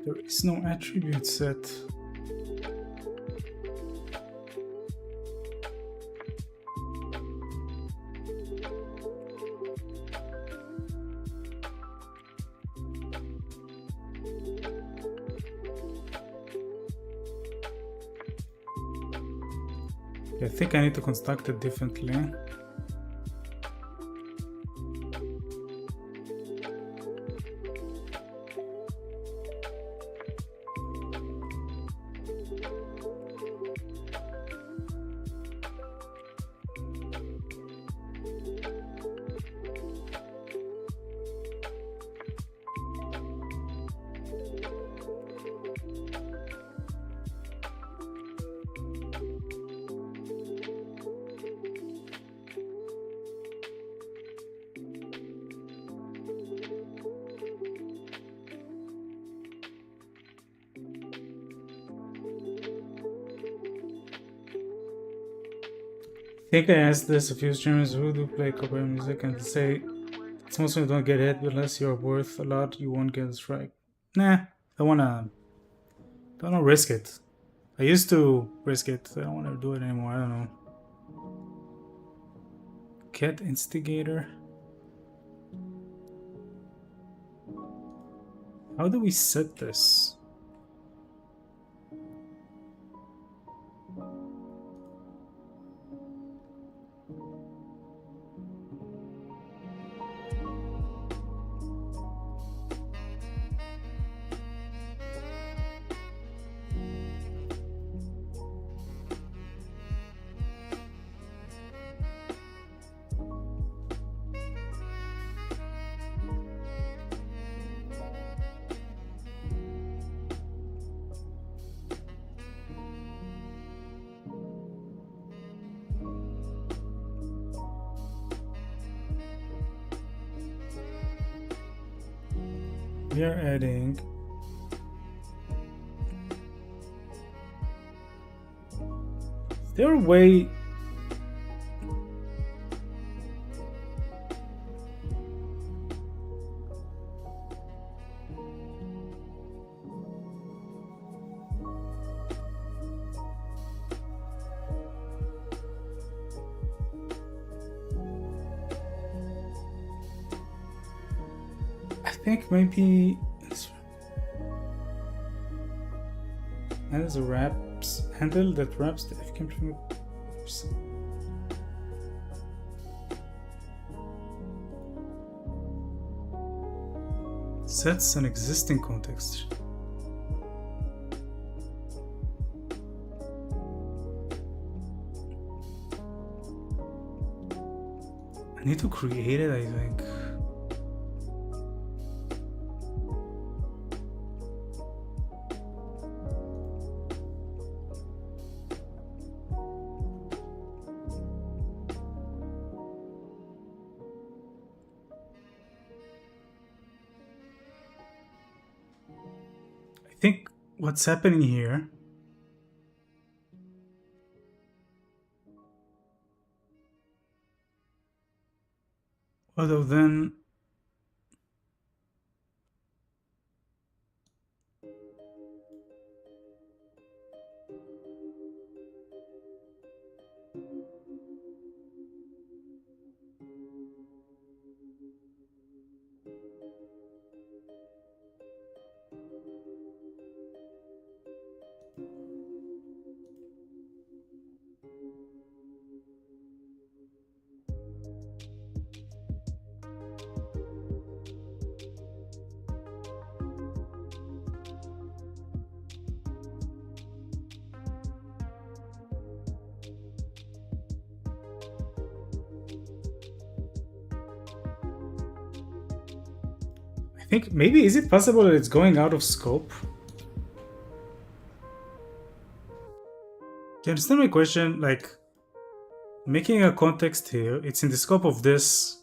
There is no attribute set. I think I need to construct it differently. think I asked this a few streamers who do play copyright music, and they say it's mostly don't get hit, but unless you're worth a lot, you won't get a strike. Nah, don't wanna risk it. I used to risk it. I don't want to do it anymore. I don't know. Cat instigator. How do we set this? We are adding is there a way I think maybe there's a wraps handle that wraps the FKM from sets an existing context. I need to create it, I think. I think what's happening here other than I think maybe is it possible that it's going out of scope? Do you understand my question? Like making a context here, it's in the scope of this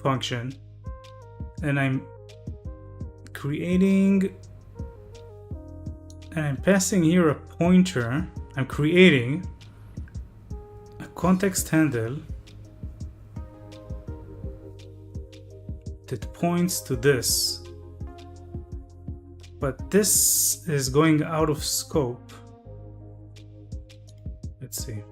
function, and I'm creating and I'm passing here a pointer. I'm creating a context handle that points to this, but this is going out of scope. Let's see.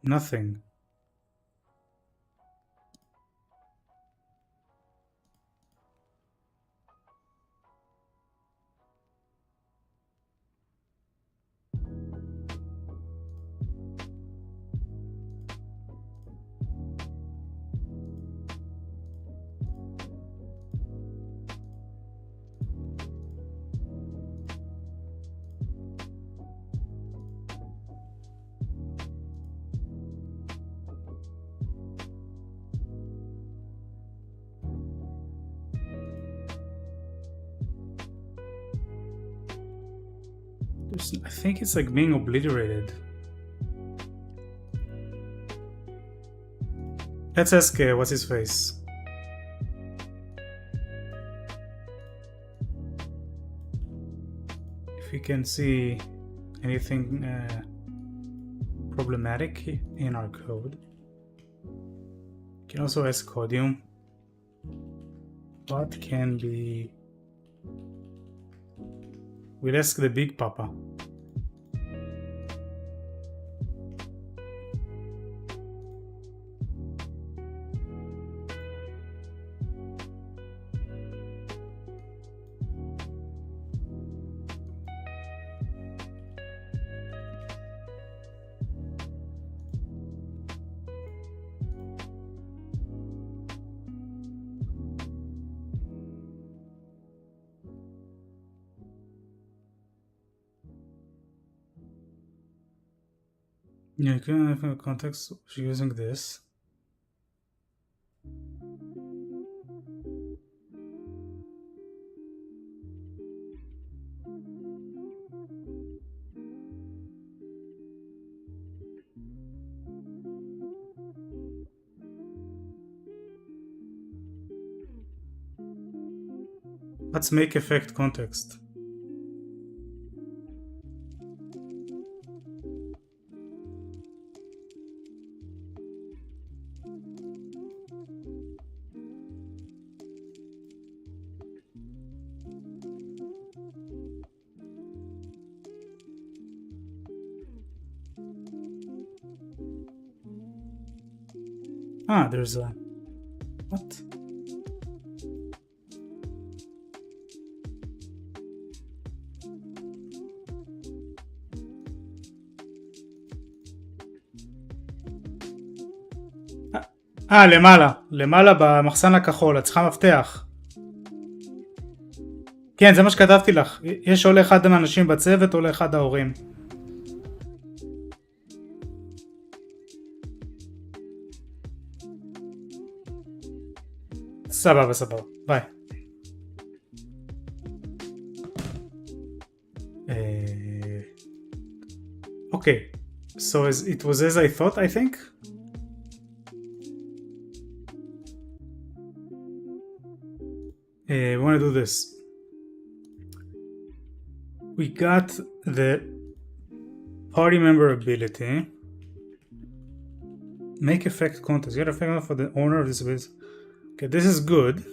Nothing. I think it's like being obliterated. Let's ask what's his face. If we can see anything problematic in our code. You can also ask Codium. What can be... We'll ask the Big Papa. Yeah, you can have a context using this. Let's make effect context. Ah, there's a... What? למעלה. למעלה במחסן הכחול. את צריכה מפתח. כן, זה מה שכתבתי לך. יש או לאחד מהאנשים בצוות או לאחד ההורים. סבבה, סבבה. ביי. Okay. So it was as I thought, I think. We want to do this. We got the party member ability. Make effect contest. You got effect for the owner of this ability. Okay, this is good.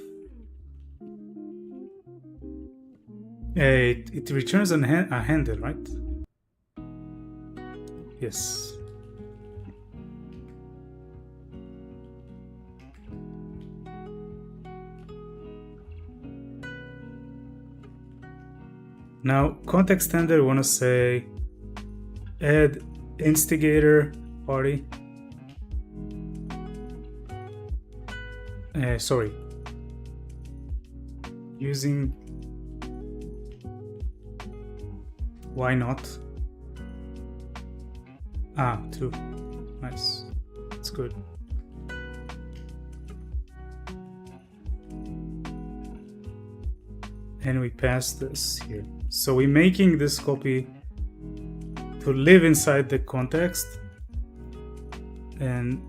It returns a handle, right? Yes. Now, context handler, we want to say add instigator party. Sorry. Using... Why not? Ah, 2. Nice. That's good. And we pass this here. So we're making this copy to live inside the context. And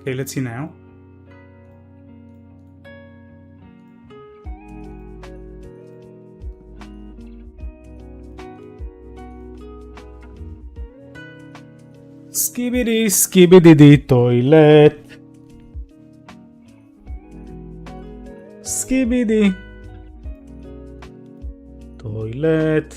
okay, let's see now. Skibidi skibidi toilet. Skibidi toilet.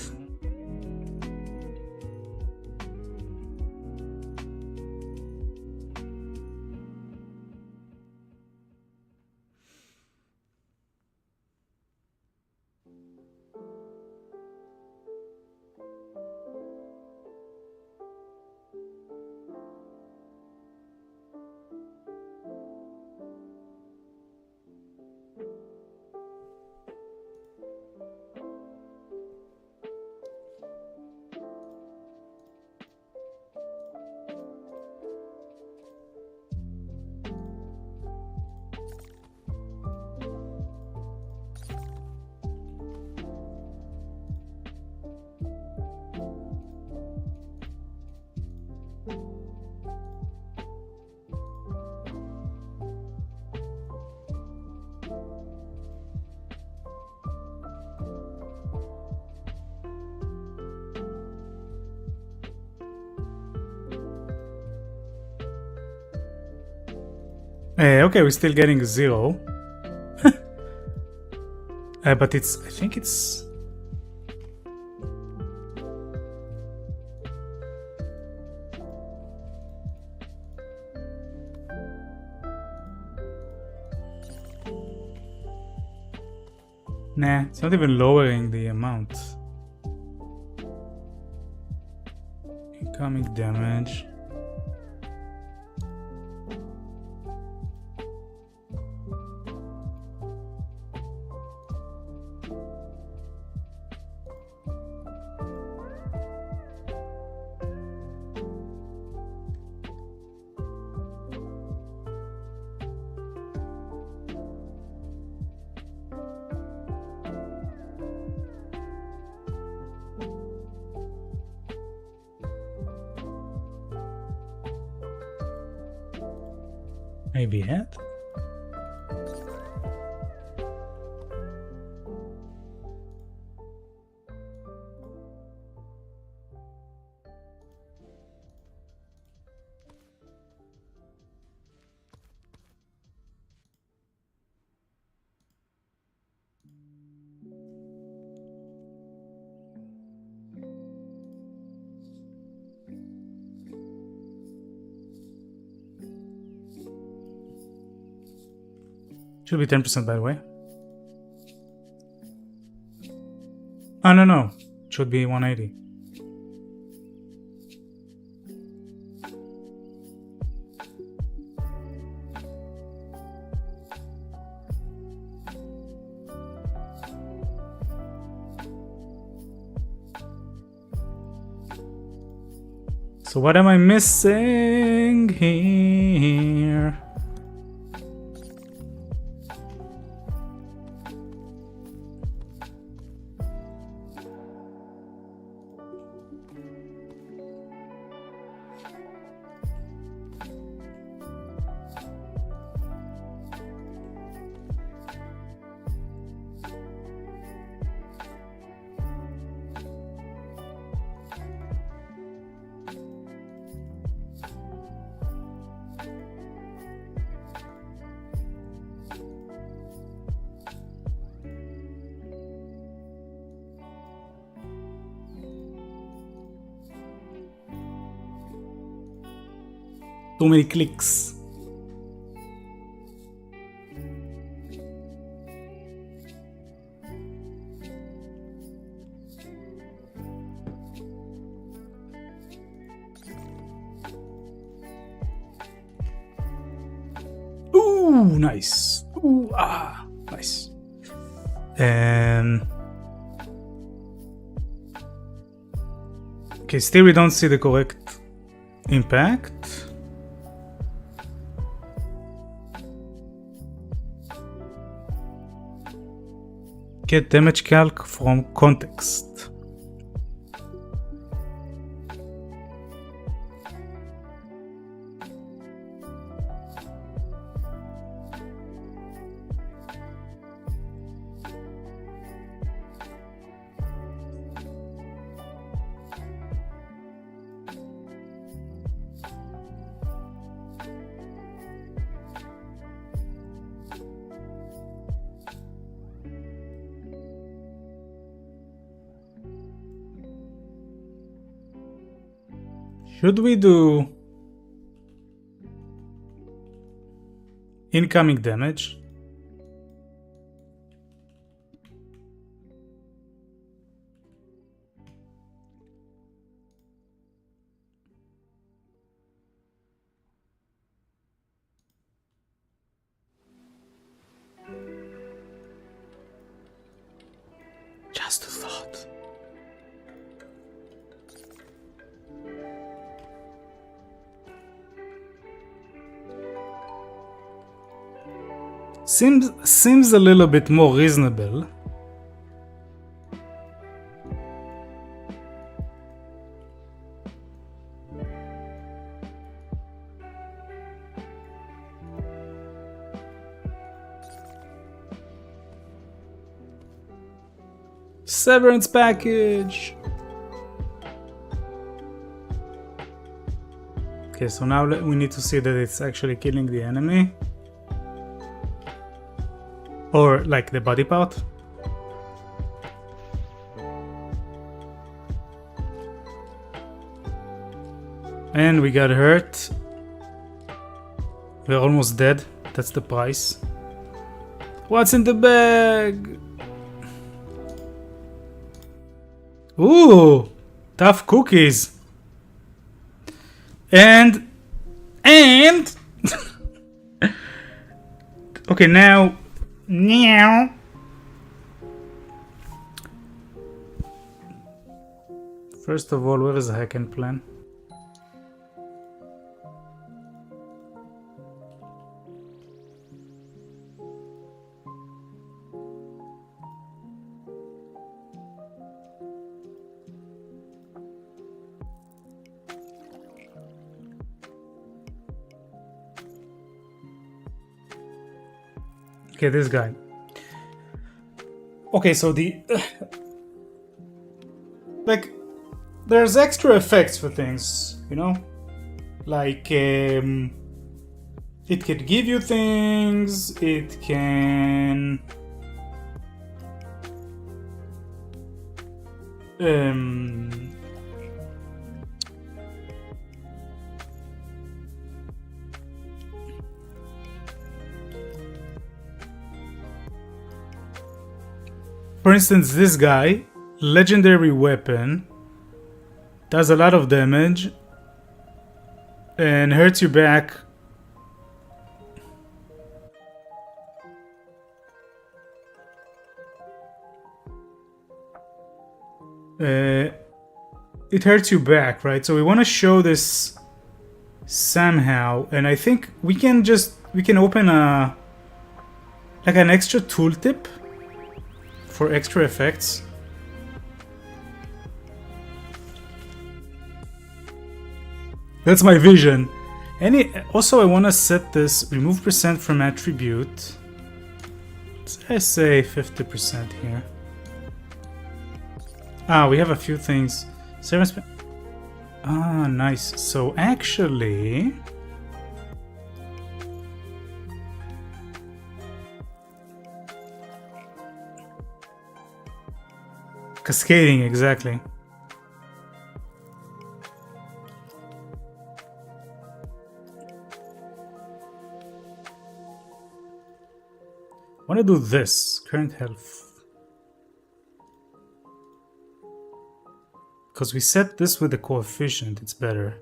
Okay, we're still getting 0. But it's... I think it's... Nah, it's not even lowering the amount. Incoming damage. Maybe head? Should be 10% by the way. Oh no, it should be 180. So what am I missing here? Too many clicks. Ooh, nice. Ooh, ah, nice. Okay, still we don't see the correct impact. Get damage calc from context. Should we do incoming damage? Just a thought. Seems a little bit more reasonable. Severance package. Okay, so now we need to see that it's actually killing the enemy. Or like the body part. And we got hurt. We're almost dead. That's the price. What's in the bag? Ooh, tough cookies. And okay, now first of all, where is the hack and plan? Okay, this guy. Okay, so the like there's extra effects for things, you know? Like it can give you things, it can for instance, this guy, legendary weapon, does a lot of damage and hurts you back. It hurts you back, right? So we want to show this somehow, and I think we can open a like an extra tooltip for extra effects. That's my vision. Also I want to set this remove percent from attribute. Let's say 50% here. Ah, we have a few things. Ah, nice. So actually, cascading, exactly. I want to do this, current health. Because we set this with the coefficient, it's better.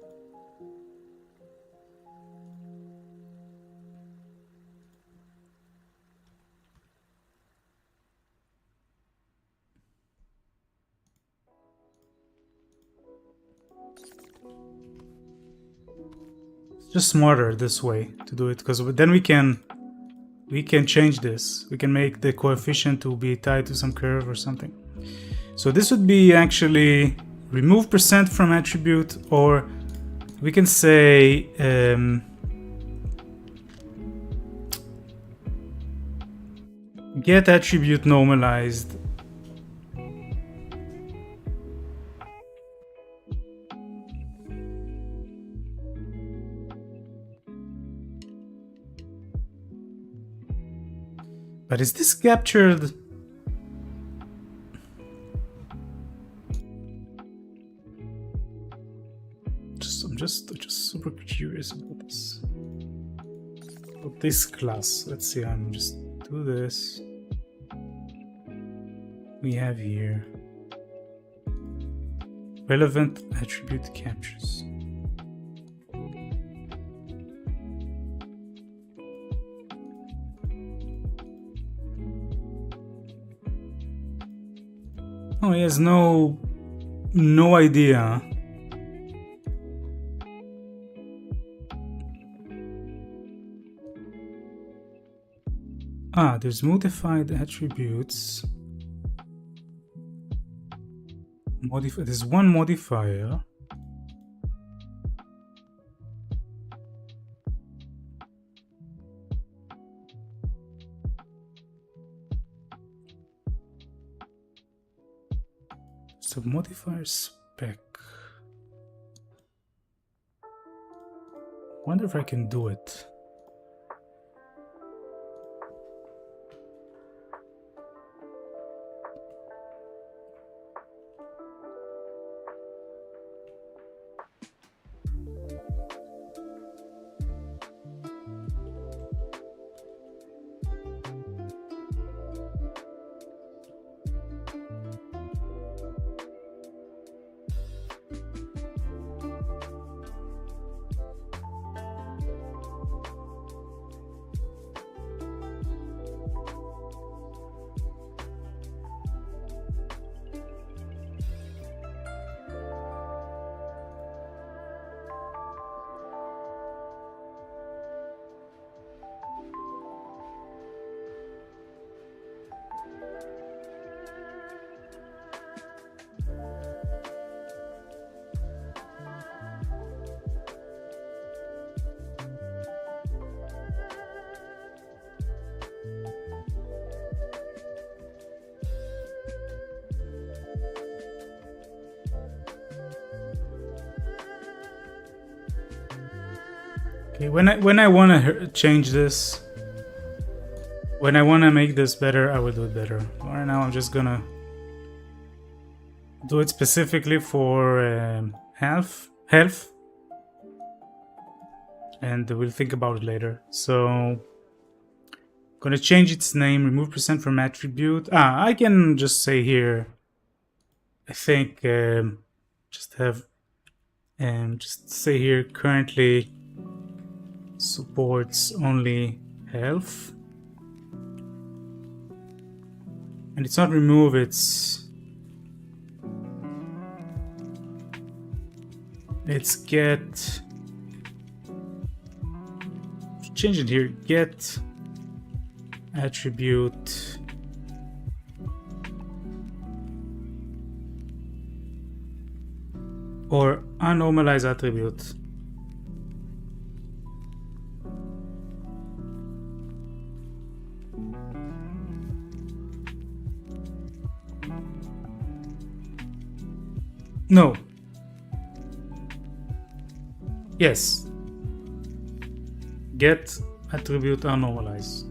It's just smarter this way to do it, because then we can change this. We can make the coefficient to be tied to some curve or something. So this would be actually remove percent from attribute, or we can say get attribute normalized. But is this captured? I'm just super curious about this. About this class. Let's see. I'm just do this. We have here relevant attribute captures. Oh, he has no idea. Ah, there's modified attributes. There's one modifier. So modifier spec. Wonder if I can do it. Okay, when I want to change this, when I want to make this better, I will do it better. Right now, I'm just gonna do it specifically for health, and we'll think about it later. So, gonna change its name. Remove percent from attribute. I can just say here. I think just say here currently supports only health, and it's not remove, it's get, change it here, get attribute or unnormalized attribute. No. Yes. Get attribute unnormalized.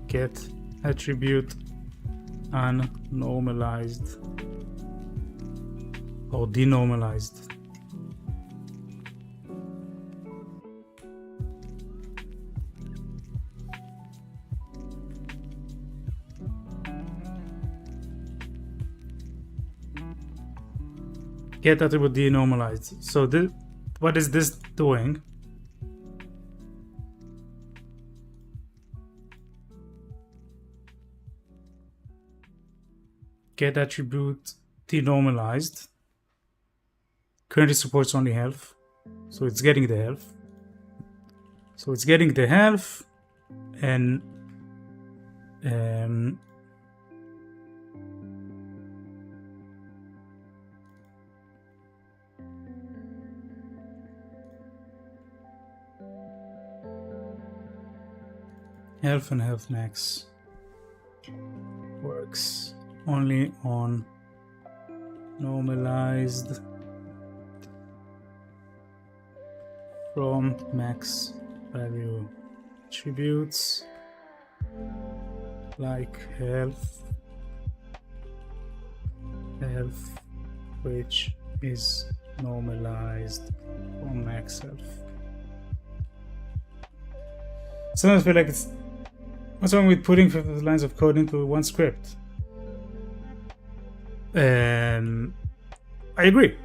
Get attribute unnormalized or denormalized. Get attribute denormalized. So this, what is this doing? Get attribute denormalized. Currently supports only health, so it's getting the health. So it's getting the health, and health and health max works only on normalized from max value attributes like health, which is normalized from max health. Sometimes I feel like it's, what's wrong with putting 50 lines of code into one script? I agree.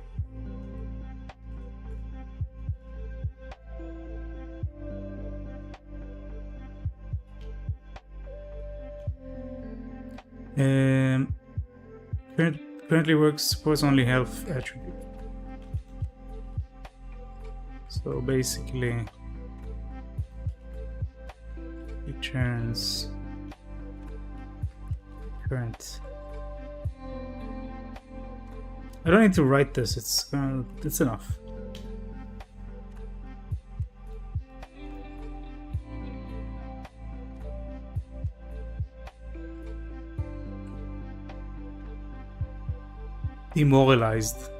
Currently works supports only health attribute. So basically returns current. I don't need to write this. It's enough. Demoralized.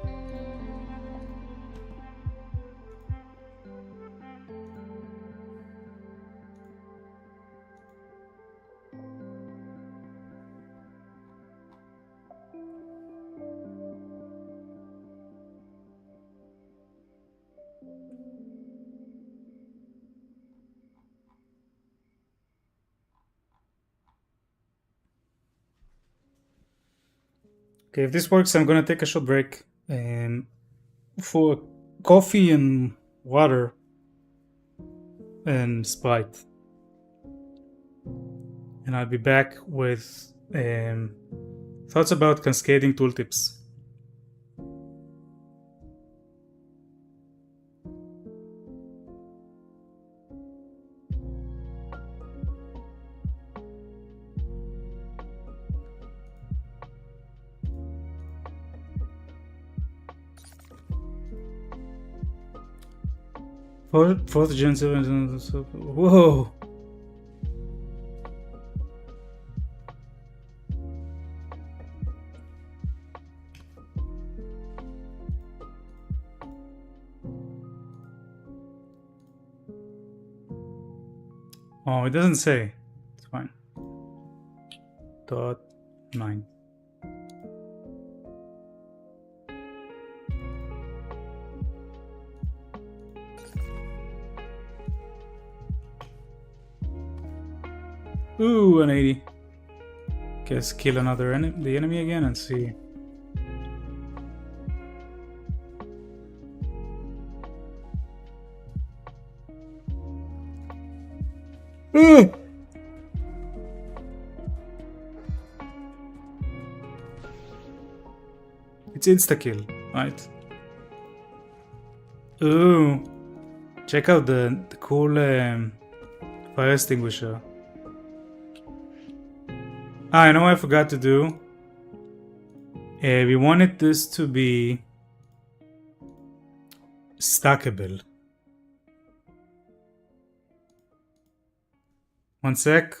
Okay, if this works, I'm gonna take a short break for coffee and water and Sprite, and I'll be back with thoughts about cascading tooltips. Fourth gen 7. Whoa. Oh, it doesn't say. It's fine. Dot 9. Ooh, an 80. Guess kill another the enemy again and see. Ooh! It's insta-kill, right? Ooh! Check out the cool fire extinguisher. Ah, I know what I forgot to do. We wanted this to be stackable. One sec.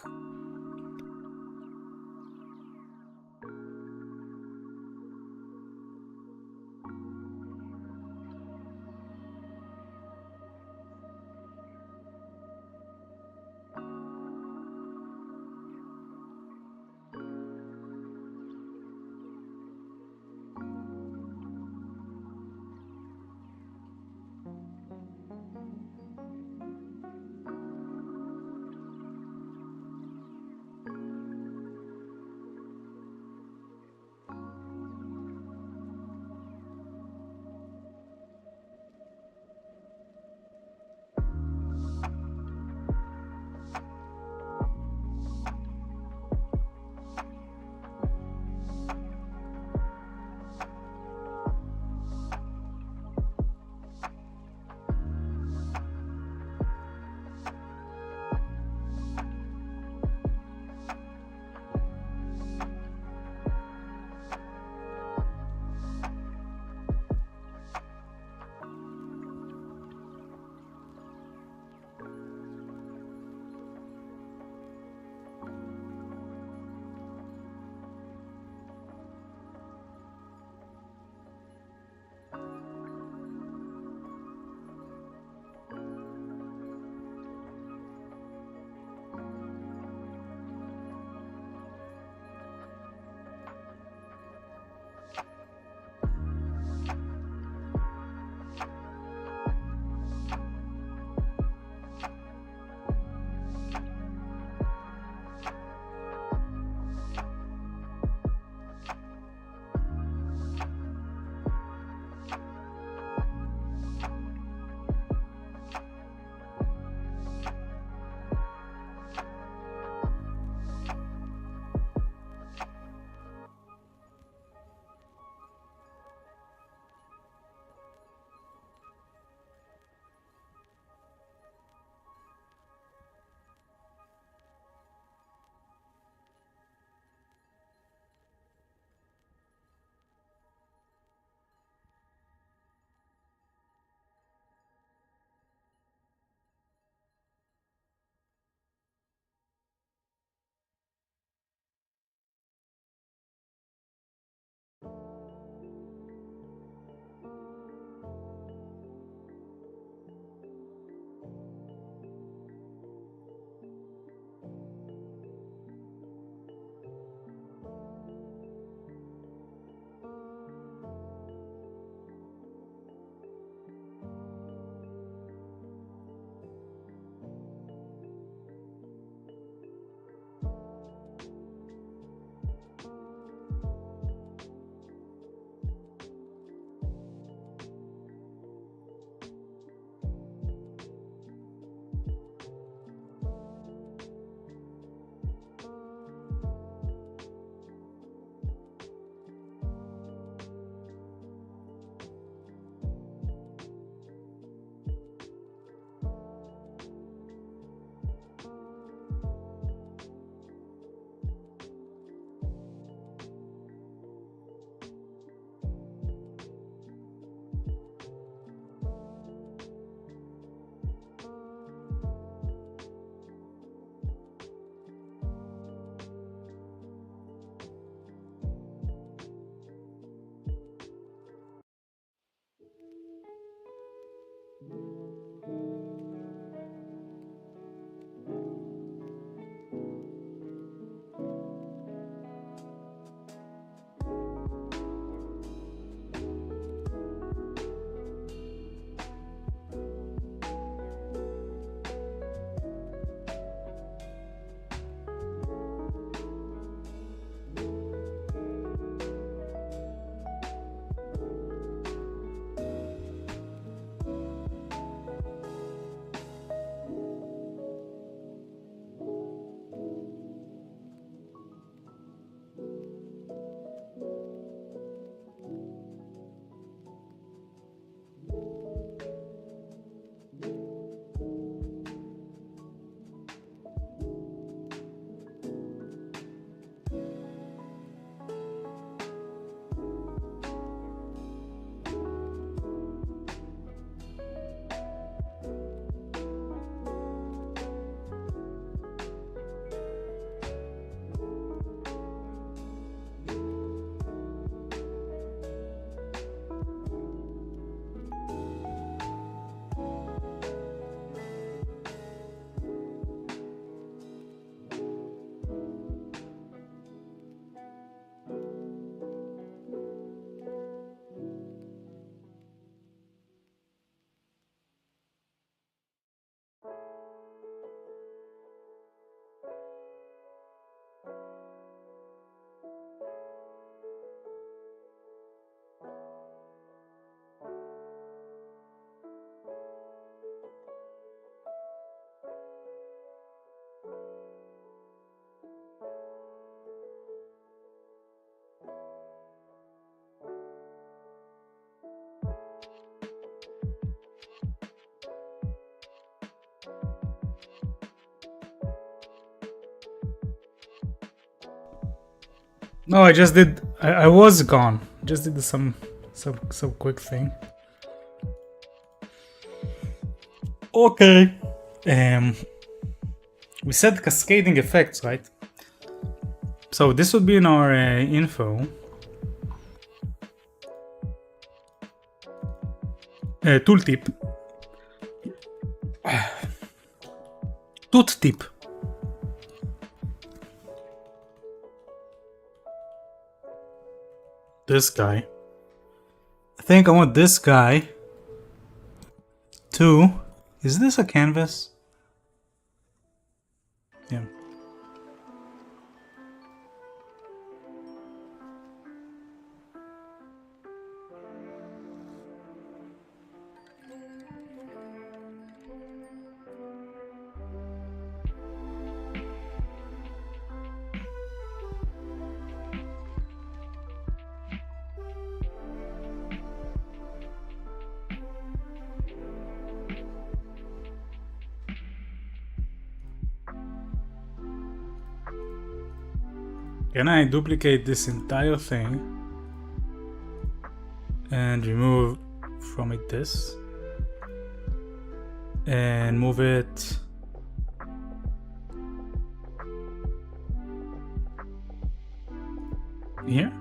No, I just did. I was gone. Just did some quick thing. Okay. We said cascading effects, right? So this would be in our info. Tooltip. Tooth-tip. This guy. I think I want this guy to... Is this a canvas? Yeah. Can I duplicate this entire thing and remove from it this and move it here?